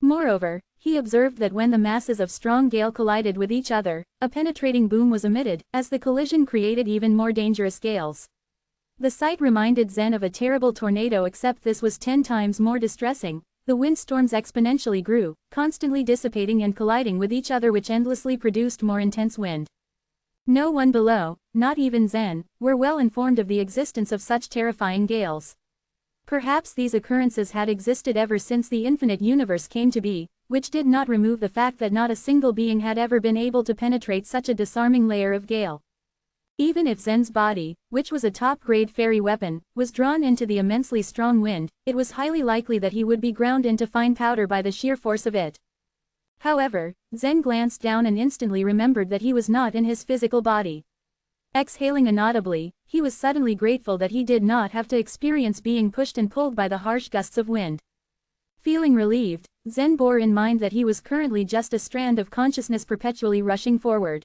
Moreover, he observed that when the masses of strong gale collided with each other, a penetrating boom was emitted, as the collision created even more dangerous gales. The sight reminded Zen of a terrible tornado, except this was 10 times more distressing. The windstorms exponentially grew, constantly dissipating and colliding with each other, which endlessly produced more intense wind. No one below, not even Zen, were well informed of the existence of such terrifying gales. Perhaps these occurrences had existed ever since the infinite universe came to be, which did not remove the fact that not a single being had ever been able to penetrate such a disarming layer of gale. Even if Zen's body, which was a top-grade fairy weapon, was drawn into the immensely strong wind, it was highly likely that he would be ground into fine powder by the sheer force of it. However, Zen glanced down and instantly remembered that he was not in his physical body. Exhaling inaudibly, he was suddenly grateful that he did not have to experience being pushed and pulled by the harsh gusts of wind. Feeling relieved, Zen bore in mind that he was currently just a strand of consciousness perpetually rushing forward.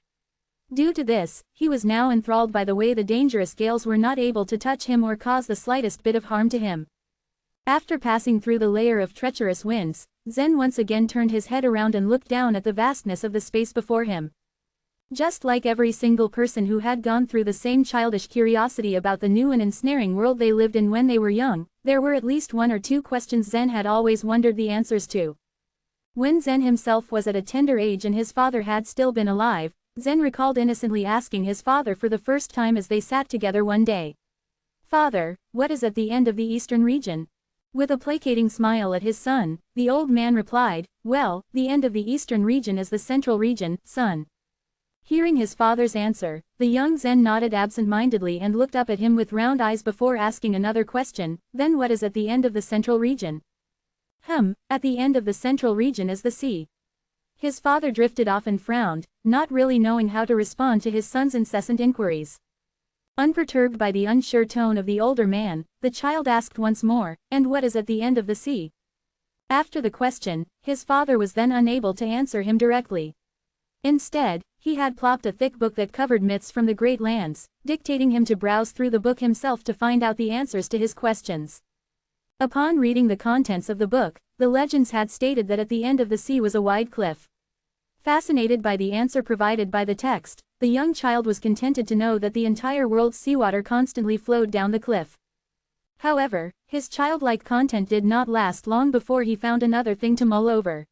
Due to this, he was now enthralled by the way the dangerous gales were not able to touch him or cause the slightest bit of harm to him. After passing through the layer of treacherous winds, Zen once again turned his head around and looked down at the vastness of the space before him. Just like every single person who had gone through the same childish curiosity about the new and ensnaring world they lived in when they were young, there were at least 1 or 2 questions Zen had always wondered the answers to. When Zen himself was at a tender age and his father had still been alive, Zen recalled innocently asking his father for the first time as they sat together one day. "Father, what is at the end of the eastern region?" With a placating smile at his son, the old man replied, "Well, the end of the eastern region is the central region, son." Hearing his father's answer, the young Zen nodded absent-mindedly and looked up at him with round eyes before asking another question, "Then what is at the end of the central region?" At the end of the central region is the sea." His father drifted off and frowned, not really knowing how to respond to his son's incessant inquiries. Unperturbed by the unsure tone of the older man, the child asked once more, "And what is at the end of the sea?" After the question, his father was then unable to answer him directly. Instead, he had plopped a thick book that covered myths from the great lands, dictating him to browse through the book himself to find out the answers to his questions. Upon reading the contents of the book, the legends had stated that at the end of the sea was a wide cliff. Fascinated by the answer provided by the text, the young child was contented to know that the entire world's seawater constantly flowed down the cliff. However, his childlike content did not last long before he found another thing to mull over.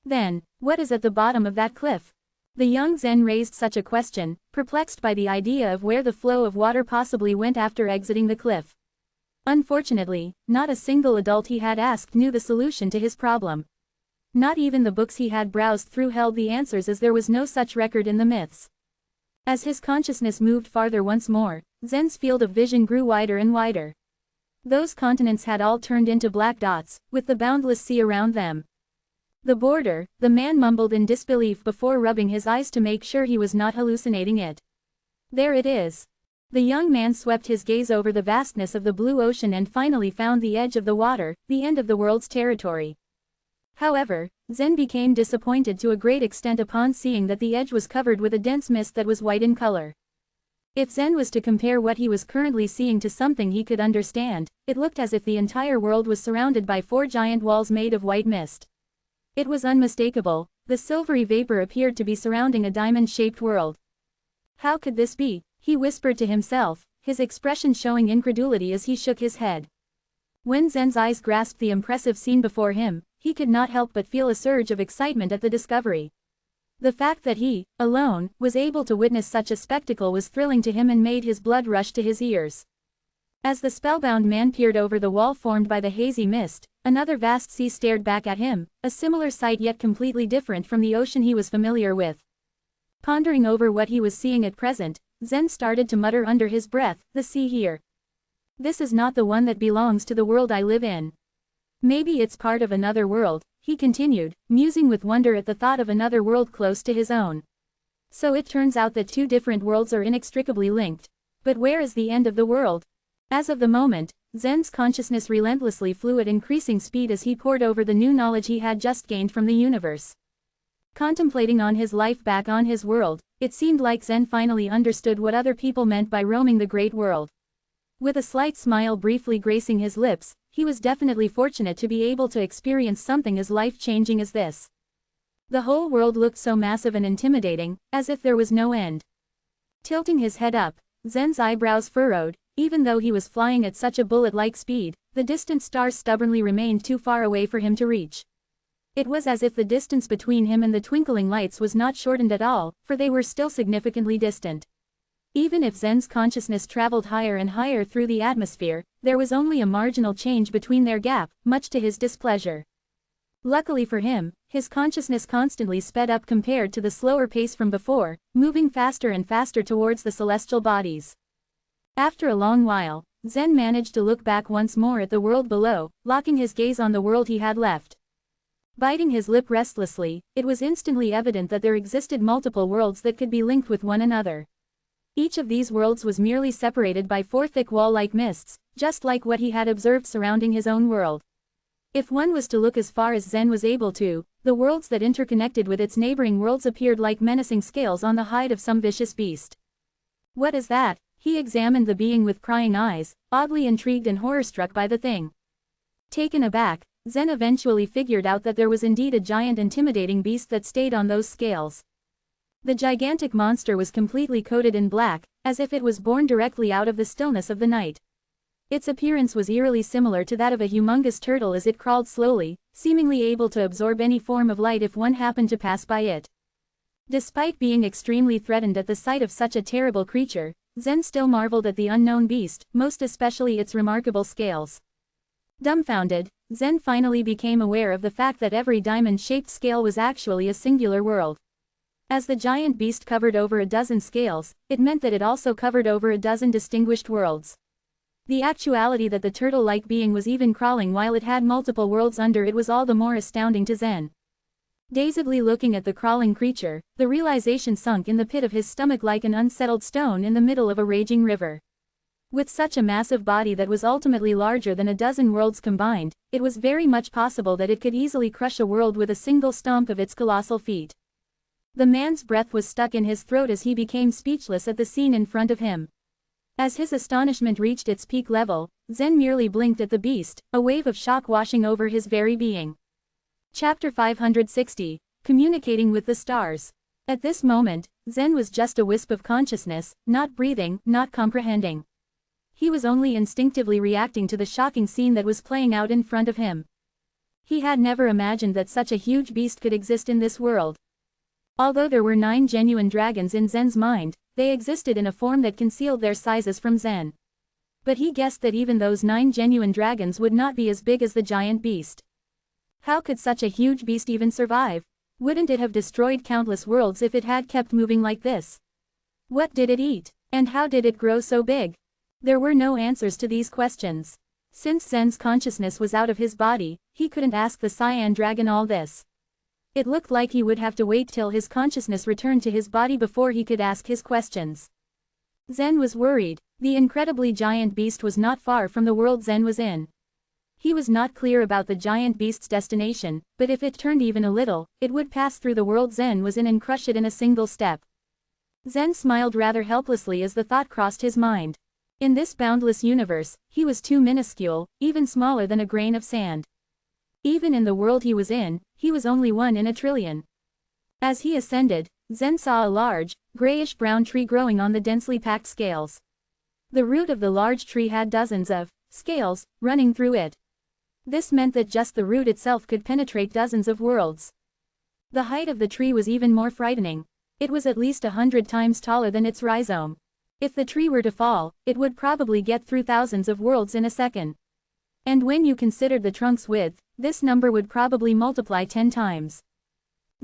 Then, what is at the bottom of that cliff? The young Zen raised such a question, perplexed by the idea of where the flow of water possibly went after exiting the cliff. Unfortunately, not a single adult he had asked knew the solution to his problem. Not even the books he had browsed through held the answers, as there was no such record in the myths. As his consciousness moved farther once more, Zen's field of vision grew wider and wider. Those continents had all turned into black dots, with the boundless sea around them. The border, the man mumbled in disbelief before rubbing his eyes to make sure he was not hallucinating it. "There it is." The young man swept his gaze over the vastness of the blue ocean and finally found the edge of the water, the end of the world's territory. However, Zen became disappointed to a great extent upon seeing that the edge was covered with a dense mist that was white in color. If Zen was to compare what he was currently seeing to something he could understand, it looked as if the entire world was surrounded by 4 giant walls made of white mist. It was unmistakable, the silvery vapor appeared to be surrounding a diamond-shaped world. "How could this be?" he whispered to himself, his expression showing incredulity as he shook his head. When Zen's eyes grasped the impressive scene before him, he could not help but feel a surge of excitement at the discovery. The fact that he, alone, was able to witness such a spectacle was thrilling to him and made his blood rush to his ears. As the spellbound man peered over the wall formed by the hazy mist, another vast sea stared back at him, a similar sight yet completely different from the ocean he was familiar with. Pondering over what he was seeing at present, Zen started to mutter under his breath, "The sea here. This is not the one that belongs to the world I live in. Maybe it's part of another world," he continued, musing with wonder at the thought of another world close to his own. So it turns out that 2 different worlds are inextricably linked. But where is the end of the world? As of the moment, Zen's consciousness relentlessly flew at increasing speed as he pored over the new knowledge he had just gained from the universe. Contemplating on his life back on his world, it seemed like Zen finally understood what other people meant by roaming the great world. With a slight smile briefly gracing his lips, he was definitely fortunate to be able to experience something as life-changing as this. The whole world looked so massive and intimidating, as if there was no end. Tilting his head up, Zen's eyebrows furrowed. Even though he was flying at such a bullet-like speed, the distant stars stubbornly remained too far away for him to reach. It was as if the distance between him and the twinkling lights was not shortened at all, for they were still significantly distant. Even if Zen's consciousness traveled higher and higher through the atmosphere, there was only a marginal change between their gap, much to his displeasure. Luckily for him, his consciousness constantly sped up compared to the slower pace from before, moving faster and faster towards the celestial bodies. After a long while, Zen managed to look back once more at the world below, locking his gaze on the world he had left. Biting his lip restlessly, it was instantly evident that there existed multiple worlds that could be linked with one another. Each of these worlds was merely separated by four thick wall-like mists, just like what he had observed surrounding his own world. If one was to look as far as Zen was able to, the worlds that interconnected with its neighboring worlds appeared like menacing scales on the hide of some vicious beast. What is that? He examined the being with prying eyes, oddly intrigued and horror-struck by the thing. Taken aback, Zen eventually figured out that there was indeed a giant intimidating beast that stayed on those scales. The gigantic monster was completely coated in black, as if it was born directly out of the stillness of the night. Its appearance was eerily similar to that of a humongous turtle as it crawled slowly, seemingly able to absorb any form of light if one happened to pass by it. Despite being extremely threatened at the sight of such a terrible creature, Zen still marveled at the unknown beast, most especially its remarkable scales. Dumbfounded, Zen finally became aware of the fact that every diamond-shaped scale was actually a singular world. As the giant beast covered over a dozen scales, it meant that it also covered over a dozen distinguished worlds. The actuality that the turtle-like being was even crawling while it had multiple worlds under it was all the more astounding to Zen. Dazedly looking at the crawling creature, the realization sunk in the pit of his stomach like an unsettled stone in the middle of a raging river. With such a massive body that was ultimately larger than a dozen worlds combined, it was very much possible that it could easily crush a world with a single stomp of its colossal feet. The man's breath was stuck in his throat as he became speechless at the scene in front of him. As his astonishment reached its peak level, Zen merely blinked at the beast, a wave of shock washing over his very being. Chapter 560, Communicating with the Stars. At this moment, Zen was just a wisp of consciousness, not breathing, not comprehending. He was only instinctively reacting to the shocking scene that was playing out in front of him. He had never imagined that such a huge beast could exist in this world. Although there were 9 genuine dragons in Zen's mind, they existed in a form that concealed their sizes from Zen. But he guessed that even those 9 genuine dragons would not be as big as the giant beast. How could such a huge beast even survive? Wouldn't it have destroyed countless worlds if it had kept moving like this? What did it eat? And how did it grow so big? There were no answers to these questions. Since Zen's consciousness was out of his body, he couldn't ask the cyan dragon all this. It looked like he would have to wait till his consciousness returned to his body before he could ask his questions. Zen was worried. The incredibly giant beast was not far from the world Zen was in. He was not clear about the giant beast's destination, but if it turned even a little, it would pass through the world Zen was in and crush it in a single step. Zen smiled rather helplessly as the thought crossed his mind. In this boundless universe, he was too minuscule, even smaller than a grain of sand. Even in the world he was in, he was only 1 in a trillion. As he ascended, Zen saw a large, grayish-brown tree growing on the densely packed scales. The root of the large tree had dozens of scales running through it. This meant that just the root itself could penetrate dozens of worlds. The height of the tree was even more frightening. It was at least 100 times taller than its rhizome. If the tree were to fall, it would probably get through thousands of worlds in a second. And when you considered the trunk's width, this number would probably multiply 10 times.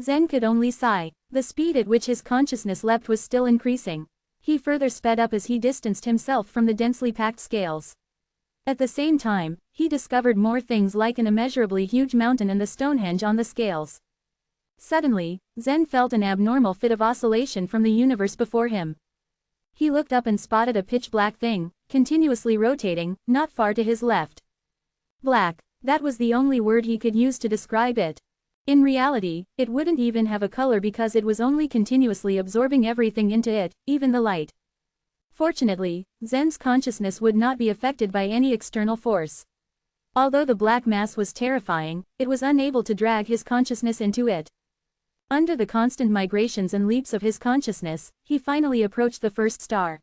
Zen could only sigh. The speed at which his consciousness leapt was still increasing. He further sped up as he distanced himself from the densely packed scales. At the same time, he discovered more things like an immeasurably huge mountain and the Stonehenge on the scales. Suddenly, Zen felt an abnormal fit of oscillation from the universe before him. He looked up and spotted a pitch-black thing, continuously rotating, not far to his left. Black. That was the only word he could use to describe it. In reality, it wouldn't even have a color because it was only continuously absorbing everything into it, even the light. Fortunately, Zen's consciousness would not be affected by any external force. Although the black mass was terrifying, it was unable to drag his consciousness into it. Under the constant migrations and leaps of his consciousness, he finally approached the first star.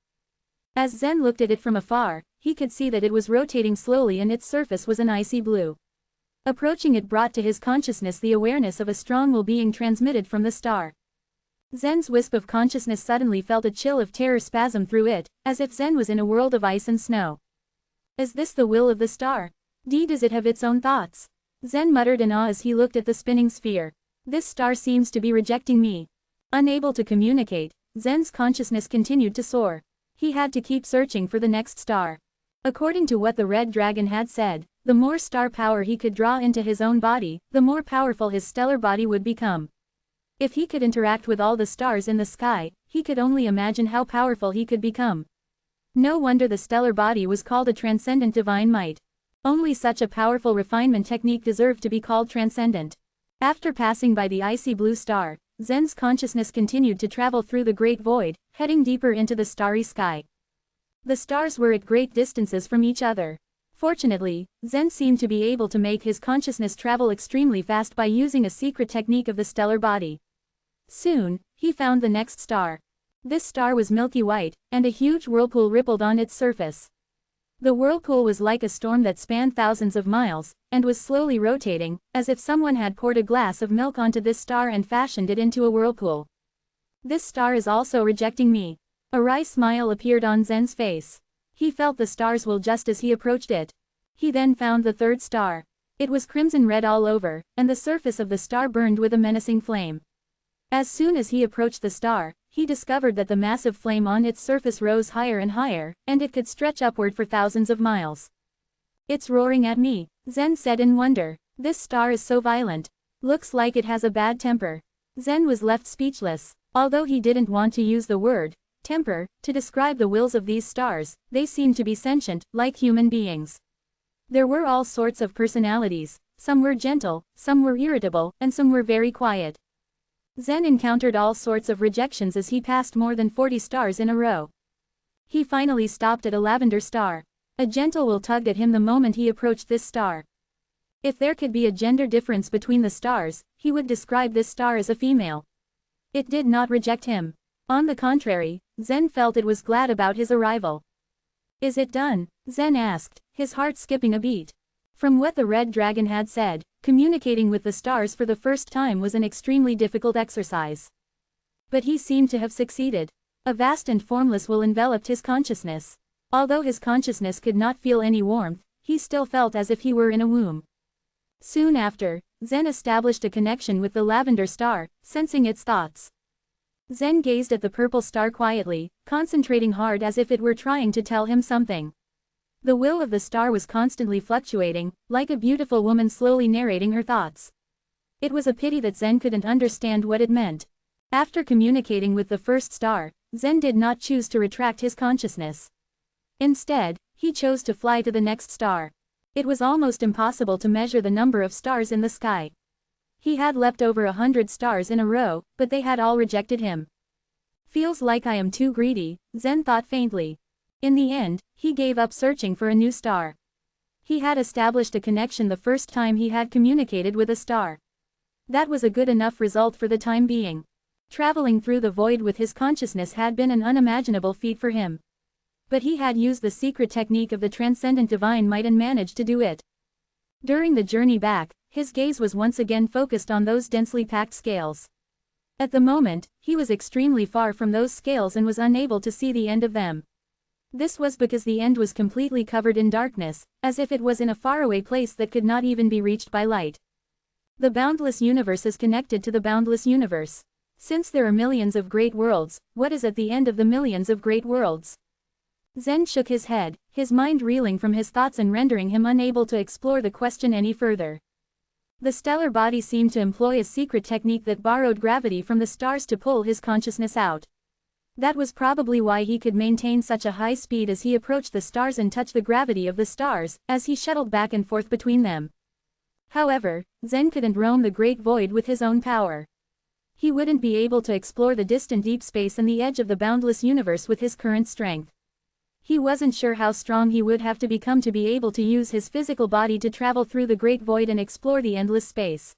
As Zen looked at it from afar, he could see that it was rotating slowly and its surface was an icy blue. Approaching it brought to his consciousness the awareness of a strong will being transmitted from the star. Zen's wisp of consciousness suddenly felt a chill of terror spasm through it, as if Zen was in a world of ice and snow. Is this the will of the star? Does it have its own thoughts? Zen muttered in awe as he looked at the spinning sphere. This star seems to be rejecting me. Unable to communicate, Zen's consciousness continued to soar. He had to keep searching for the next star. According to what the red dragon had said, the more star power he could draw into his own body, the more powerful his stellar body would become. If he could interact with all the stars in the sky, he could only imagine how powerful he could become. No wonder the stellar body was called a transcendent divine might. Only such a powerful refinement technique deserved to be called transcendent. After passing by the icy blue star, Zen's consciousness continued to travel through the great void, heading deeper into the starry sky. The stars were at great distances from each other. Fortunately, Zen seemed to be able to make his consciousness travel extremely fast by using a secret technique of the stellar body. Soon, he found the next star. This star was milky white, and a huge whirlpool rippled on its surface. The whirlpool was like a storm that spanned thousands of miles, and was slowly rotating, as if someone had poured a glass of milk onto this star and fashioned it into a whirlpool. This star is also rejecting me. A wry smile appeared on Zen's face. He felt the star's will just as he approached it. He then found the third star. It was crimson red all over, and the surface of the star burned with a menacing flame. As soon as he approached the star, he discovered that the massive flame on its surface rose higher and higher, and it could stretch upward for thousands of miles. It's roaring at me, Zen said in wonder. This star is so violent. Looks like it has a bad temper. Zen was left speechless. Although he didn't want to use the word temper to describe the wills of these stars, they seemed to be sentient, like human beings. There were all sorts of personalities. Some were gentle, some were irritable, and some were very quiet. Zen encountered all sorts of rejections as he passed more than 40 stars in a row. He finally stopped at a lavender star. A gentle will tugged at him the moment he approached this star. If there could be a gender difference between the stars, he would describe this star as a female. It did not reject him. On the contrary, Zen felt it was glad about his arrival. Is it done? Zen asked, his heart skipping a beat. From what the red dragon had said, communicating with the stars for the first time was an extremely difficult exercise. But he seemed to have succeeded. A vast and formless will enveloped his consciousness. Although his consciousness could not feel any warmth, he still felt as if he were in a womb. Soon after, Zen established a connection with the lavender star, sensing its thoughts. Zen gazed at the purple star quietly, concentrating hard as if it were trying to tell him something. The will of the star was constantly fluctuating, like a beautiful woman slowly narrating her thoughts. It was a pity that Zen couldn't understand what it meant. After communicating with the first star, Zen did not choose to retract his consciousness. Instead, he chose to fly to the next star. It was almost impossible to measure the number of stars in the sky. He had leapt over 100 stars in a row, but they had all rejected him. Feels like I am too greedy, Zen thought faintly. In the end, he gave up searching for a new star. He had established a connection the first time he had communicated with a star. That was a good enough result for the time being. Traveling through the void with his consciousness had been an unimaginable feat for him. But he had used the secret technique of the transcendent divine might and managed to do it. During the journey back, his gaze was once again focused on those densely packed scales. At the moment, he was extremely far from those scales and was unable to see the end of them. This was because the end was completely covered in darkness, as if it was in a faraway place that could not even be reached by light. The boundless universe is connected to the boundless universe. Since there are millions of great worlds, what is at the end of the millions of great worlds? Zen shook his head, his mind reeling from his thoughts and rendering him unable to explore the question any further. The stellar body seemed to employ a secret technique that borrowed gravity from the stars to pull his consciousness out. That was probably why he could maintain such a high speed as he approached the stars and touch the gravity of the stars, as he shuttled back and forth between them. However, Zen couldn't roam the great void with his own power. He wouldn't be able to explore the distant deep space and the edge of the boundless universe with his current strength. He wasn't sure how strong he would have to become to be able to use his physical body to travel through the great void and explore the endless space.